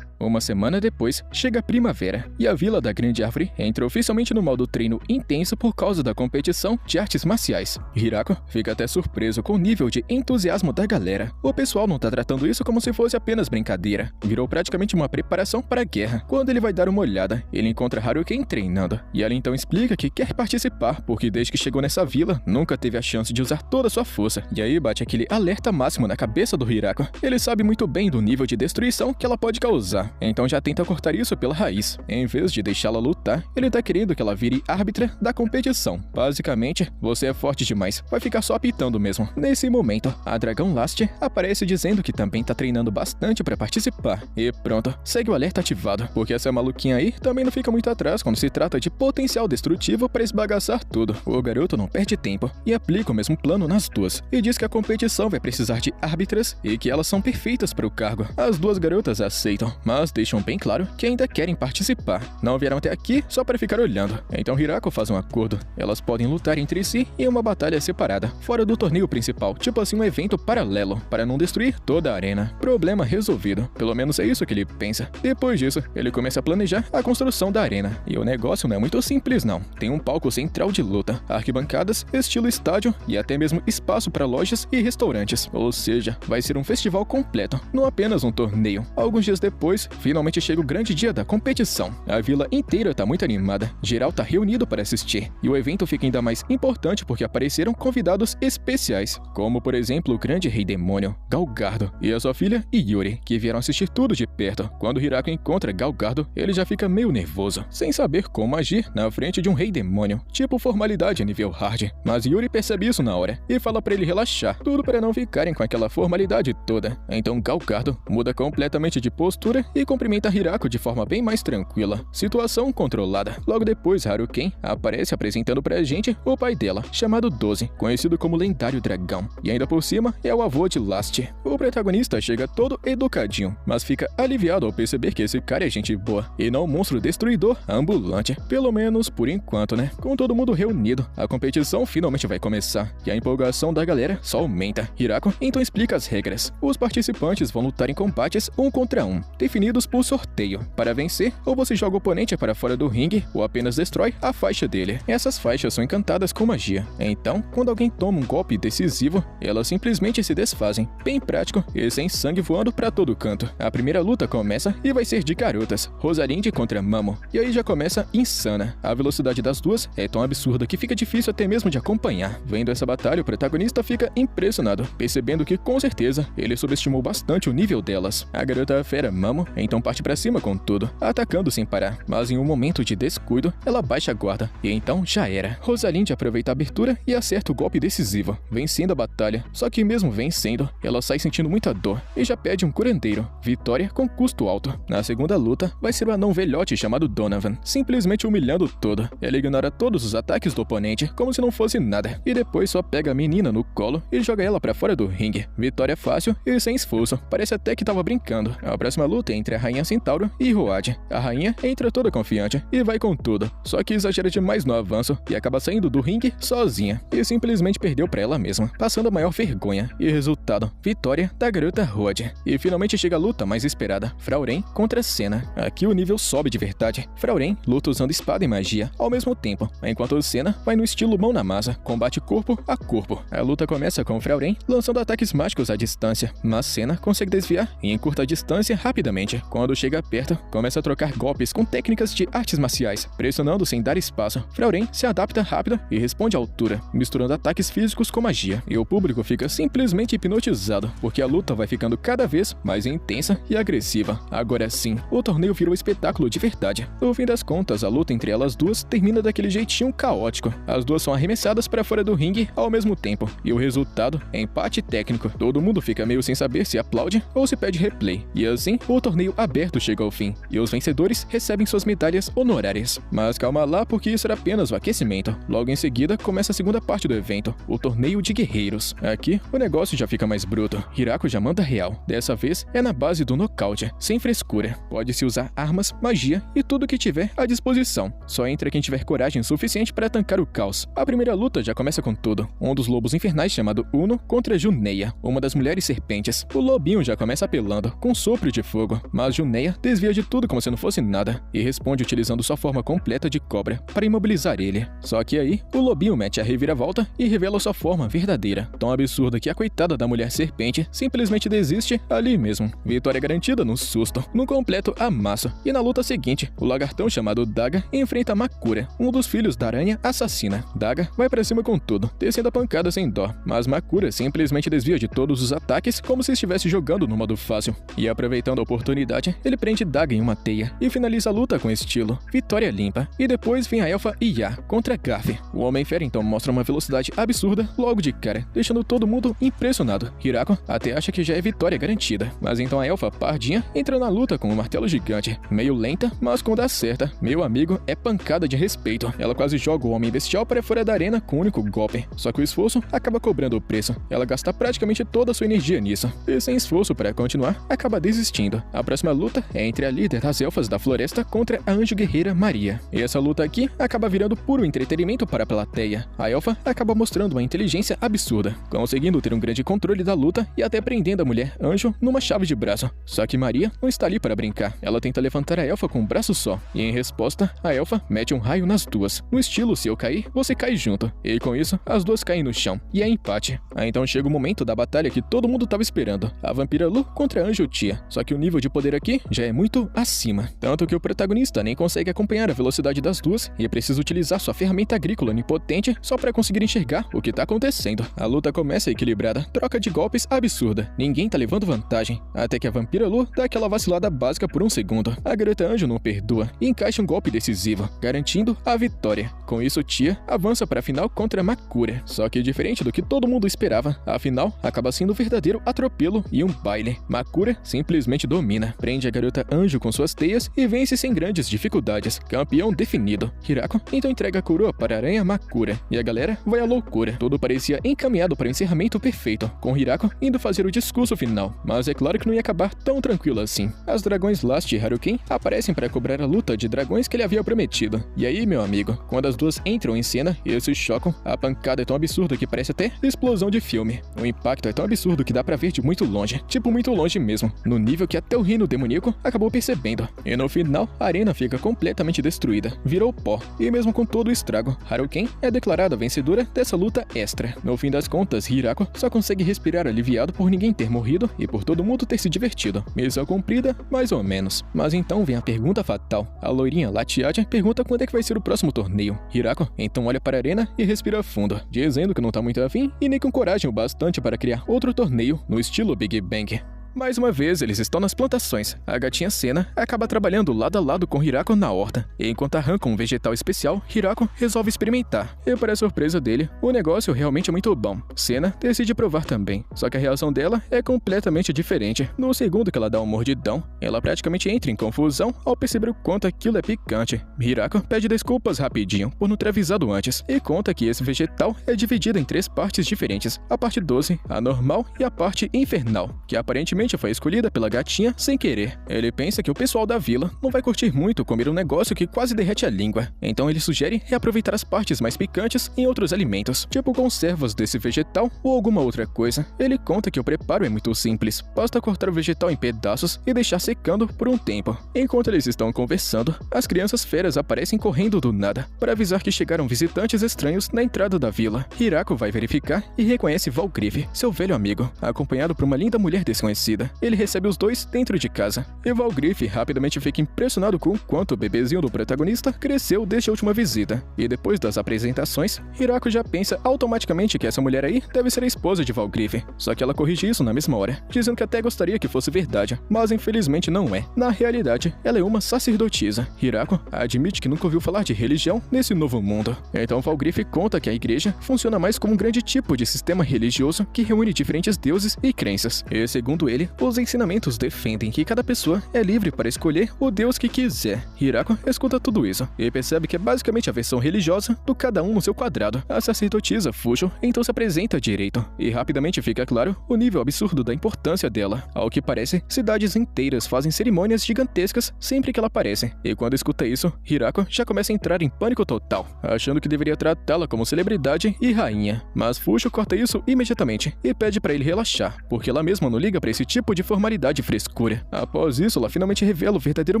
Uma semana depois, chega a primavera, e a Vila da Grande Árvore entra oficialmente no modo treino intenso por causa da competição de artes marciais. Hirako fica até surpreso com o nível de entusiasmo da galera. O pessoal não tá tratando isso como se fosse apenas brincadeira. Virou praticamente uma preparação para a guerra. Quando ele vai dar uma olhada, ele encontra Haruken treinando, e ela então explica que quer participar, porque desde que chegou nessa vila, nunca teve a chance de usar toda a sua força. E aí bate aquele alerta máximo na cabeça do Hirako. Ele sabe muito bem do nível de destruição que ela pode causar. Então já tenta cortar isso pela raiz. Em vez de deixá-la lutar, ele tá querendo que ela vire árbitra da competição. Basicamente, você é forte demais, vai ficar só apitando mesmo. Nesse momento, a Dragão Last aparece dizendo que também tá treinando bastante pra participar. E pronto, segue o alerta ativado, porque essa maluquinha aí também não fica muito atrás quando se trata de potencial destrutivo para esbagaçar tudo. O garoto não perde tempo e aplica o mesmo plano nas duas, e diz que a competição vai precisar de árbitras e que elas são perfeitas para o cargo. As duas garotas aceitam, mas deixam bem claro que ainda querem participar. Não vieram até aqui só para ficar olhando. Então Hirako faz um acordo. Elas podem lutar entre si em uma batalha separada, fora do torneio principal, tipo assim um evento paralelo, para não destruir toda a arena. Problema resolvido. Pelo menos é isso que ele pensa. Depois disso, ele começa a planejar a construção da arena. E o negócio não é muito simples não. Tem um palco central de luta, arquibancadas, estilo estádio e até mesmo espaço para lojas e restaurantes. Ou seja, vai ser um festival completo, não apenas um torneio. Alguns dias depois, finalmente chega o grande dia da competição. A vila inteira tá muito animada, geral tá reunido para assistir. E o evento fica ainda mais importante porque apareceram convidados especiais, como por exemplo o grande rei demônio, Galgardo, e a sua filha Yuri, que vieram assistir tudo de perto. Quando Hirako encontra Galgardo, ele já fica meio nervoso, sem saber como agir na frente de um rei demônio, tipo formalidade a nível hard. Mas Yuri percebe isso na hora e fala para ele relaxar, tudo para não ficarem com aquela formalidade toda. Então Galgardo muda completamente de postura e cumprimenta Hirako de forma bem mais tranquila. Situação controlada. Logo depois, Haruken aparece apresentando pra gente o pai dela, chamado 12, conhecido como lendário dragão. E ainda por cima, é o avô de Last. O protagonista chega todo educadinho, mas fica aliviado ao perceber que esse cara é gente boa, e não um monstro destruidor ambulante. Pelo menos por enquanto, né? Com todo mundo reunido, a competição finalmente vai começar, e a empolgação da galera só aumenta. Hirako então explica as regras. Os participantes vão lutar em combates 1 contra 1, definidos por sorteio. Para vencer, ou você joga o oponente para fora do ringue, ou apenas destrói a faixa dele. Essas faixas são encantadas com magia. Então, quando alguém toma um golpe decisivo, elas simplesmente se desfazem. Bem prático e sem sangue voando para todo canto. A primeira luta começa e vai ser de garotas, Rosalinde contra Mamo. E aí já começa insana. A velocidade das duas é tão absurda que fica difícil até mesmo de acompanhar. Vendo essa batalha, o protagonista fica impressionado, percebendo que com certeza ele subestimou bastante o nível delas. A garota fera Mamo então parte pra cima com tudo, atacando sem parar, mas em um momento de descuido, ela baixa a guarda, e então já era. Rosalinde aproveita a abertura e acerta o golpe decisivo, vencendo a batalha. Só que mesmo vencendo, ela sai sentindo muita dor, e já pede um curandeiro. Vitória com custo alto. Na segunda luta, vai ser o anão velhote chamado Donovan, simplesmente humilhando todo. Ela ignora todos os ataques do oponente, como se não fosse nada, e depois só pega a menina no colo e joga ela pra fora do ringue. Vitória fácil e sem esforço, parece até que tava brincando. A próxima luta é entre a Rainha Centauro e Road. A rainha entra toda confiante e vai com tudo, só que exagera demais no avanço e acaba saindo do ringue sozinha e simplesmente perdeu pra ela mesma, passando a maior vergonha. E resultado, vitória da garota Road. E finalmente chega a luta mais esperada, Frauren contra Senna. Aqui o nível sobe de verdade. Frauren luta usando espada e magia ao mesmo tempo, enquanto Senna vai no estilo mão na massa, combate corpo a corpo. A luta começa com Frauren lançando ataques mágicos à distância, mas Senna consegue desviar e encurta a distância rapidamente. Quando chega perto, começa a trocar golpes com técnicas de artes marciais, pressionando sem dar espaço. Frauren se adapta rápido e responde à altura, misturando ataques físicos com magia. E o público fica simplesmente hipnotizado, porque a luta vai ficando cada vez mais intensa e agressiva. Agora sim, o torneio virou espetáculo de verdade. No fim das contas, a luta entre elas duas termina daquele jeitinho caótico. As duas são arremessadas para fora do ringue ao mesmo tempo, e o resultado é empate técnico. Todo mundo fica meio sem saber se aplaude ou se pede replay. E assim, o torneio aberto chega ao fim, e os vencedores recebem suas medalhas honorárias. Mas calma lá, porque isso era apenas o aquecimento. Logo em seguida, começa a segunda parte do evento, o torneio de guerreiros. Aqui, o negócio já fica mais bruto. Hirako já manda real. Dessa vez, é na base do nocaute, sem frescura. Pode-se usar armas, magia e tudo que tiver à disposição. Só entra quem tiver coragem suficiente para tancar o caos. A primeira luta já começa com tudo. Um dos lobos infernais chamado Uno contra Juneia, uma das mulheres serpentes. O lobinho já começa apelando, com um sopro de fogo, mas Juneia desvia de tudo como se não fosse nada, e responde utilizando sua forma completa de cobra para imobilizar ele. Só que aí, o lobinho mete a reviravolta e revela sua forma verdadeira, tão absurda que a coitada da mulher serpente simplesmente desiste ali mesmo. Vitória garantida no susto, no completo amasso. E na luta seguinte, o lagartão chamado Daga enfrenta Makura, um dos filhos da aranha assassina. Daga vai pra cima com tudo, descendo a pancada sem dó, mas Makura simplesmente desvia de todos os ataques como se estivesse jogando no modo fácil. E aproveitando a oportunidade, ele prende Daga em uma teia e finaliza a luta com estilo. Vitória limpa. E depois vem a elfa Iya contra Garf. O Homem-Fera então mostra uma velocidade absurda logo de cara, deixando todo mundo impressionado. Hirako até acha que já é vitória garantida, mas então a elfa Pardinha entra na luta com um martelo gigante, meio lenta, mas quando acerta, meu amigo, é pancada de respeito. Ela quase joga o Homem Bestial para fora da arena com um único golpe, só que o esforço acaba cobrando o preço. Ela gasta praticamente toda a sua energia nisso, e sem esforço para continuar, acaba desistindo. A próxima luta é entre a líder das elfas da floresta contra a anjo guerreira Maria. E essa luta aqui acaba virando puro entretenimento para a plateia. A elfa acaba mostrando uma inteligência absurda, conseguindo ter um grande controle da luta e até prendendo a mulher anjo numa chave de braço. Só que Maria não está ali para brincar. Ela tenta levantar a elfa com um braço só, e em resposta, a elfa mete um raio nas duas. No estilo, se eu cair, você cai junto. E com isso, as duas caem no chão, e é empate. Aí então chega o momento da batalha que todo mundo estava esperando, a Vampira Lu contra a Anjo Tia. Só que o nível de poder aqui já é muito acima, tanto que o protagonista nem consegue acompanhar a velocidade das duas e precisa utilizar sua ferramenta agrícola onipotente só para conseguir enxergar o que tá acontecendo. A luta começa equilibrada, troca de golpes absurda, ninguém tá levando vantagem, até que a Vampira Lu dá aquela vacilada básica por um segundo. A garota anjo não perdoa e encaixa um golpe decisivo, garantindo a vitória. Com isso, Tia avança para a final contra Makura. Só que diferente do que todo mundo esperava, a final acaba sendo um verdadeiro atropelo e um baile. Makura simplesmente domina, prende a garota anjo com suas teias e vence sem grandes dificuldades. Campeão definido. Hirako então entrega a coroa para a aranha Makura, e a galera vai à loucura. Tudo parecia encaminhado para o encerramento perfeito, com Hirako indo fazer o discurso final, mas é claro que não ia acabar tão tranquilo assim. As dragões Last e Haruken aparecem para cobrar a luta de dragões que ele havia prometido. E aí, meu amigo, quando as duas entram em cena e se chocam, a pancada é tão absurda que parece até explosão de filme. O impacto é tão absurdo que dá pra ver de muito longe, tipo muito longe mesmo, no nível que até o reino demoníaco acabou percebendo. E no final, a arena fica completamente destruída, virou pó, e mesmo com todo o estrago, Haruken é declarada vencedora dessa luta extra. No fim das contas, Hirako só consegue respirar aliviado por ninguém ter morrido e por todo mundo ter se divertido. Missão cumprida, mais ou menos. Mas então vem a pergunta fatal. A loirinha Latiade pergunta quando é que vai ser o próximo torneio. Hirako então olha para a arena e respira fundo, dizendo que não tá muito afim e nem com coragem o bastante para criar outro torneio no estilo Big Bang. Mais uma vez, eles estão nas plantações. A gatinha Senna acaba trabalhando lado a lado com Hirako na horta. E enquanto arranca um vegetal especial, Hirako resolve experimentar. E para a surpresa dele, o negócio realmente é muito bom. Senna decide provar também. Só que a reação dela é completamente diferente. No segundo que ela dá um mordidão, ela praticamente entra em confusão ao perceber o quanto aquilo é picante. Hirako pede desculpas rapidinho por não ter avisado antes e conta que esse vegetal é dividido em 3 partes diferentes. A parte doce, a normal e a parte infernal, que aparentemente praticamente foi escolhida pela gatinha sem querer. Ele pensa que o pessoal da vila não vai curtir muito comer um negócio que quase derrete a língua, então ele sugere reaproveitar as partes mais picantes em outros alimentos, tipo conservas desse vegetal ou alguma outra coisa. Ele conta que o preparo é muito simples, basta cortar o vegetal em pedaços e deixar secando por um tempo. Enquanto eles estão conversando, as crianças feras aparecem correndo do nada para avisar que chegaram visitantes estranhos na entrada da vila. Hirako vai verificar e reconhece Valgrife, seu velho amigo, acompanhado por uma linda mulher desconhecida. Ele recebe os dois dentro de casa, e Valgrife rapidamente fica impressionado com o quanto o bebezinho do protagonista cresceu desde a última visita. E depois das apresentações, Hirako já pensa automaticamente que essa mulher aí deve ser a esposa de Valgrife, só que ela corrige isso na mesma hora, dizendo que até gostaria que fosse verdade, mas infelizmente não é. Na realidade, ela é uma sacerdotisa. Hirako admite que nunca ouviu falar de religião nesse novo mundo. Então Valgrife conta que a igreja funciona mais como um grande tipo de sistema religioso que reúne diferentes deuses e crenças. E segundo ele, os ensinamentos defendem que cada pessoa é livre para escolher o deus que quiser. Hirako escuta tudo isso e percebe que é basicamente a versão religiosa do cada um no seu quadrado. A sacerdotisa Fujo então se apresenta direito, e rapidamente fica claro o nível absurdo da importância dela. Ao que parece, cidades inteiras fazem cerimônias gigantescas sempre que ela aparece, e quando escuta isso, Hirako já começa a entrar em pânico total, achando que deveria tratá-la como celebridade e rainha. Mas Fujo corta isso imediatamente e pede para ele relaxar, porque ela mesma não liga para esse tipo de formalidade e frescura. Após isso, ela finalmente revela o verdadeiro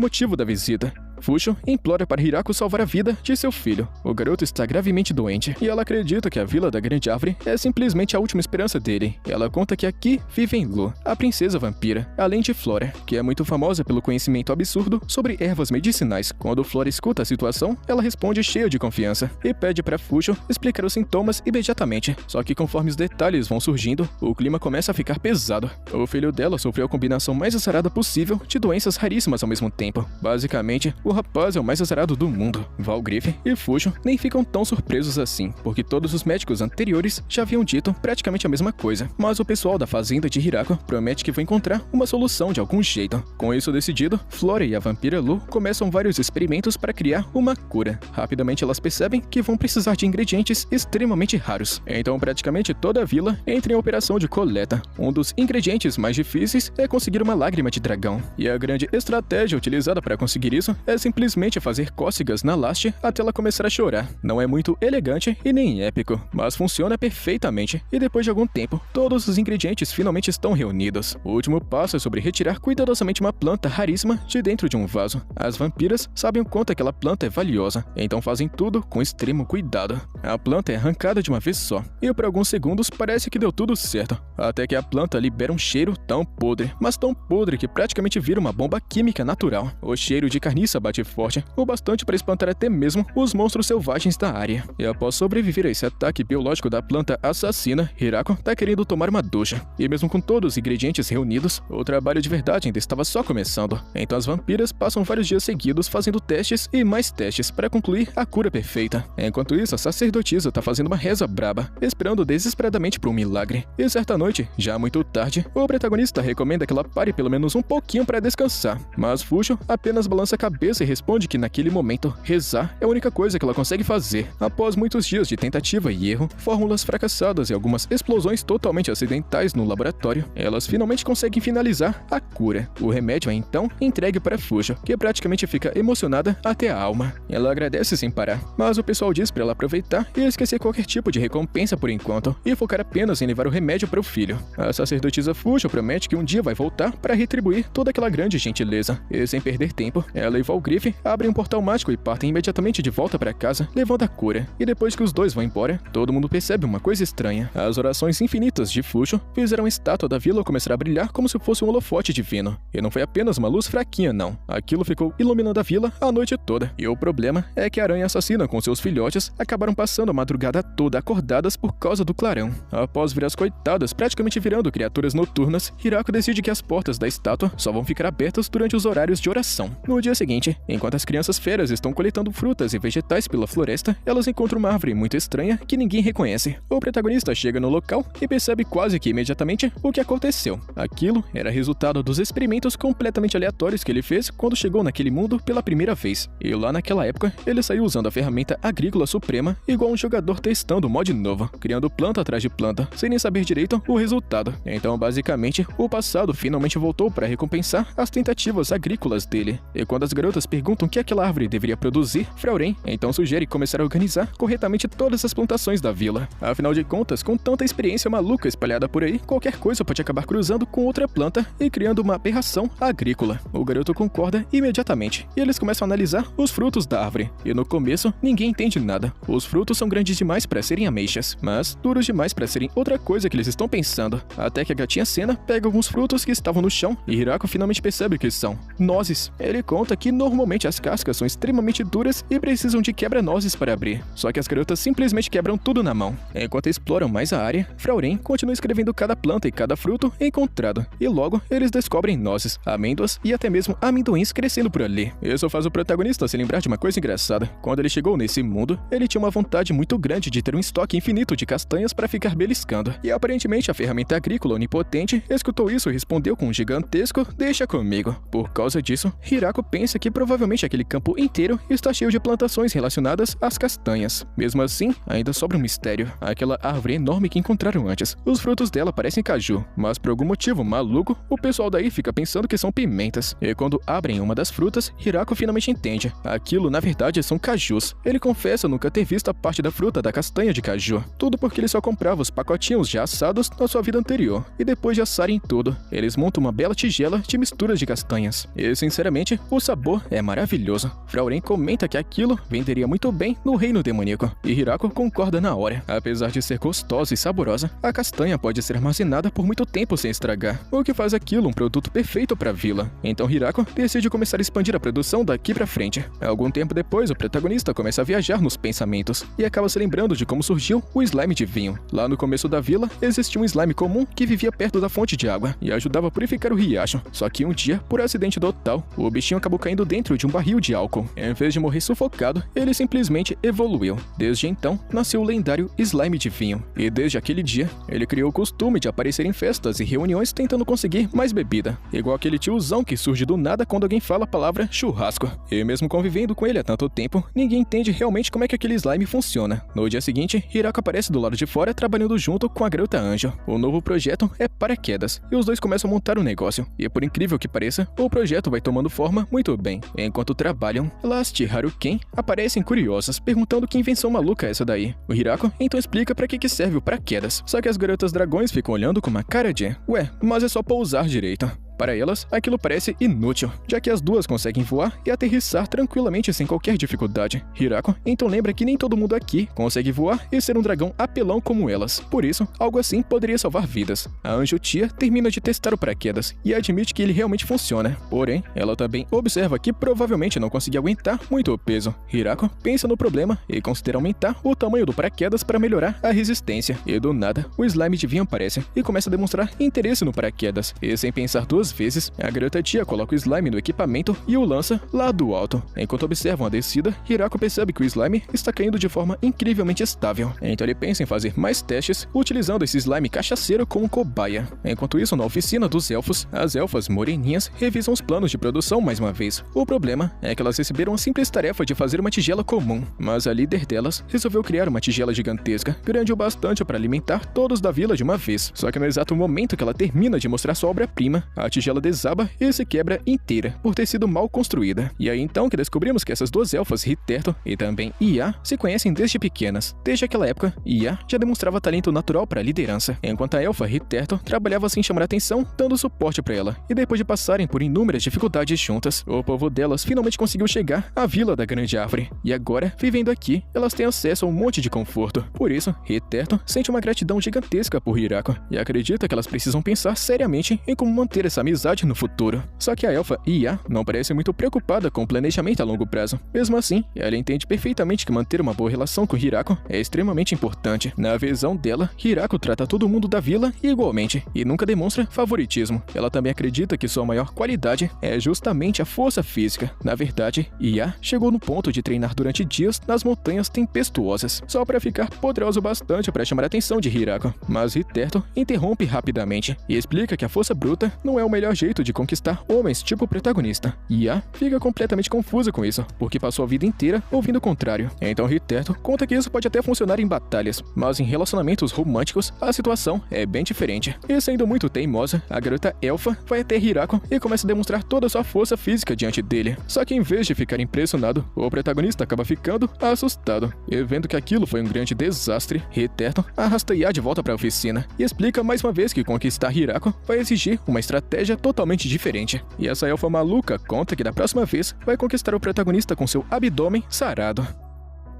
motivo da visita. Fujo implora para Hirako salvar a vida de seu filho. O garoto está gravemente doente, e ela acredita que a Vila da Grande Árvore é simplesmente a última esperança dele. Ela conta que aqui vivem Lu, a princesa vampira, além de Flora, que é muito famosa pelo conhecimento absurdo sobre ervas medicinais. Quando Flora escuta a situação, ela responde cheia de confiança e pede para Fujo explicar os sintomas imediatamente. Só que conforme os detalhes vão surgindo, o clima começa a ficar pesado. O filho dela sofreu a combinação mais azarada possível de doenças raríssimas ao mesmo tempo. Basicamente, o rapaz é o mais azarado do mundo. Valgrife e Fujo nem ficam tão surpresos assim, porque todos os médicos anteriores já haviam dito praticamente a mesma coisa. Mas o pessoal da fazenda de Hirako promete que vai encontrar uma solução de algum jeito. Com isso decidido, Flora e a vampira Lu começam vários experimentos para criar uma cura. Rapidamente elas percebem que vão precisar de ingredientes extremamente raros. Então praticamente toda a vila entra em operação de coleta. Um dos ingredientes mais difíceis é conseguir uma lágrima de dragão. E a grande estratégia utilizada para conseguir isso é simplesmente fazer cócegas na Last até ela começar a chorar. Não é muito elegante e nem épico, mas funciona perfeitamente. E depois de algum tempo, todos os ingredientes finalmente estão reunidos. O último passo é sobre retirar cuidadosamente uma planta raríssima de dentro de um vaso. As vampiras sabem o quanto aquela planta é valiosa, então fazem tudo com extremo cuidado. A planta é arrancada de uma vez só, e por alguns segundos parece que deu tudo certo, até que a planta libera um cheiro tão podre, mas tão podre que praticamente vira uma bomba química natural. O cheiro de carniça bate forte, o bastante para espantar até mesmo os monstros selvagens da área. E após sobreviver a esse ataque biológico da planta assassina, Hirako tá querendo tomar uma ducha. E mesmo com todos os ingredientes reunidos, o trabalho de verdade ainda estava só começando. Então as vampiras passam vários dias seguidos fazendo testes e mais testes para concluir a cura perfeita. Enquanto isso, a sacerdotisa tá fazendo uma reza braba, esperando desesperadamente por um milagre. E certa noite, já muito tarde, o protagonista recomenda que ela pare pelo menos um pouquinho para descansar. Mas Fujo apenas balança a cabeça e responde que naquele momento, rezar é a única coisa que ela consegue fazer. Após muitos dias de tentativa e erro, fórmulas fracassadas e algumas explosões totalmente acidentais no laboratório, elas finalmente conseguem finalizar a cura. O remédio é então entregue para Fujo, que praticamente fica emocionada até a alma. Ela agradece sem parar, mas o pessoal diz para ela aproveitar e esquecer qualquer tipo de recompensa por enquanto, e focar apenas em levar o remédio para o filho. A sacerdotisa Fujo promete que um dia vai voltar para retribuir toda aquela grande gentileza, e sem perder tempo, ela e Valgrife abrem um portal mágico e partem imediatamente de volta para casa, levando a cura. E depois que os dois vão embora, todo mundo percebe uma coisa estranha. As orações infinitas de Fujo fizeram a estátua da vila começar a brilhar como se fosse um holofote divino. E não foi apenas uma luz fraquinha, não. Aquilo ficou iluminando a vila a noite toda. E o problema é que a aranha assassina com seus filhotes acabaram passando a madrugada toda acordadas por causa do clarão. Após ver as coitadas praticamente virando criaturas noturnas, Hirako decide que as portas da estátua só vão ficar abertas durante os horários de oração. No dia seguinte, bosque. Enquanto as crianças feras estão coletando frutas e vegetais pela floresta, elas encontram uma árvore muito estranha que ninguém reconhece. O protagonista chega no local e percebe quase que imediatamente o que aconteceu. Aquilo era resultado dos experimentos completamente aleatórios que ele fez quando chegou naquele mundo pela primeira vez. E lá naquela época, ele saiu usando a ferramenta agrícola suprema igual um jogador testando o mod novo, criando planta atrás de planta, sem nem saber direito o resultado. Então, basicamente, o passado finalmente voltou para recompensar as tentativas agrícolas dele. E quando as garotas perguntam o que aquela árvore deveria produzir, Frauren então sugere começar a organizar corretamente todas as plantações da vila. Afinal de contas, com tanta experiência maluca espalhada por aí, qualquer coisa pode acabar cruzando com outra planta e criando uma aberração agrícola. O garoto concorda imediatamente, e eles começam a analisar os frutos da árvore. E no começo, ninguém entende nada. Os frutos são grandes demais para serem ameixas, mas duros demais para serem outra coisa que eles estão pensando. Até que a gatinha Senna pega alguns frutos que estavam no chão e Hirako finalmente percebe que são nozes. Ele conta que normalmente as cascas são extremamente duras e precisam de quebra-nozes para abrir. Só que as garotas simplesmente quebram tudo na mão. Enquanto exploram mais a área, Frauren continua escrevendo cada planta e cada fruto encontrado. E logo, eles descobrem nozes, amêndoas e até mesmo amendoins crescendo por ali. Isso faz o protagonista se lembrar de uma coisa engraçada. Quando ele chegou nesse mundo, ele tinha uma vontade muito grande de ter um estoque infinito de castanhas para ficar beliscando. E aparentemente a ferramenta agrícola onipotente escutou isso e respondeu com um gigantesco "deixa comigo". Por causa disso, Hirako pensa que provavelmente aquele campo inteiro está cheio de plantações relacionadas às castanhas. Mesmo assim, ainda sobra um mistério. Aquela árvore enorme que encontraram antes. Os frutos dela parecem caju, mas por algum motivo maluco, o pessoal daí fica pensando que são pimentas. E quando abrem uma das frutas, Hirako finalmente entende. Aquilo, na verdade, são cajus. Ele confessa nunca ter visto a parte da fruta da castanha de caju. Tudo porque ele só comprava os pacotinhos já assados na sua vida anterior. E depois de assarem tudo, eles montam uma bela tigela de misturas de castanhas. E, sinceramente, o sabor é maravilhoso. Frauren comenta que aquilo venderia muito bem no reino demoníaco. E Hirako concorda na hora. Apesar de ser gostosa e saborosa, a castanha pode ser armazenada por muito tempo sem estragar, o que faz aquilo um produto perfeito para a vila. Então Hirako decide começar a expandir a produção daqui pra frente. Algum tempo depois, o protagonista começa a viajar nos pensamentos e acaba se lembrando de como surgiu o slime de vinho. Lá no começo da vila, existia um slime comum que vivia perto da fonte de água e ajudava a purificar o riacho. Só que um dia, por acidente total, o bichinho acabou caindo dentro de um barril de álcool. Em vez de morrer sufocado, ele simplesmente evoluiu. Desde então, nasceu o lendário slime de vinho. E desde aquele dia, ele criou o costume de aparecer em festas e reuniões tentando conseguir mais bebida. Igual aquele tiozão que surge do nada quando alguém fala a palavra churrasco. E mesmo convivendo com ele há tanto tempo, ninguém entende realmente como é que aquele slime funciona. No dia seguinte, Hirako aparece do lado de fora trabalhando junto com a garota Anjo. O novo projeto é paraquedas, e os dois começam a montar um negócio. E por incrível que pareça, o projeto vai tomando forma muito bem. Enquanto trabalham, Last e Haruken aparecem curiosas, perguntando que invenção maluca é essa daí. O Hirako então explica pra que serve o paraquedas. Só que as garotas dragões ficam olhando com uma cara de "ué, mas é só pousar direito". Para elas, aquilo parece inútil, já que as duas conseguem voar e aterrissar tranquilamente sem qualquer dificuldade. Hirako então lembra que nem todo mundo aqui consegue voar e ser um dragão apelão como elas. Por isso, algo assim poderia salvar vidas. A Anjo Tia termina de testar o paraquedas e admite que ele realmente funciona. Porém, ela também observa que provavelmente não conseguia aguentar muito o peso. Hirako pensa no problema e considera aumentar o tamanho do paraquedas para melhorar a resistência. E do nada, o slime de vinho aparece e começa a demonstrar interesse no paraquedas. E sem pensar duas vezes, a garota tia coloca o slime no equipamento e o lança lá do alto. Enquanto observam a descida, Hirako percebe que o slime está caindo de forma incrivelmente estável. Então ele pensa em fazer mais testes, utilizando esse slime cachaceiro como cobaia. Enquanto isso, na oficina dos elfos, as elfas moreninhas revisam os planos de produção mais uma vez. O problema é que elas receberam a simples tarefa de fazer uma tigela comum, mas a líder delas resolveu criar uma tigela gigantesca, grande o bastante para alimentar todos da vila de uma vez. Só que no exato momento que ela termina de mostrar sua obra-prima, a tigela desaba e se quebra inteira por ter sido mal construída. E aí então que descobrimos que essas duas elfas, Hiterto e também Ia, se conhecem desde pequenas. Desde aquela época, Ia já demonstrava talento natural para a liderança, enquanto a elfa Hiterto trabalhava sem chamar atenção, dando suporte para ela. E depois de passarem por inúmeras dificuldades juntas, o povo delas finalmente conseguiu chegar à Vila da Grande Árvore. E agora, vivendo aqui, elas têm acesso a um monte de conforto. Por isso, Hiterto sente uma gratidão gigantesca por Hirako e acredita que elas precisam pensar seriamente em como manter essa amizade no futuro. Só que a elfa Ia não parece muito preocupada com o planejamento a longo prazo. Mesmo assim, ela entende perfeitamente que manter uma boa relação com Hirako é extremamente importante. Na visão dela, Hirako trata todo mundo da vila igualmente e nunca demonstra favoritismo. Ela também acredita que sua maior qualidade é justamente a força física. Na verdade, Ia chegou no ponto de treinar durante dias nas montanhas tempestuosas, só para ficar poderoso bastante para chamar a atenção de Hirako. Mas Hitterto interrompe rapidamente e explica que a força bruta não é o melhor jeito de conquistar homens tipo o protagonista. Ia fica completamente confusa com isso, porque passou a vida inteira ouvindo o contrário. Então Hitterto conta que isso pode até funcionar em batalhas, mas em relacionamentos românticos a situação é bem diferente. E sendo muito teimosa, a garota elfa vai até Hirako e começa a demonstrar toda a sua força física diante dele. Só que em vez de ficar impressionado, o protagonista acaba ficando assustado. E vendo que aquilo foi um grande desastre, Hitterto arrasta Ia de volta para a oficina e explica mais uma vez que conquistar Hirako vai exigir uma estratégia totalmente diferente. E essa elfa maluca conta que da próxima vez vai conquistar o protagonista com seu abdômen sarado.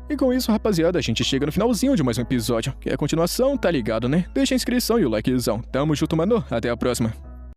E com isso, rapaziada, a gente chega no finalzinho de mais um episódio. Que a continuação, tá ligado, né? Deixa a inscrição e o likezão. Tamo junto, mano. Até a próxima.